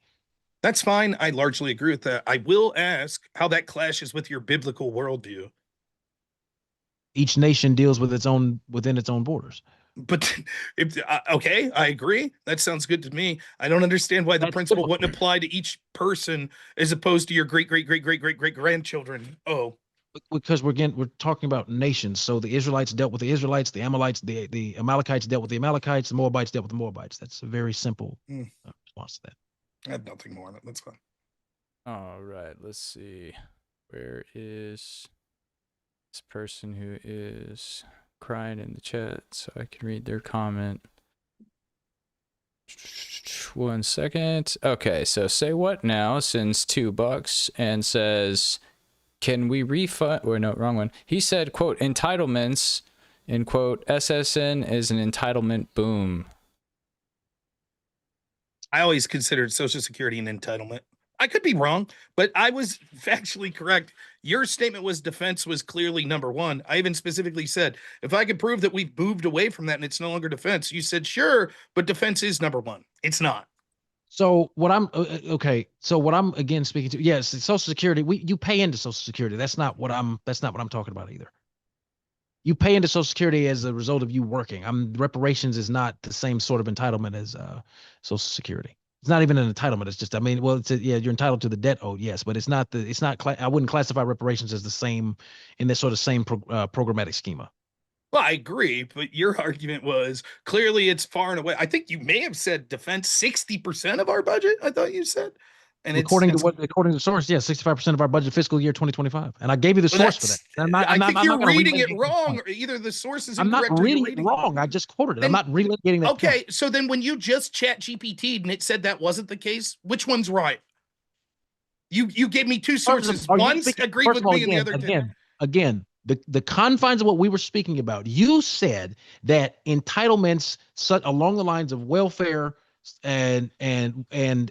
That's fine. I largely agree with that. I will ask how that clashes with your biblical worldview. Each nation deals with within its own borders. But if okay, I agree. That sounds good to me. I don't understand why the That's principle simple. wouldn't apply to each person as opposed to your great great great great great great grandchildren. Oh, Because we're talking about nations. So the Israelites dealt with the Israelites, the Amalekites, the Amalekites dealt with the Amalekites, the Moabites dealt with the Moabites. That's a very simple response to that. I had nothing more on it. That's fine. All right, let's see. Where is this person who is crying in the chat so I can read their comment? 1 second. Okay, so say what now sends $2 and says, can we refund? Or no, wrong one. He said, quote, entitlements, in quote, SSN is an entitlement boom. I always considered Social Security an entitlement. I could be wrong, but I was factually correct. Your statement was defense was clearly number one. I even specifically said, if I could prove that we've moved away from that and it's no longer defense, you said, sure, but defense is number one. It's not. So what I'm okay. So what I'm again speaking to, yes, Social Security. You pay into Social Security. That's not what I'm talking about either. You pay into Social Security as a result of you working. Reparations is not the same sort of entitlement as Social Security. It's not even an entitlement. It's just, I mean, well, yeah, you're entitled to the debt owed, yes, but it's not I wouldn't classify reparations as the same in this sort of same programmatic schema. Well, I agree, but your argument was clearly it's far and away. I think you may have said defense 60% of our budget. I thought you said, and according to the source, yeah, 65% of our budget fiscal year 2025, and I gave you the source for that. I think you're reading it wrong, or either the source is incorrect. I'm not reading it wrong. I just quoted it. I'm not relitigating that. Okay, so then when you just chat GPT'd and it said that wasn't the case, which one's right? You gave me two sources. One agreed with me, and the other didn't. Again, the confines of what we were speaking about. You said that entitlements along the lines of welfare and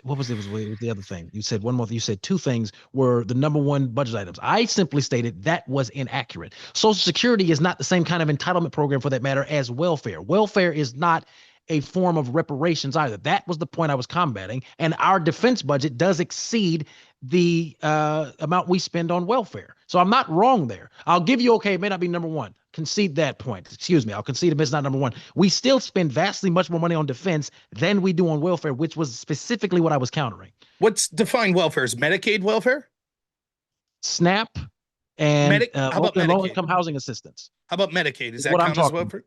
what was it? Was the other thing? You said one more. You said two things were the number one budget items. I simply stated that was inaccurate. Social Security is not the same kind of entitlement program, for that matter, as welfare. Welfare is not a form of reparations either. That was the point I was combating. And our defense budget does exceed the amount we spend on welfare. So I'm not wrong there. I'll give you, okay, it may not be number one. Concede that point. Excuse me. I'll concede it's not number one. We still spend vastly much more money on defense than we do on welfare, which was specifically what I was countering. What's defined welfare? Is Medicaid welfare? SNAP and low-income housing assistance. How about Medicaid? Is that count as welfare?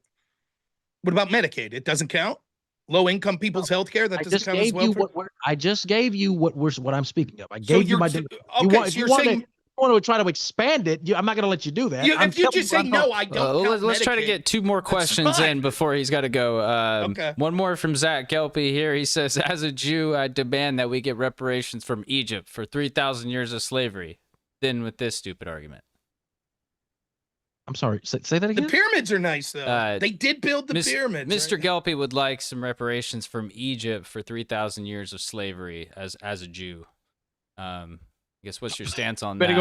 What about Medicaid? It doesn't count? Low-income people's health care? That doesn't count as welfare? I just gave you what I'm speaking of. I gave you my... Okay, so you're saying... want to try to expand it, I'm not going to let you do that. If you just say no, I don't. Let's try to get two more questions in before he's got to go. Okay. One more from Zach Gelpy here. He says, as a Jew, I demand that we get reparations from Egypt for 3,000 years of slavery. Then with this stupid argument. I'm sorry. Say that again. The pyramids are nice, though. They did build the pyramids. Mr. Gelpy would like some reparations from Egypt for 3,000 years of slavery as a Jew. I guess what's your stance on that? You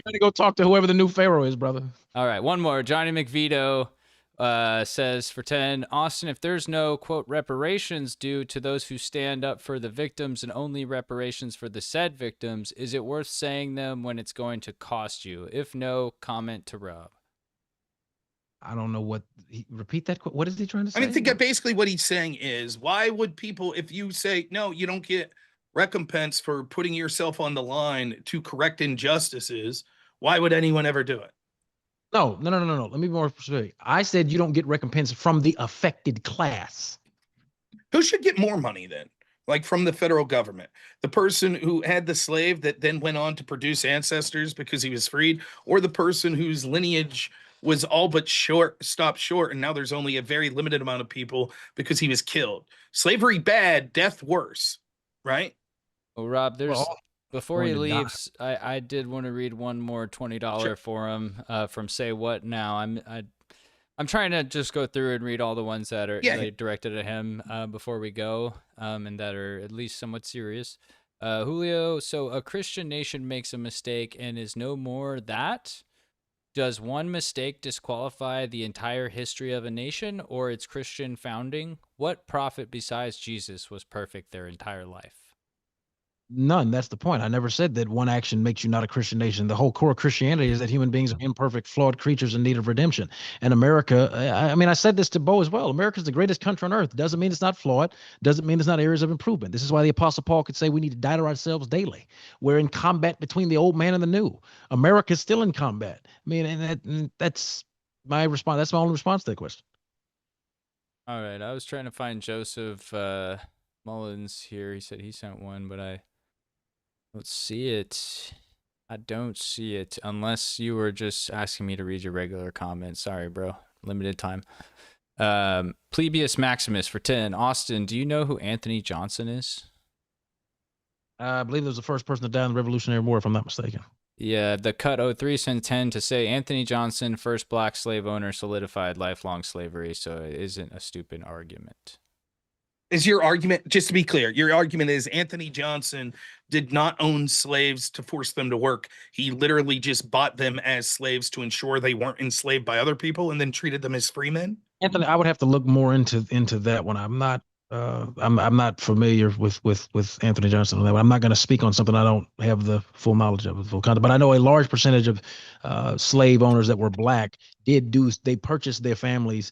better go talk to whoever the new pharaoh is, brother. All right, one more. Johnny McVito says for 10, Austin, if there's no, quote, reparations due to those who stand up for the victims and only reparations for the said victims, is it worth saying them when it's going to cost you? If no, comment to Rob. I don't know repeat that. What is he trying to say? I think basically what he's saying is, why would people, if you say, no, you don't get recompense for putting yourself on the line to correct injustices, why would anyone ever do it? No. Let me be more specific. I said you don't get recompense from the affected class. Who should get more money then? Like from the federal government? The person who had the slave that then went on to produce ancestors because he was freed, or the person whose lineage was all but stopped short, and now there's only a very limited amount of people because he was killed? Slavery bad, death worse, right? Well, Rob, before he leaves, I did want to read one more $20 for him from Say What Now. I'm trying to just go through and read all the ones that are directed at him before we go, and that are at least somewhat serious. Julio, so a Christian nation makes a mistake and is no more that. Does one mistake disqualify the entire history of a nation or its Christian founding? What prophet besides Jesus was perfect their entire life? None. That's the point. I never said that one action makes you not a Christian nation. The whole core of Christianity is that human beings are imperfect, flawed creatures in need of redemption. And America, I mean, I said this to Bo as well. America is the greatest country on earth. Doesn't mean it's not flawed. Doesn't mean there's not areas of improvement. This is why the Apostle Paul could say we need to die to ourselves daily. We're in combat between the old man and the new. America is still in combat. I mean, and that's my response. That's my only response to that question. All right, I was trying to find Joseph Mullins here. He said he sent one, but I don't see it. I don't see it unless you were just asking me to read your regular comment. Sorry, bro. Limited time. Plebius Maximus for 10. Austin, do you know who Anthony Johnson is? I believe it was the first person to die in the Revolutionary War, if I'm not mistaken. Yeah, the cut 03 sent 10 to say Anthony Johnson, first black slave owner, solidified lifelong slavery, so it isn't a stupid argument. Is your argument, just to be clear, your argument is Anthony Johnson did not own slaves to force them to work. He literally just bought them as slaves to ensure they weren't enslaved by other people and then treated them as free men? Anthony, I would have to look more into that one. I'm not familiar with Anthony Johnson on that one. I'm not going to speak on something I don't have the full knowledge of, the full content. But I know a large percentage of slave owners that were black they purchased their families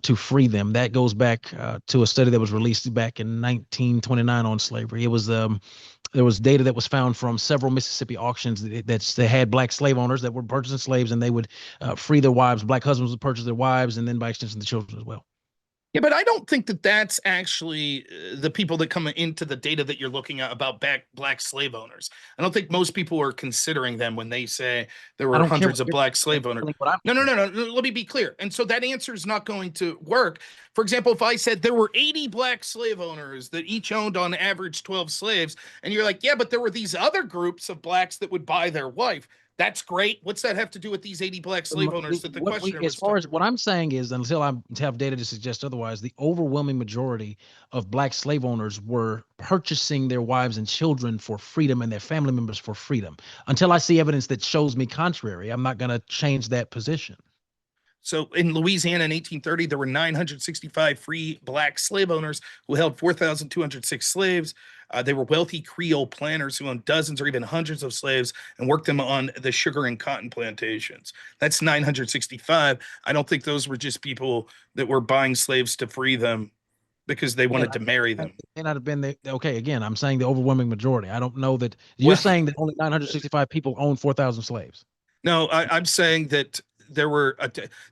to free them. That goes back to a study that was released back in 1929 on slavery. It was there was data that was found from several Mississippi auctions that had black slave owners that were purchasing slaves, and they would free their wives. Black husbands would purchase their wives, and then by extension the children as well. Yeah, but I don't think that that's actually the people that come into the data that you're looking at about black slave owners. I don't think most people are considering them when they say there were hundreds of black slave owners. No. Let me be clear. And so that answer is not going to work. For example, if I said there were 80 black slave owners that each owned on average 12 slaves, and you're like, yeah, but there were these other groups of blacks that would buy their wife. That's great. What's that have to do with these 80 black slave owners that the questioner was as far as what I'm saying is, until I have data to suggest otherwise, the overwhelming majority of black slave owners were purchasing their wives and children for freedom and their family members for freedom. Until I see evidence that shows me contrary, I'm not going to change that position. So in Louisiana in 1830, there were 965 free black slave owners who held 4,206 slaves. They were wealthy Creole planters who owned dozens or even hundreds of slaves and worked them on the sugar and cotton plantations. That's 965. I don't think those were just people that were buying slaves to free them because they wanted to marry them. They not have been there. Okay, again, I'm saying the overwhelming majority. I don't know that you're saying that only 965 people own 4,000 slaves. No, I'm saying that there were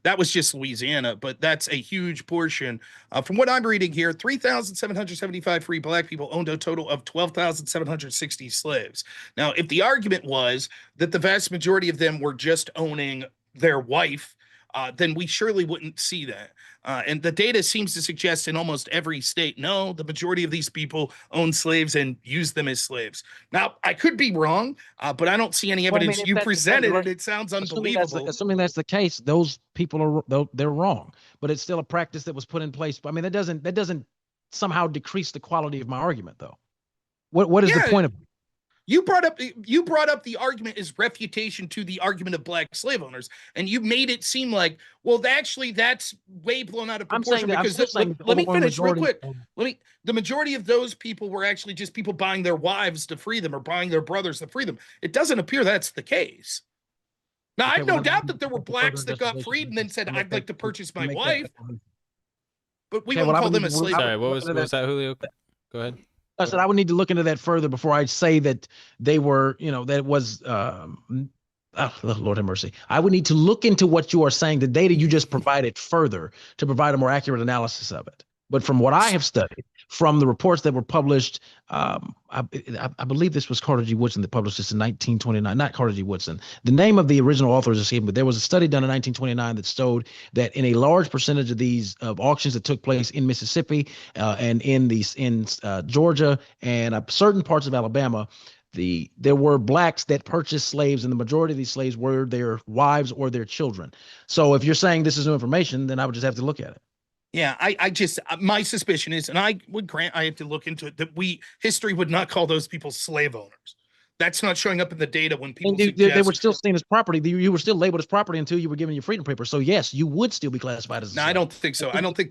that was just Louisiana, but that's a huge portion. From what I'm reading here, 3,775 free black people owned a total of 12,760 slaves. Now, if the argument was that the vast majority of them were just owning their wife, then we surely wouldn't see that. And the data seems to suggest in almost every state, no, the majority of these people own slaves and use them as slaves. Now, I could be wrong, but I don't see any evidence. You presented it. It sounds unbelievable. Assuming that's the case, those people they're wrong. But it's still a practice that was put in place. I mean, that doesn't somehow decrease the quality of my argument, though. What is the point of it? You brought up the argument as refutation to the argument of black slave owners, and you made it seem like, well, actually, that's way blown out of proportion. Let me finish real quick. The majority of those people were actually just people buying their wives to free them or buying their brothers to free them. It doesn't appear that's the case. Now, I have no doubt that there were blacks that got freed and then said, I'd like to purchase my wife. But we wouldn't call them a slave. Sorry, what was that, Julio? Go ahead. I said I would need to look into that further before I say that they were, that it was, Lord have mercy. I would need to look into what you are saying, the data you just provided further to provide a more accurate analysis of it. But from what I have studied, from the reports that were published, I believe this was Carter G. Woodson that published this in 1929, not Carter G. Woodson. The name of the original author is escaping, but there was a study done in 1929 that showed that in a large percentage of these auctions that took place in Mississippi and in Georgia and certain parts of Alabama, there were blacks that purchased slaves, and the majority of these slaves were their wives or their children. So if you're saying this is new information, then I would just have to look at it. Yeah, I just, my suspicion is, and I would grant I have to look into it, that history would not call those people slave owners. That's not showing up in the data when people And they were suggest. still seen as property. You were still labeled as property until you were given your freedom paper. So yes, you would still be classified as a No, slave. I don't think so. I don't think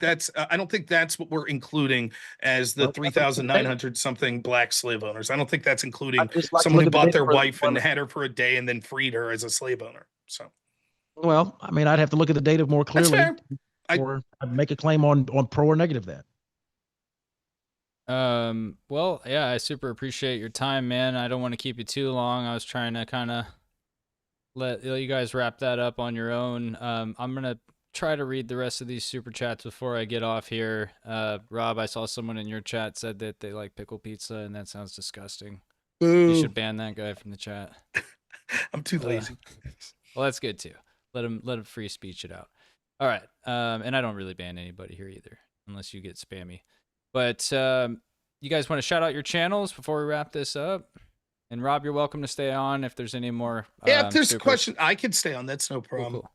that's what we're including as the Well, 3,900 something black slave owners. I don't think that's including I'd just like to someone look who at the bought data their for wife and employment. had her for a day and then freed her as a slave owner. So Well, I mean, I'd have to look at the data more that's clearly, fair. or I'd make a claim on pro or negative that. Well, yeah, I super appreciate your time, man. I don't want to keep you too long. I was trying to kind of let you guys wrap that up on your own. I'm gonna try to read the rest of these super chats before I get off here. Rob, I saw someone in your chat said that they like pickle pizza, and that sounds disgusting. Boo. You should ban that guy from the chat. I'm too lazy. Well, that's good too. Let him free speech it out. All right. And I don't really ban anybody here either, unless you get spammy. But you guys want to shout out your channels before we wrap this up? And Rob, you're welcome to stay on if there's any more. Yeah, if there's a supers. question, I can stay on. That's no problem. Cool.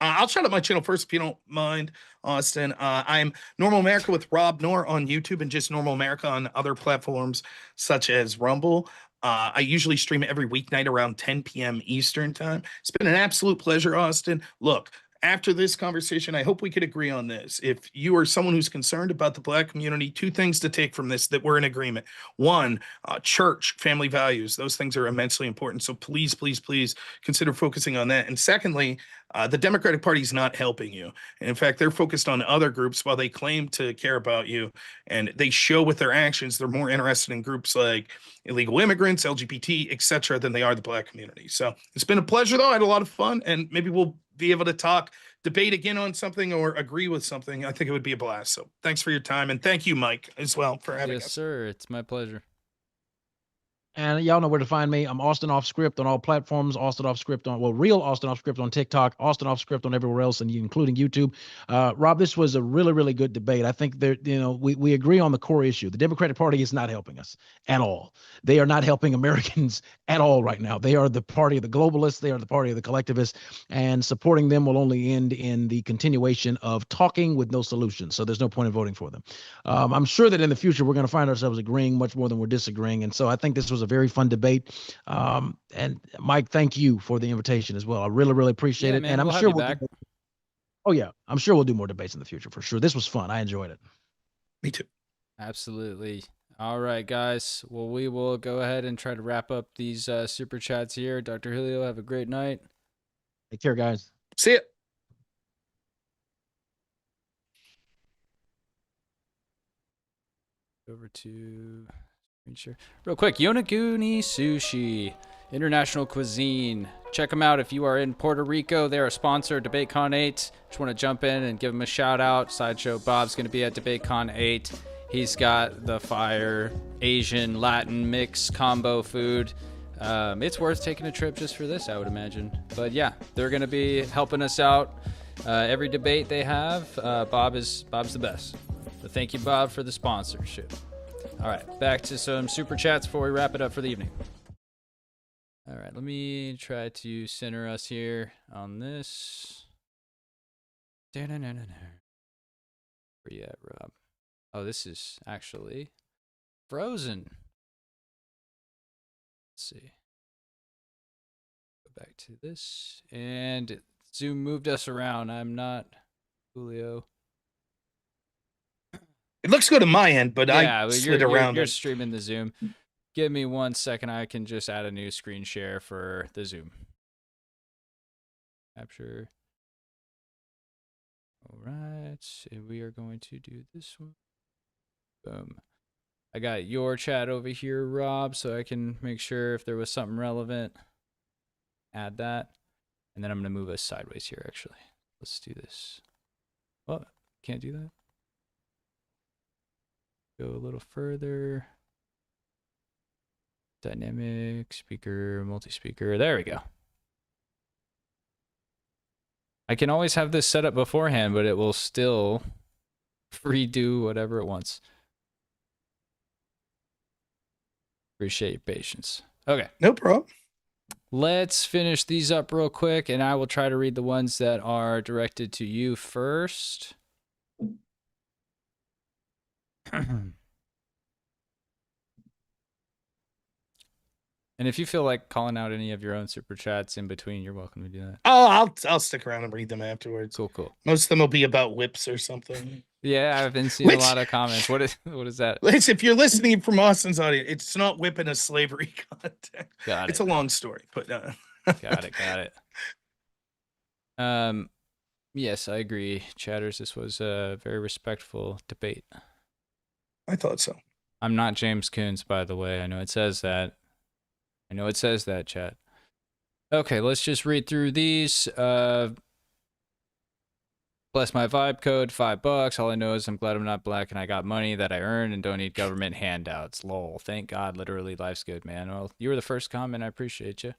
I'll shout out my channel first if you don't mind, Austin. I'm Normal America with Rob Noerr on YouTube and just Normal America on other platforms such as Rumble. I usually stream every weeknight around 10 p.m. Eastern time. It's been an absolute pleasure, Austin. Look, after this conversation, I hope we could agree on this. If you are someone who's concerned about the Black community, two things to take from this that we're in agreement. One, church, family values. Those things are immensely important. So please, please, please consider focusing on that. And secondly, the Democratic Party is not helping you. And in fact, they're focused on other groups while they claim to care about you. And they show with their actions they're more interested in groups like illegal immigrants, LGBT, etc., than they are the Black community. So it's been a pleasure, though. I had a lot of fun, and maybe we'll be able to debate again on something or agree with something. I think it would be a blast. So thanks for your time, and thank you, Mike, as well, for having us. Yes, sir. It's my pleasure. And y'all know where to find me. I'm Austin Off Script on all platforms. Austin Off Script real Austin Off Script on TikTok. Austin Off Script on everywhere else, and including YouTube. Rob, this was a really, really good debate. I think that we agree on the core issue. The Democratic Party is not helping us at all. They are not helping Americans at all right now. They are the party of the globalists. They are the party of the collectivists, and supporting them will only end in the continuation of talking with no solutions. So there's no point in voting for them. I'm sure that in the future we're going to find ourselves agreeing much more than we're disagreeing, and so I think this was a very fun debate. And Mike, thank you for the invitation as well. I really, really appreciate it. Man, And I'm we'll sure have you back. Oh yeah, I'm sure we'll do more debates in the future for sure. This was fun. I enjoyed it. Me too. Absolutely. All right, guys. Well, we will go ahead and try to wrap up these super chats here. Dr. Julio, have a great night. Take care, guys. See ya. Over to screen share real quick. Yonaguni Sushi, international cuisine. Check them out if you are in Puerto Rico. They're a sponsor, DebateCon 8. Just want to jump in and give them a shout out. Sideshow Bob's going to be at DebateCon 8. He's got the fire Asian Latin mix combo food. It's worth taking a trip just for this, I would imagine. But yeah, they're going to be helping us out every debate they have. Bob's the best. But thank you, Bob, for the sponsorship. All right, back to some super chats before we wrap it up for the evening. All right, let me try to center us here on this. Where you at, Rob? Oh, this is actually frozen. Let's see. Go back to this. And Zoom moved us around. I'm not Julio. It looks good on my end, but yeah, I slid around. You're streaming the Zoom. Give me 1 second. I can just add a new screen share for the Zoom. Capture. All right. And we are going to do this one. Boom. I got your chat over here, Rob, so I can make sure if there was something relevant, add that. And then I'm going to move us sideways here, actually. Let's do this. Oh, can't do that. Go a little further. Dynamic, speaker, multi-speaker. There we go. I can always have this set up beforehand, but it will still redo whatever it wants. Appreciate your patience. Okay. No problem. Let's finish these up real quick, and I will try to read the ones that are directed to you first. And if you feel like calling out any of your own super chats in between, you're welcome to do that. Oh, I'll stick around and read them afterwards. Cool. Most of them will be about whips or something. Yeah, I've been seeing a lot of comments. What is that? If you're listening from Austin's audience, it's not whipping a slavery content. Got It's it. a long story, but Got it. Yes, I agree, chatters. This was a very respectful debate. I thought so. I'm not James Coons, by the way. I know it says that. Chat. Okay, let's just read through these. Bless my vibe code, $5. All I know is I'm glad I'm not black and I got money that I earned and don't need government handouts. Lol. Thank God. Literally, life's good, man. Well, you were the first comment. I appreciate you.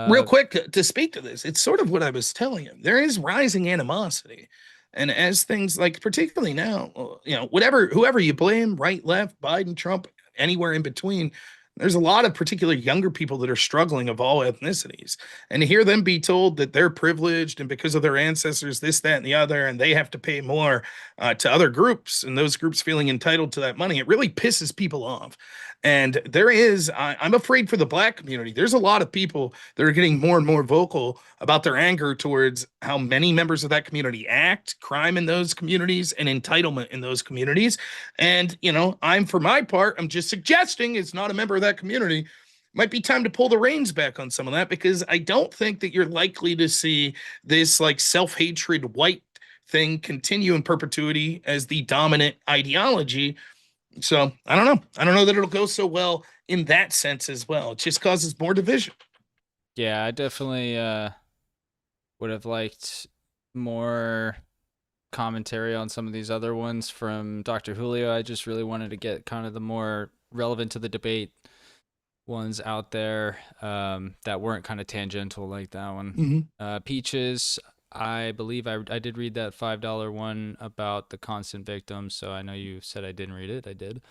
Real quick to speak to this, it's sort of what I was telling him. There is rising animosity. And as things like, particularly now, whoever you blame, right, left, Biden, Trump, anywhere in between, there's a lot of particular younger people that are struggling of all ethnicities. And to hear them be told that they're privileged and because of their ancestors, this, that, and the other, and they have to pay more to other groups and those groups feeling entitled to that money, it really pisses people off. And I'm afraid for the black community. There's a lot of people that are getting more and more vocal about their anger towards how many members of that community act, crime in those communities, and entitlement in those communities. And, for my part, I'm just suggesting, as not a member of that community, might be time to pull the reins back on some of that, because I don't think that you're likely to see this like self-hatred white thing continue in perpetuity as the dominant ideology. So I don't know that it'll go so well in that sense as well. It just causes more division. Yeah, I definitely would have liked more commentary on some of these other ones from Dr. Julio. I just really wanted to get kind of the more relevant to the debate ones out there that weren't kind of tangential like that one. Peaches, I believe I did read that $5 one about the constant victims, so I know you said I didn't read it. I did.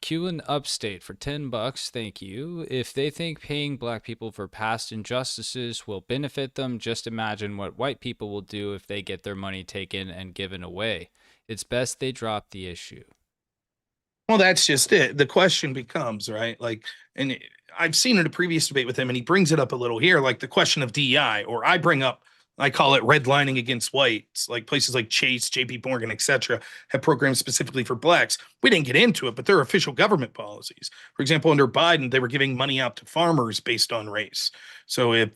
Q Upstate for $10. Thank you. If they think paying black people for past injustices will benefit them, just imagine what white people will do if they get their money taken and given away. It's best they drop the issue. Well, that's just it. The question becomes, right? Like, and I've seen in a previous debate with him, and he brings it up a little here, like the question of DEI, or I call it redlining against whites, like places like Chase, JP Morgan, etc., have programs specifically for blacks. We didn't get into it, but they're official government policies. For example, under Biden, they were giving money out to farmers based on race. So if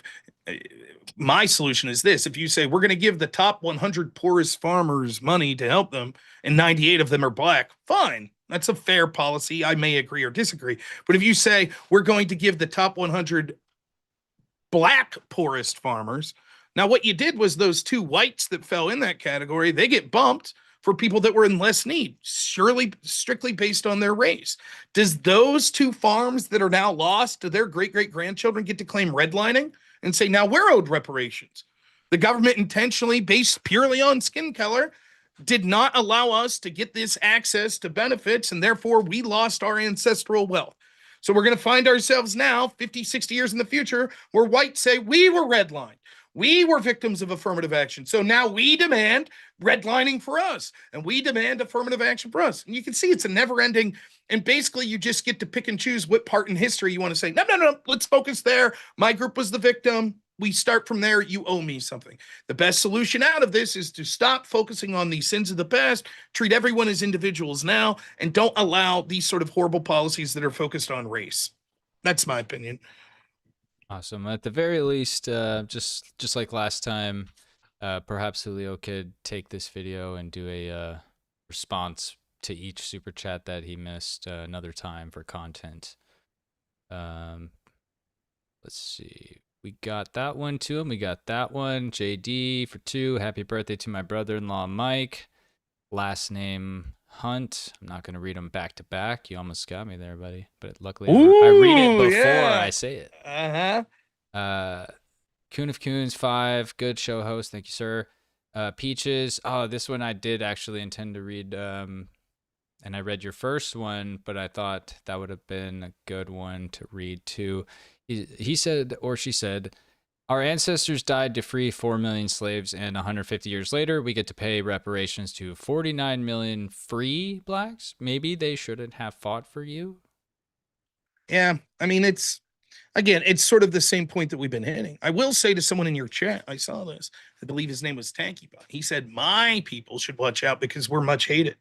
my solution is this, if you say we're going to give the top 100 poorest farmers money to help them, and 98 of them are black, fine. That's a fair policy. I may agree or disagree. But if you say we're going to give the top 100 black poorest farmers, now what you did was those two whites that fell in that category, they get bumped for people that were in less need, surely strictly based on their race. Does those two farms that are now lost to their great-great-grandchildren get to claim redlining and say, now we're owed reparations? The government intentionally, based purely on skin color, did not allow us to get this access to benefits, and therefore we lost our ancestral wealth. So we're going to find ourselves now, 50, 60 years in the future, where whites say we were redlined. We were victims of affirmative action. So now we demand redlining for us, and we demand affirmative action for us. And you can see it's a never ending. And basically, you just get to pick and choose what part in history you want to say, no, let's focus there. My group was the victim. We start from there. You owe me something. The best solution out of this is to stop focusing on the sins of the past, treat everyone as individuals now, and don't allow these sort of horrible policies that are focused on race. That's my opinion. Awesome. At the very least, just like last time, perhaps Julio could take this video and do a response to each super chat that he missed another time for content. Let's see. We got that one to him. We got that one. JD for 2. Happy birthday to my brother-in-law, Mike. Last name, Hunt. I'm not going to read them back to back. You almost got me there, buddy. But luckily, I read it before I say it. Coon of Coons 5. Good show host. Thank you, sir. Peaches. Oh, this one I did actually intend to read. And I read your first one, but I thought that would have been a good one to read too. He said, or she said, our ancestors died to free 4 million slaves, and 150 years later, we get to pay reparations to 49 million free blacks. Maybe they shouldn't have fought for you. Yeah, I mean, it's sort of the same point that we've been hitting. I will say to someone in your chat, I saw this. I believe his name was Tanky Bot. He said, "My people should watch out because we're much hated."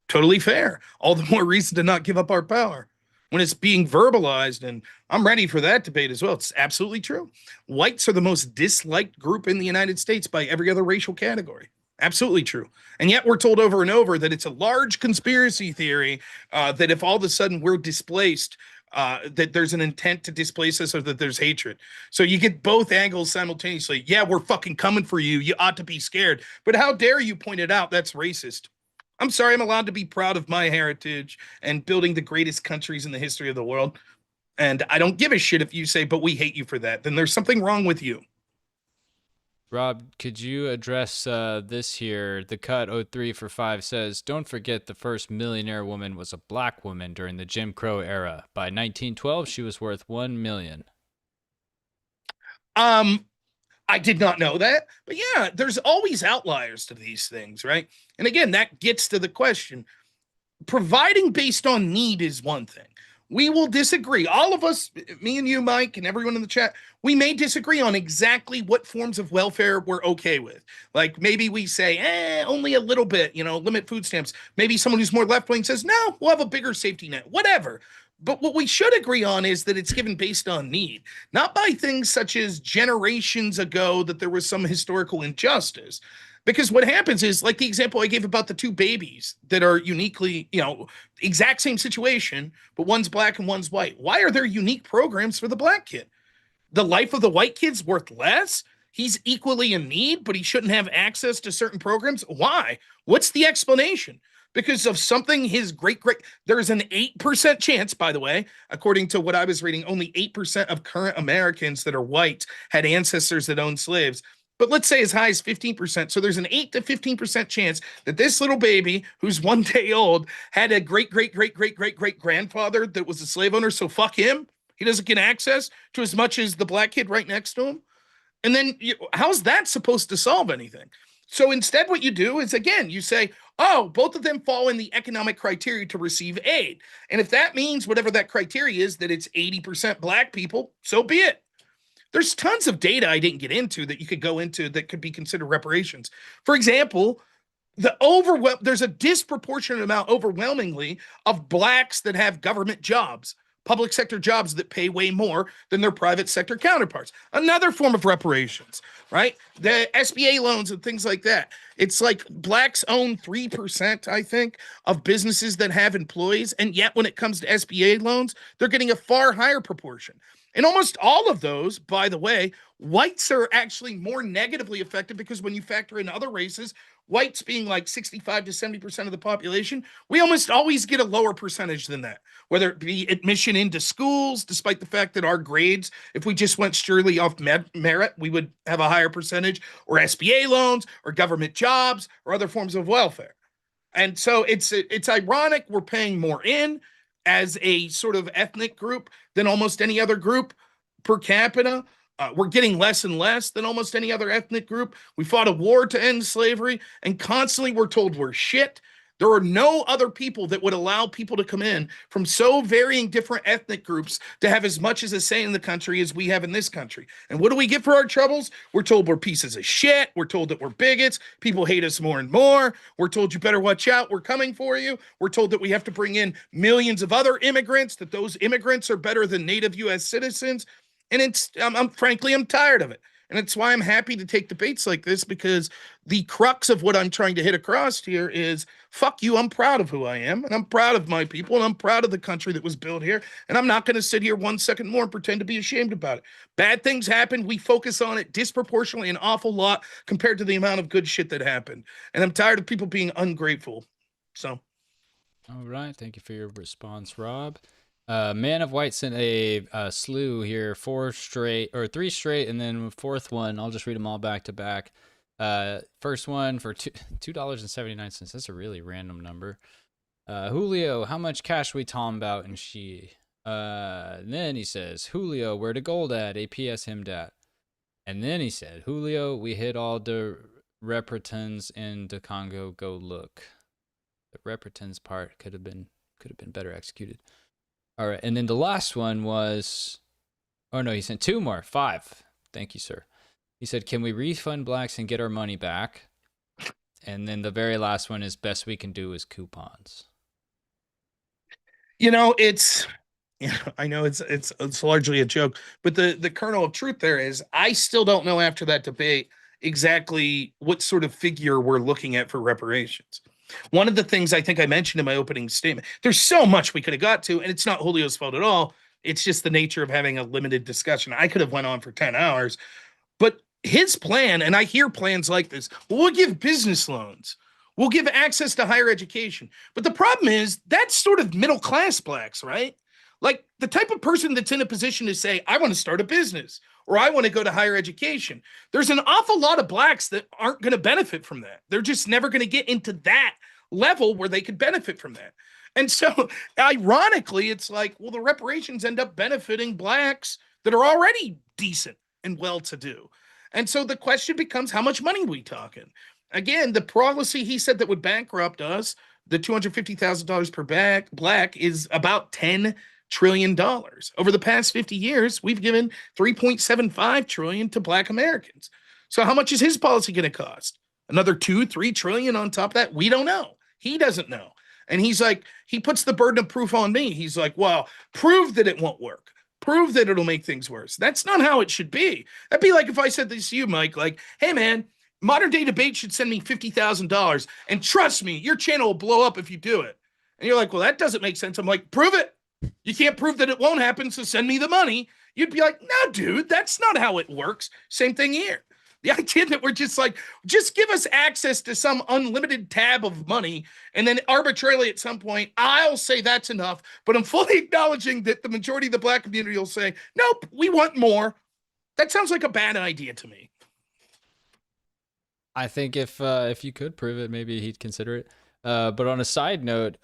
Totally fair. All the more reason to not give up our power when it's being verbalized. And I'm ready for that debate as well. It's absolutely true. Whites are the most disliked group in the United States by every other racial category. Absolutely true. And yet we're told over and over that it's a large conspiracy theory that if all of a sudden we're displaced, that there's an intent to displace us or that there's hatred. So you get both angles simultaneously. Yeah, we're fucking coming for you. You ought to be scared. But how dare you point it out? That's racist. I'm sorry, I'm allowed to be proud of my heritage and building the greatest countries in the history of the world. And I don't give a shit if you say, but we hate you for that. Then there's something wrong with you. Rob, could you address this here? The Cut 03 for 5 says, don't forget the first millionaire woman was a black woman during the Jim Crow era. By 1912, she was worth $1 million. I did not know that. But yeah, there's always outliers to these things, right? And again, that gets to the question. Providing based on need is one thing. We will disagree. All of us, me and you, Mike, and everyone in the chat, we may disagree on exactly what forms of welfare we're okay with. Like maybe we say, only a little bit, limit food stamps. Maybe someone who's more left-wing says, no, we'll have a bigger safety net, whatever. But what we should agree on is that it's given based on need, not by things such as generations ago that there was some historical injustice. Because what happens is, like the example I gave about the two babies that are uniquely, exact same situation, but one's black and one's white. Why are there unique programs for the black kid? The life of the white kid's worth less? He's equally in need, but he shouldn't have access to certain programs? Why? What's the explanation? Because of something his there's an 8% chance, by the way, according to what I was reading, only 8% of current Americans that are white had ancestors that owned slaves. But let's say as high as 15%. So there's an 8 to 15% chance that this little baby who's 1 day old had a great grandfather that was a slave owner. So fuck him. He doesn't get access to as much as the black kid right next to him. And then how's that supposed to solve anything? So instead, what you do is, again, you say, oh, both of them fall in the economic criteria to receive aid. And if that means whatever that criteria is, that it's 80% black people, so be it. There's tons of data I didn't get into that you could go into that could be considered reparations. For example, there's a disproportionate amount, overwhelmingly, of blacks that have government jobs, public sector jobs that pay way more than their private sector counterparts. Another form of reparations, right? The SBA loans and things like that. It's like blacks own 3%, I think, of businesses that have employees. And yet when it comes to SBA loans, they're getting a far higher proportion. And almost all of those, by the way, whites are actually more negatively affected because when you factor in other races, whites being like 65 to 70% of the population, we almost always get a lower percentage than that, whether it be admission into schools, despite the fact that our grades, if we just went surely off merit, we would have a higher percentage, or SBA loans, or government jobs, or other forms of welfare. And so it's ironic we're paying more in as a sort of ethnic group than almost any other group per capita. We're getting less and less than almost any other ethnic group. We fought a war to end slavery, and constantly we're told we're shit. There are no other people that would allow people to come in from so varying different ethnic groups to have as much as a say in the country as we have in this country. And what do we get for our troubles? We're told we're pieces of shit. We're told that we're bigots. People hate us more and more. We're told you better watch out. We're coming for you. We're told that we have to bring in millions of other immigrants, that those immigrants are better than native U.S. citizens. And I'm frankly tired of it. And it's why I'm happy to take debates like this, because the crux of what I'm trying to hit across here is, fuck you, I'm proud of who I am, and I'm proud of my people, and I'm proud of the country that was built here, and I'm not going to sit here 1 second more and pretend to be ashamed about it. Bad things happen. We focus on it disproportionately an awful lot compared to the amount of good shit that happened. And I'm tired of people being ungrateful. So. All right. Thank you for your response, Rob. Man of White sent a slew here, 3 straight, and then fourth one. I'll just read them all back to back. First one for $2.79. That's a really random number. Julio, how much cash we talking about? And she. And then he says, Julio, where the gold at? APS him dat. And then he said, Julio, we hit all the Reparations in the Congo. Go look. The Reparations part could have been better executed. All right. And then the last one was, oh no, he sent 2 more, 5. Thank you, sir. He said, can we refund blacks and get our money back? And then the very last one is best we can do is coupons. You know, it's, I know it's largely a joke, but the kernel of truth there is I still don't know after that debate exactly what sort of figure we're looking at for reparations. One of the things I think I mentioned in my opening statement, there's so much we could have got to, and it's not Julio's fault at all. It's just the nature of having a limited discussion. I could have went on for 10 hours, but his plan, and I hear plans like this, well, we'll give business loans. We'll give access to higher education. But the problem is that's sort of middle class blacks, right? Like the type of person that's in a position to say, I want to start a business or I want to go to higher education. There's an awful lot of blacks that aren't going to benefit from that. They're just never going to get into that level where they could benefit from that. And so, ironically, it's like, well, the reparations end up benefiting blacks that are already decent and well-to-do. And so the question becomes, how much money are we talking? Again, the policy he said that would bankrupt us, the $250,000 per black, is about $10 trillion. Over the past 50 years, we've given $3.75 trillion to black Americans. So how much is his policy going to cost? Another $2-3 trillion on top of that? We don't know. He doesn't know. And he's like, he puts the burden of proof on me. He's like, well, prove that it won't work. Prove that it'll make things worse. That's not how it should be. That'd be like if I said this to you, Mike, like, hey, man, Modern Day Debate should send me $50,000. And trust me, your channel will blow up if you do it. And you're like, well, that doesn't make sense. I'm like, prove it. You can't prove that it won't happen, so send me the money. You'd be like, no, dude, that's not how it works. Same thing here. The idea that we're just like, just give us access to some unlimited tab of money, and then arbitrarily at some point, I'll say that's enough, but I'm fully acknowledging that the majority of the black community will say, nope, we want more. That sounds like a bad idea to me. I think if you could prove it, maybe he'd consider it. But on a side note,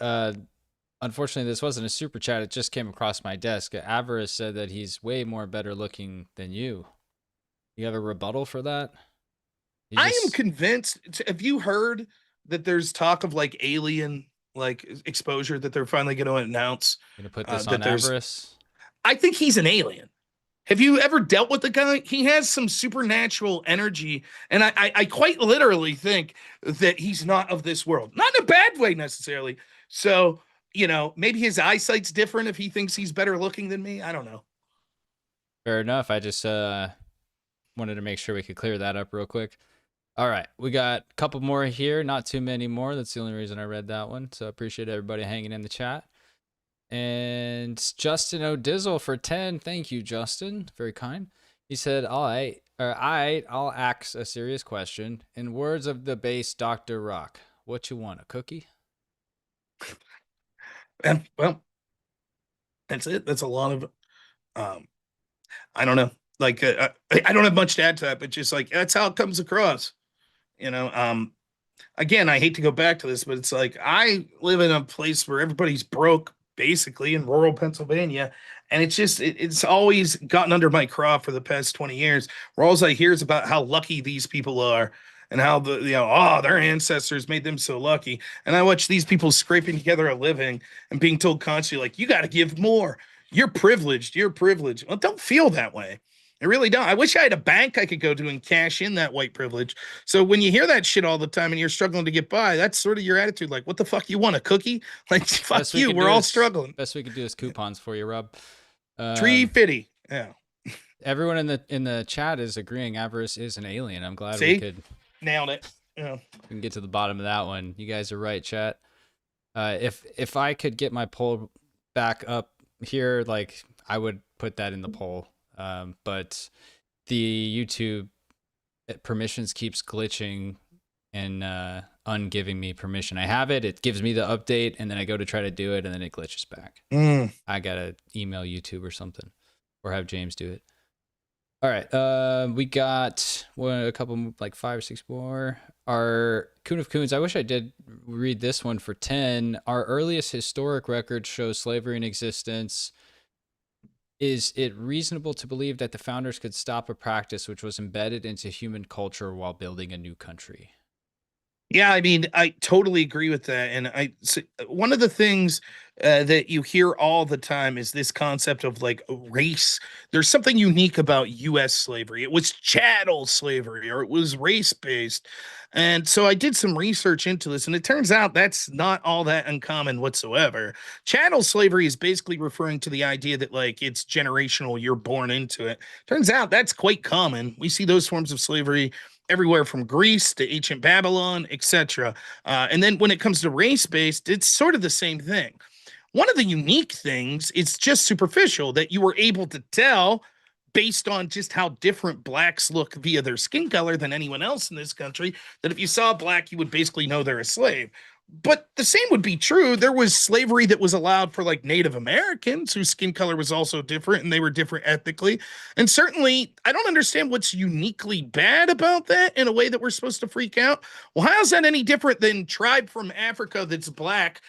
unfortunately, this wasn't a super chat. It just came across my desk. Avarice said that he's way more better looking than you. You have a rebuttal for that? I am convinced. Have you heard that there's talk of like alien like exposure that they're finally going to announce? Going to put this on Avarice? I think he's an alien. Have you ever dealt with the guy? He has some supernatural energy, and I quite literally think that he's not of this world. Not in a bad way necessarily. So, you know, maybe his eyesight's different if he thinks he's better looking than me. I don't know. Fair enough. I just wanted to make sure we could clear that up real quick. All right, we got a couple more here, not too many more. That's the only reason I read that one. So I appreciate everybody hanging in the chat. And Justin O'Dizzle for 10. Thank you, Justin. Very kind. He said, I'll ask a serious question. In words of the bass Dr. Rock, what you want, a cookie? Well, that's it. That's a lot of, I don't know. Like, I don't have much to add to that, but just like, that's how it comes across, you know? Again, I hate to go back to this, but it's like, I live in a place where everybody's broke, basically in rural Pennsylvania. And it's just, it's always gotten under my craw for the past 20 years, where all I hear is about how lucky these people are and how their ancestors made them so lucky. And I watch these people scraping together a living and being told constantly, like, you got to give more. You're privileged. You're privileged. Well, don't feel that way. I really don't. I wish I had a bank I could go to and cash in that white privilege. So when you hear that shit all the time and you're struggling to get by, that's sort of your attitude. Like, what the fuck, you want a cookie? Like, fuck you. We're all struggling. Best we could do is coupons for you, Rob. $3.50. Yeah. Everyone in the chat is agreeing Avarice is an alien. I'm glad we could nailed it. Yeah. We can get to the bottom of that one. You guys are right, chat. If I could get my poll back up here, like, I would put that in the poll. But the YouTube permissions keeps glitching and ungiving me permission. I have it gives me the update, and then I go to try to do it, and then it glitches back. I gotta email YouTube or something, or have James do it. All right, we got a couple, like 5 or 6 more. Our Coon of Coons, I wish I did read this one for 10. Our earliest historic record shows slavery in existence. Is it reasonable to believe that the founders could stop a practice which was embedded into human culture while building a new country? Yeah, I mean, I totally agree with that. And one of the things that you hear all the time is this concept of like race. There's something unique about U.S. slavery. It was chattel slavery, or it was race based. And so I did some research into this, and it turns out that's not all that uncommon whatsoever. Chattel slavery is basically referring to the idea that like it's generational, you're born into it. Turns out that's quite common. We see those forms of slavery everywhere from Greece to ancient Babylon, etc. And then when it comes to race based, it's sort of the same thing. One of the unique things is just superficial that you were able to tell based on just how different blacks look via their skin color than anyone else in this country, that if you saw a black, you would basically know they're a slave. But the same would be true. There was slavery that was allowed for like Native Americans whose skin color was also different and they were different ethnically. And certainly, I don't understand what's uniquely bad about that in a way that we're supposed to freak out. Well, how is that any different than tribe from Africa that's black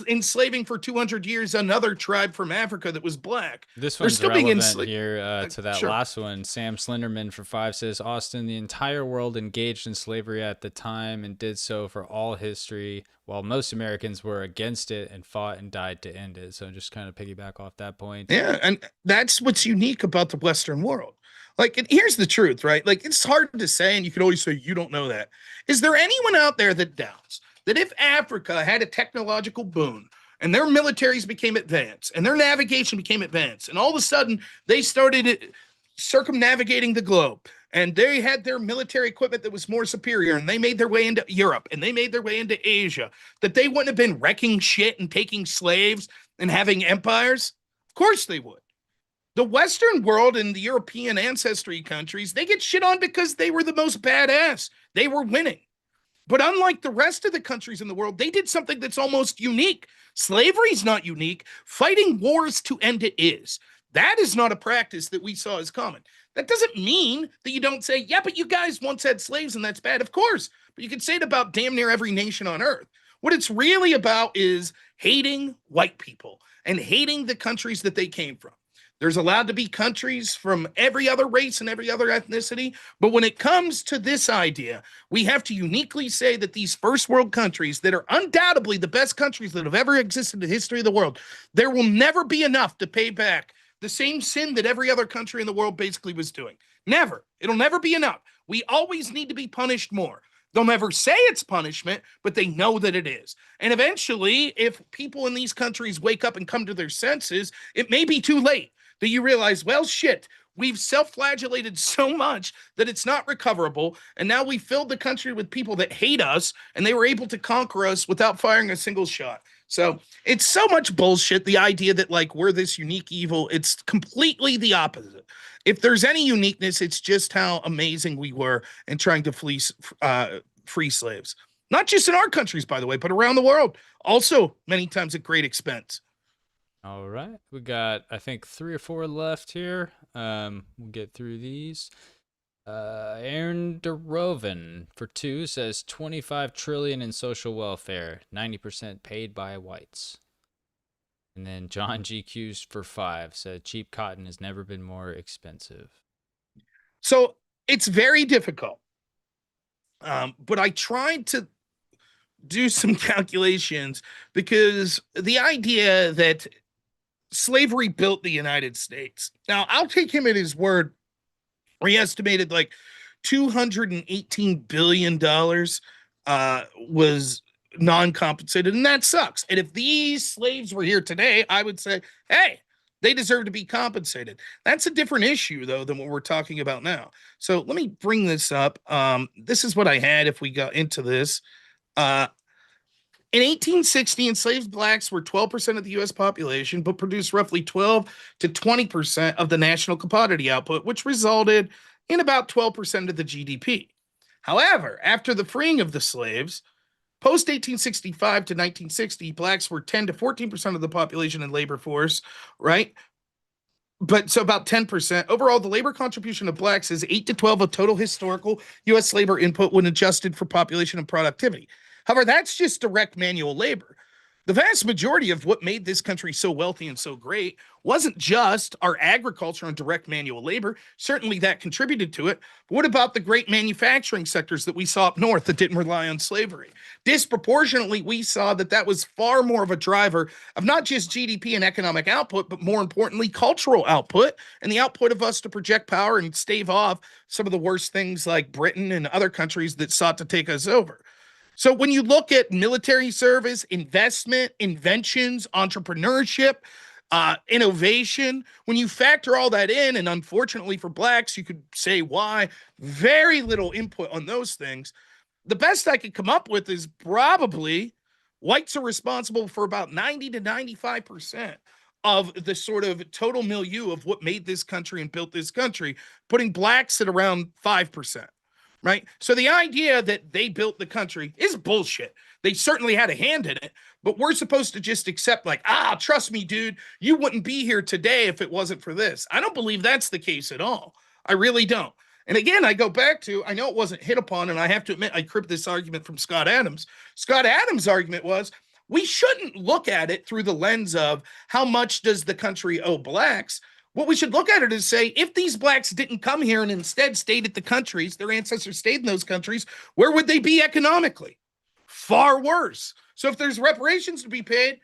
enslaving for 200 years another tribe from Africa that was black? This They're one's still being relevant here to that Sure. last one. Sam Slenderman for 5 says, Austin, the entire world engaged in slavery at the time and did so for all history, while most Americans were against it and fought and died to end it. So just kind of piggyback off that point. Yeah, and that's what's unique about the Western world. Like, and here's the truth, right? Like, it's hard to say, and you can always say you don't know that. Is there anyone out there that doubts that if Africa had a technological boon and their militaries became advanced and their navigation became advanced, and all of a sudden they started circumnavigating the globe and they had their military equipment that was more superior and they made their way into Europe and they made their way into Asia, that they wouldn't have been wrecking shit and taking slaves and having empires? Of course they would. The Western world and the European ancestry countries, they get shit on because they were the most badass. They were winning. But unlike the rest of the countries in the world, they did something that's almost unique. Slavery is not unique. Fighting wars to end it is. That is not a practice that we saw as common. That doesn't mean that you don't say, yeah, but you guys once had slaves and that's bad. Of course. But you can say it about damn near every nation on earth. What it's really about is hating white people and hating the countries that they came from. There's allowed to be countries from every other race and every other ethnicity. But when it comes to this idea, we have to uniquely say that these first world countries that are undoubtedly the best countries that have ever existed in the history of the world, there will never be enough to pay back the same sin that every other country in the world basically was doing. Never. It'll never be enough. We always need to be punished more. They'll never say it's punishment, but they know that it is. And eventually, if people in these countries wake up and come to their senses, it may be too late. That you realize, well, shit, we've self-flagellated so much that it's not recoverable. And now we filled the country with people that hate us, and they were able to conquer us without firing a single shot. So it's so much bullshit, the idea that like we're this unique evil. It's completely the opposite. If there's any uniqueness, it's just how amazing we were in trying to free slaves. Not just in our countries, by the way, but around the world. Also, many times at great expense. All right. We got, I think, 3 or 4 left here. We'll get through these. Aaron DeRoven for 2 says 25 trillion in social welfare, 90% paid by whites. And then John GQ's for 5 said cheap cotton has never been more expensive. So it's very difficult. But I tried to do some calculations because the idea that slavery built the United States. Now, I'll take him at his word. He estimated like $218 billion was non-compensated, and that sucks. And if these slaves were here today, I would say, hey, they deserve to be compensated. That's a different issue, though, than what we're talking about now. So let me bring this up. This is what I had if we got into this. In 1860, enslaved blacks were 12% of the U.S. population, but produced roughly 12 to 20% of the national commodity output, which resulted in about 12% of the GDP. However, after the freeing of the slaves, post 1865 to 1960, blacks were 10 to 14% of the population and labor force, right? But so about 10%. Overall, the labor contribution of blacks is 8 to 12 of total historical U.S. labor input when adjusted for population and productivity. However, that's just direct manual labor. The vast majority of what made this country so wealthy and so great wasn't just our agriculture and direct manual labor. Certainly that contributed to it. But what about the great manufacturing sectors that we saw up north that didn't rely on slavery? Disproportionately, we saw that that was far more of a driver of not just GDP and economic output, but more importantly, cultural output and the output of us to project power and stave off some of the worst things like Britain and other countries that sought to take us over. So when you look at military service, investment, inventions, entrepreneurship, innovation, when you factor all that in, and unfortunately for blacks, you could say why, very little input on those things. The best I could come up with is probably whites are responsible for about 90 to 95% of the sort of total milieu of what made this country and built this country, putting blacks at around 5%. Right. So the idea that they built the country is bullshit. They certainly had a hand in it, but we're supposed to just accept like, trust me, dude, you wouldn't be here today if it wasn't for this. I don't believe that's the case at all. I really don't. And again, I go back to, I know it wasn't hit upon, and I have to admit, I cribbed this argument from Scott Adams. Scott Adams' argument was, we shouldn't look at it through the lens of how much does the country owe blacks. What we should look at it is say, if these blacks didn't come here and instead stayed at the countries, their ancestors stayed in those countries, where would they be economically? Far worse. So if there's reparations to be paid,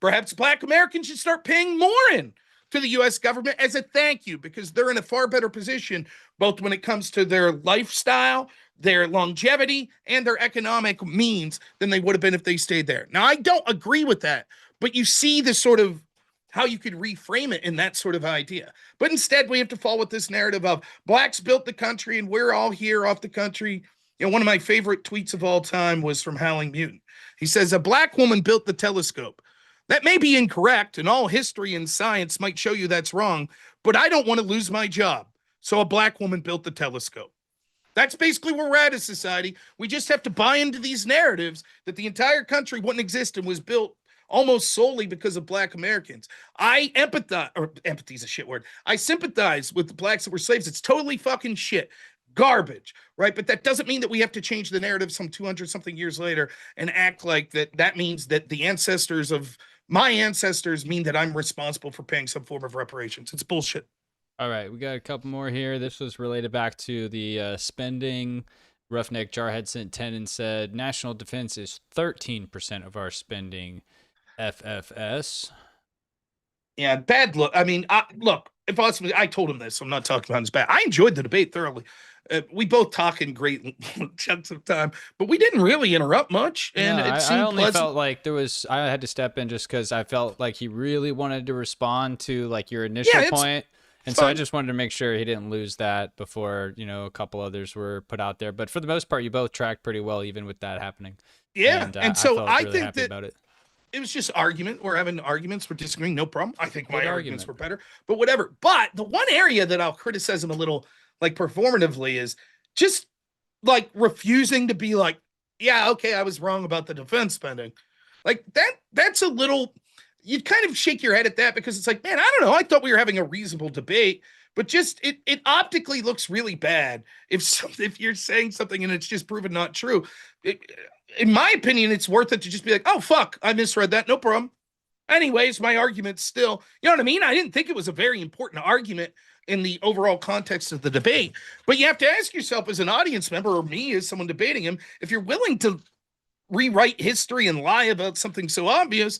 perhaps Black Americans should start paying more in to the U.S. government as a thank you, because they're in a far better position, both when it comes to their lifestyle, their longevity, and their economic means than they would have been if they stayed there. Now, I don't agree with that, but you see the sort of how you could reframe it in that sort of idea. But instead, we have to fall with this narrative of blacks built the country and we're all here off the country. You know, one of my favorite tweets of all time was from Howling Mutant. He says, a black woman built the telescope. That may be incorrect, and all history and science might show you that's wrong, but I don't want to lose my job. So a black woman built the telescope. That's basically where we're at as society. We just have to buy into these narratives that the entire country wouldn't exist and was built almost solely because of Black Americans. I empathize, or empathy is a shit word. I sympathize with the blacks that were slaves. It's totally fucking shit. Garbage, right? But that doesn't mean that we have to change the narrative some 200 something years later and act like that means that the ancestors of my ancestors mean that I'm responsible for paying some form of reparations. It's bullshit. All right, we got a couple more here. This was related back to the spending. Roughneck Jarhead sent 10 and said, national defense is 13% of our spending. FFS. Yeah, bad look. I mean, look, if I told him this, so I'm not talking about his bad. I enjoyed the debate thoroughly. We both talk in great chunks of time, but we didn't really interrupt much. And no, it seemed I only pleasant. felt like I had to step in just because I felt like he really wanted to respond to like your initial point. And so I just wanted to make sure he didn't lose that before, you know, a couple others were put out there. But for the most part, you both tracked pretty well, even with that happening. Yeah. And so I really think that about it. It was just argument. We're having arguments. We're disagreeing. No problem. I think my arguments were better, but whatever. But the one area that I'll criticize him a little, like performatively, is just like refusing to be like, yeah, okay, I was wrong about the defense spending. Like that's a little, you kind of shake your head at that because it's like, man, I don't know. I thought we were having a reasonable debate, but just it optically looks really bad if you're saying something and it's just proven not true. In my opinion, it's worth it to just be like, oh, fuck, I misread that. No problem. Anyways, my argument's still, you know what I mean? I didn't think it was a very important argument in the overall context of the debate. But you have to ask yourself as an audience member, or me as someone debating him, if you're willing to rewrite history and lie about something so obvious,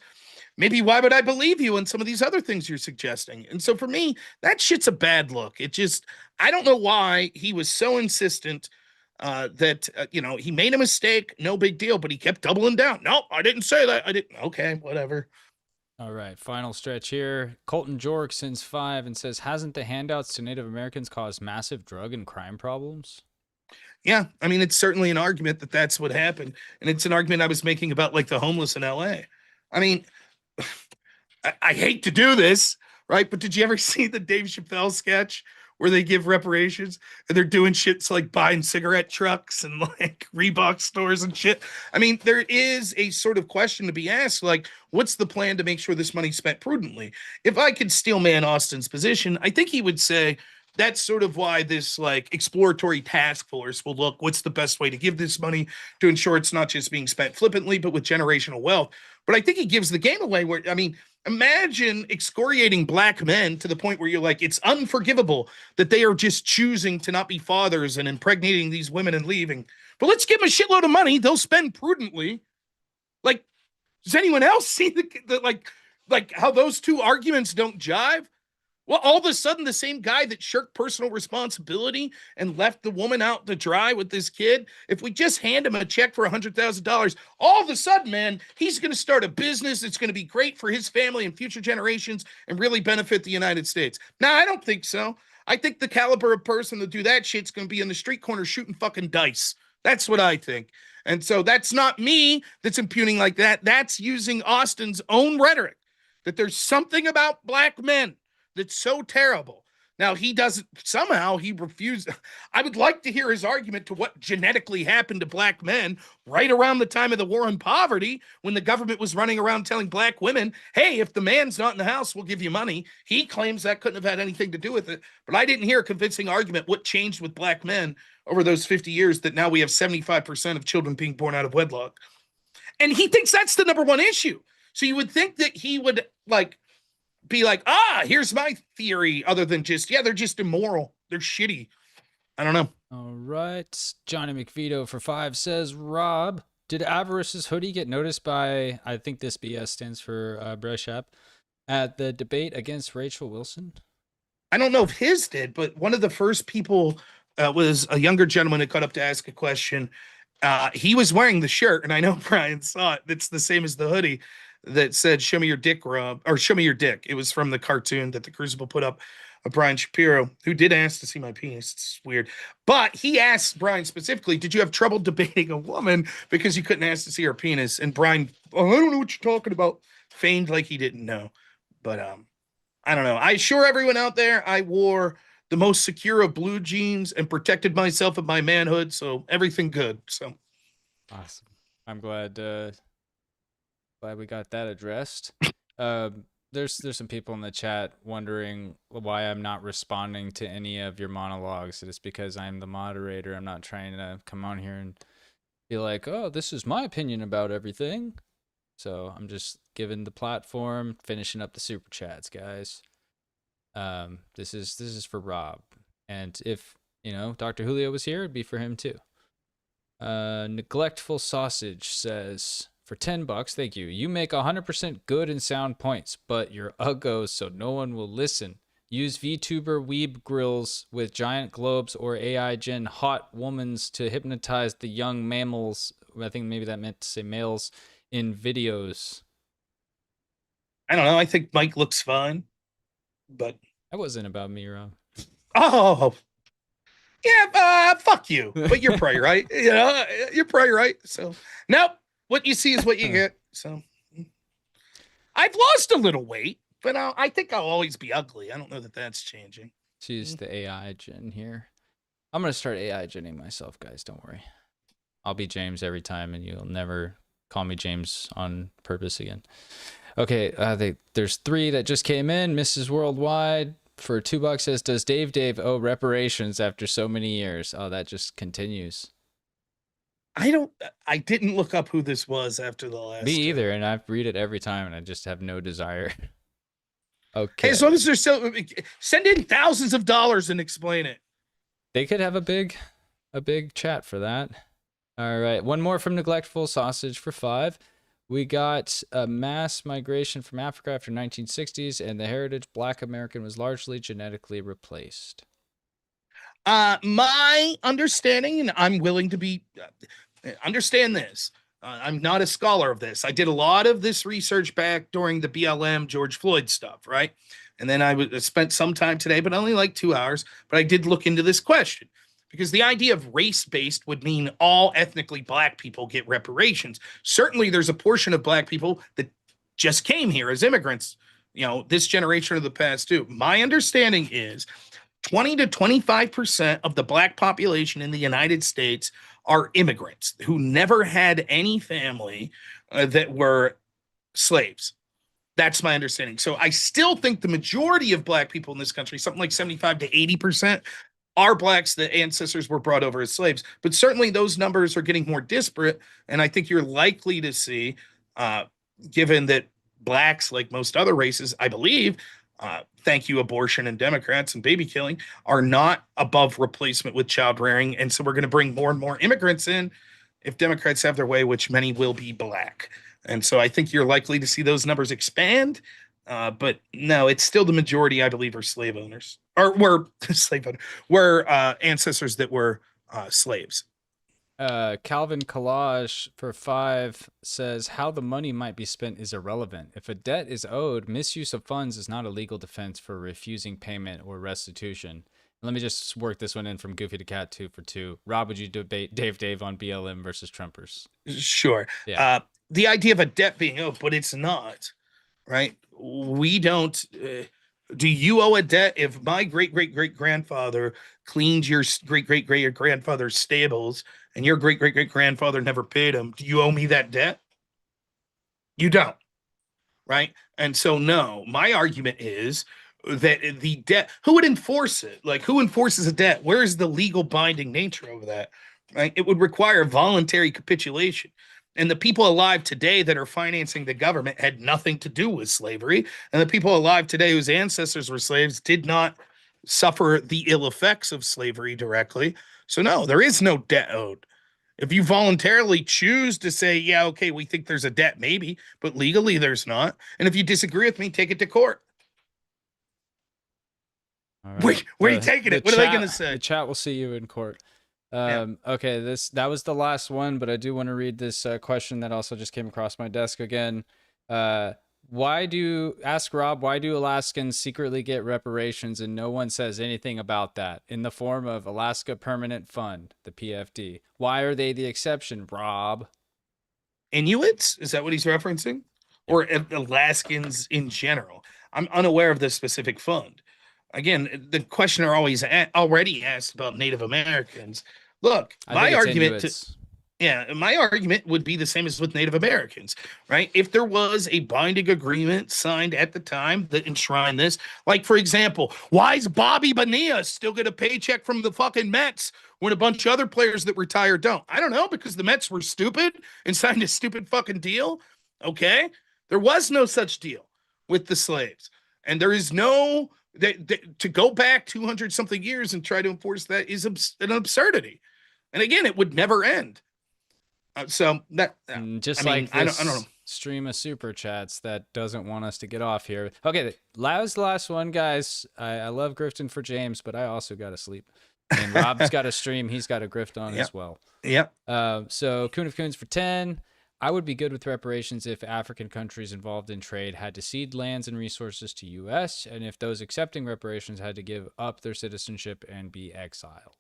maybe why would I believe you in some of these other things you're suggesting? And so for me, that shit's a bad look. It just, I don't know why he was so insistent that, you know, he made a mistake, no big deal, but he kept doubling down. No, I didn't say that. I didn't. Okay, whatever. All right, final stretch here. Colton Jork sends 5 and says, hasn't the handouts to Native Americans caused massive drug and crime problems? Yeah, I mean, it's certainly an argument that that's what happened. And it's an argument I was making about like the homeless in LA. I mean, I hate to do this, right? But did you ever see the Dave Chappelle sketch where they give reparations and they're doing shit like buying cigarette trucks and like Reebok stores and shit? I mean, there is a sort of question to be asked, like, what's the plan to make sure this money's spent prudently? If I could steal Man Austin's position, I think he would say, that's sort of why this like exploratory task force will look, what's the best way to give this money to ensure it's not just being spent flippantly, but with generational wealth. but I think he gives the game away. Where, I mean, imagine excoriating black men to the point where you're like, it's unforgivable that they are just choosing to not be fathers and impregnating these women and leaving. But let's give them a shitload of money. They'll spend prudently. Like, does anyone else see the like how those two arguments don't jive? Well, all of a sudden, the same guy that shirked personal responsibility and left the woman out to dry with this kid, if we just hand him a check for $100,000, all of a sudden, man, he's going to start a business that's going to be great for his family and future generations and really benefit the United States. Now, I don't think so. I think the caliber of person to do that shit's going to be in the street corner shooting fucking dice. That's what I think. And so that's not me that's impugning like that. That's using Austin's own rhetoric, that there's something about black men that's so terrible. Now, he doesn't, somehow he refused. I would like to hear his argument to what genetically happened to black men right around the time of the war on poverty, when the government was running around telling black women, hey, if the man's not in the house, we'll give you money. He claims that couldn't have had anything to do with it. But I didn't hear a convincing argument what changed with black men over those 50 years that now we have 75% of children being born out of wedlock. And he thinks that's the number one issue. So you would think that he would be like, here's my theory, other than just, they're just immoral. They're shitty. I don't know. All right. Johnny McVito for 5 says, Rob, did Avarice's hoodie get noticed by, I think this BS stands for Breshap, at the debate against Rachel Wilson? I don't know if his did, but one of the first people was a younger gentleman who cut up to ask a question. He was wearing the shirt, and I know Brian saw it. It's the same as the hoodie that said, show me your dick, Rob, or show me your dick. It was from the cartoon that the Crucible put up of Brian Shapiro, who did ask to see my penis. It's weird. But he asked Brian specifically, did you have trouble debating a woman because you couldn't ask to see her penis? And Brian, I don't know what you're talking about, feigned like he didn't know. But I don't know. I assure everyone out there, I wore the most secure of blue jeans and protected myself of my manhood, so everything good. So awesome. I'm glad we got that addressed. There's some people in the chat wondering why I'm not responding to any of your monologues. It's because I'm the moderator. I'm not trying to come on here and be like, oh, this is my opinion about everything. So I'm just giving the platform, finishing up the super chats, guys. This is for Rob, and if Dr. Julio was here, it'd be for him too. Neglectful Sausage says, for $10, thank you. You make 100% good and sound points, but you're uggos, so no one will listen. Use VTuber weeb grills with giant globes or AI gen hot womans to hypnotize the young mammals. I think maybe that meant to say males in videos. I don't know. I think Mike looks fine, but that wasn't about me, Rob. Oh, yeah. Fuck you. But you're probably right. You're probably right. So nope. What you see is what you get. So I've lost a little weight, but I think I'll always be ugly. I don't know that that's changing. She's the AI gen here. I'm going to start AI genning myself, guys. Don't worry. I'll be James every time, and you'll never call me James on purpose again. Okay, there's 3 that just came in. Mrs. Worldwide for $2 says, does Dave owe reparations after so many years? Oh, that just continues. I didn't look up who this was after the last. Me either, and I read it every time, and I just have no desire. Okay. Hey, as long as they're still, send in thousands of dollars and explain it. They could have a big chat for that. All right, one more from Neglectful Sausage for 5. We got a mass migration from Africa after 1960s, and the heritage Black American was largely genetically replaced. My understanding, and I'm willing to be understand this. I'm not a scholar of this. I did a lot of this research back during the BLM George Floyd stuff, right? And then I spent some time today, but only like 2 hours. But I did look into this question, because the idea of race-based would mean all ethnically Black people get reparations. Certainly, there's a portion of Black people that just came here as immigrants, this generation or the past too. My understanding is 20 to 25% of the Black population in the United States are immigrants who never had any family that were slaves. That's my understanding. So I still think the majority of Black people in this country, something like 75 to 80%, are Blacks that ancestors were brought over as slaves. But certainly those numbers are getting more disparate, and I think you're likely to see given that blacks, like most other races, I believe, thank you, abortion and Democrats and baby killing, are not above replacement with child rearing. And so we're going to bring more and more immigrants in if Democrats have their way, which many will be black. And so I think you're likely to see those numbers expand. But no, it's still the majority, I believe, are slave owners, or were slave owners, were ancestors that were slaves. Calvin Collage for 5 says how the money might be spent is irrelevant. If a debt is owed, misuse of funds is not a legal defense for refusing payment or restitution. Let me just work this one in from Goofy to Cat 2 for 2. Rob, would you debate Dave on BLM versus Trumpers? Sure. Yeah. The idea of a debt being owed, but it's not, right? We don't. Do you owe a debt? If my great great great grandfather cleaned your great great great grandfather's stables and your great great great grandfather never paid him, do you owe me that debt? You don't, right? And so, no, my argument is that the debt, who would enforce it? Like, who enforces a debt? Where is the legal binding nature of that? Right? It would require voluntary capitulation. And the people alive today that are financing the government had nothing to do with slavery. And the people alive today whose ancestors were slaves did not suffer the ill effects of slavery directly. So, no, there is no debt owed. If you voluntarily choose to say, yeah, okay, we think there's a debt, maybe, but legally there's not. And if you disagree with me, take it to court. All right. Where are you taking it? What are they going to say? The chat will see you in court. Okay, that was the last one, but I do want to read this question that also just came across my desk again. Ask Rob, why do Alaskans secretly get reparations and no one says anything about that in the form of Alaska Permanent Fund, the PFD? Why are they the exception, Rob? Inuits? Is that what he's referencing? Or Alaskans in general? I'm unaware of this specific fund. Again, the questioner already asked about Native Americans. Look, my argument would be the same as with Native Americans, right? If there was a binding agreement signed at the time that enshrined this, like, for example, why is Bobby Bonilla still get a paycheck from the fucking Mets when a bunch of other players that retire don't? I don't know, because the Mets were stupid and signed a stupid fucking deal. Okay? There was no such deal with the slaves. And there is no... to go back 200 something years and try to enforce that is an absurdity. And again, it would never end. So that just like I don't know. Stream of super chats that doesn't want us to get off here. Okay, last one, guys. I love grifting for James, but I also got to sleep. And Rob's got to stream. He's got to grift on as well. Yep. So Coon of Coons for 10. I would be good with reparations if African countries involved in trade had to cede lands and resources to U.S., and if those accepting reparations had to give up their citizenship and be exiled.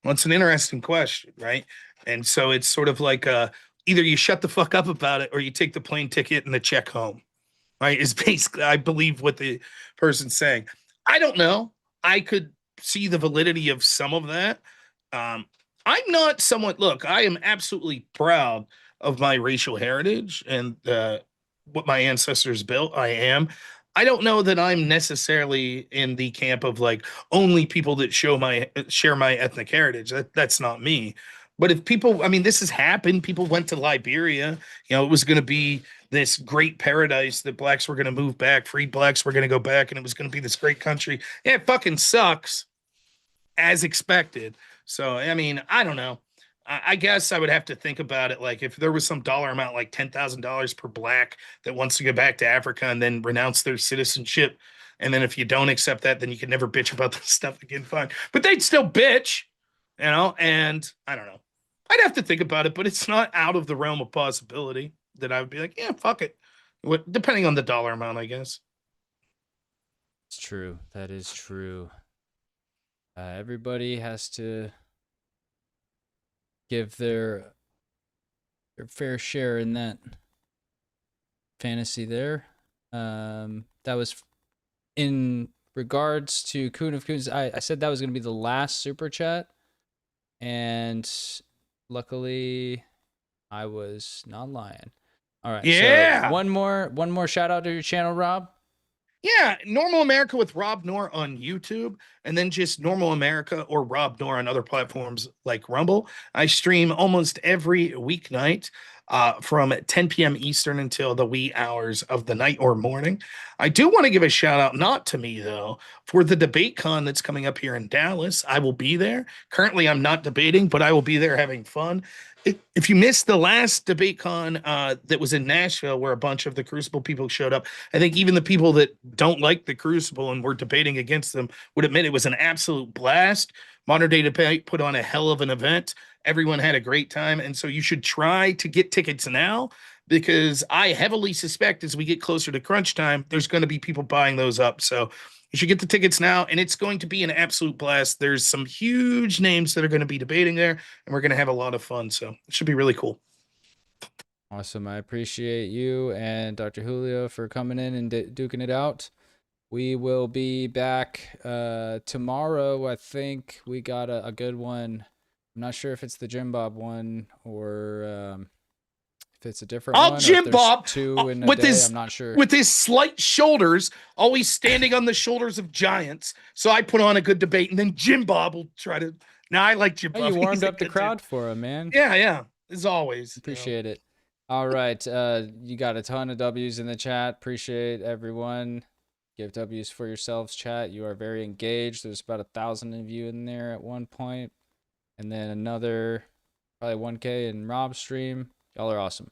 Well, it's an interesting question, right? And so it's sort of like either you shut the fuck up about it or you take the plane ticket and the check home, right? Is basically, I believe, what the person's saying. I don't know. I could see the validity of some of that. I'm not someone, look, I am absolutely proud of my racial heritage and what my ancestors built. I don't know that I'm necessarily in the camp of like only people that share my ethnic heritage. That's not me. But if people, I mean, this has happened. People went to Liberia. You know, it was going to be this great paradise that blacks were going to move back. Freed blacks were going to go back, and it was going to be this great country. Yeah, it fucking sucks, as expected. So, I mean, I don't know. I guess I would have to think about it. Like if there was some dollar amount, like $10,000 per black that wants to go back to Africa and then renounce their citizenship. And then if you don't accept that, then you can never bitch about this stuff again. Fine. But they'd still bitch, you know? And I don't know. I'd have to think about it, but it's not out of the realm of possibility that I would be like, yeah, fuck it. Depending on the dollar amount, I guess. It's true. That is true. Everybody has to give their fair share in that fantasy there. That was in regards to Coon of Coons. I said that was going to be the last super chat, and luckily I was not lying. All right. Yeah. So one more shout out to your channel, Rob. Yeah, Normal America with Rob Noerr on YouTube, and then just Normal America or Rob Noerr on other platforms like Rumble. I stream almost every weeknight. from 10 p.m. Eastern until the wee hours of the night or morning. I do want to give a shout out, not to me though, for the debate con that's coming up here in Dallas. I will be there. Currently, I'm not debating, but I will be there having fun. If you missed the last debate con that was in Nashville, where a bunch of the Crucible people showed up, I think even the people that don't like the Crucible and were debating against them would admit it was an absolute blast. Modern Day Debate put on a hell of an event. Everyone had a great time. And so you should try to get tickets now, because I heavily suspect as we get closer to crunch time, there's going to be people buying those up. So you should get the tickets now, and it's going to be an absolute blast. There's some huge names that are going to be debating there, and we're going to have a lot of fun. So it should be really cool. Awesome. I appreciate you and Dr. Julio for coming in and duking it out. We will be back tomorrow. I think we got a good one. I'm not sure if it's the Jim Bob one or if it's a different one. I'll Jim Bob two in a with day. his, I'm not sure. with his slight shoulders, always standing on the shoulders of giants. So I put on a good debate, and then Jim Bob will try to. Now I like Jim Oh, Bob. you warmed He's a up the good crowd dude. for him, man. Yeah, as always. Appreciate it. All right. You got a ton of W's in the chat. Appreciate everyone. Give W's for yourselves, chat. You are very engaged. There's about 1,000 of you in there at one point. And then another probably 1K in Rob's stream. Y'all are awesome.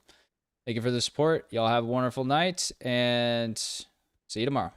Thank you for the support. Y'all have a wonderful night, and see you tomorrow.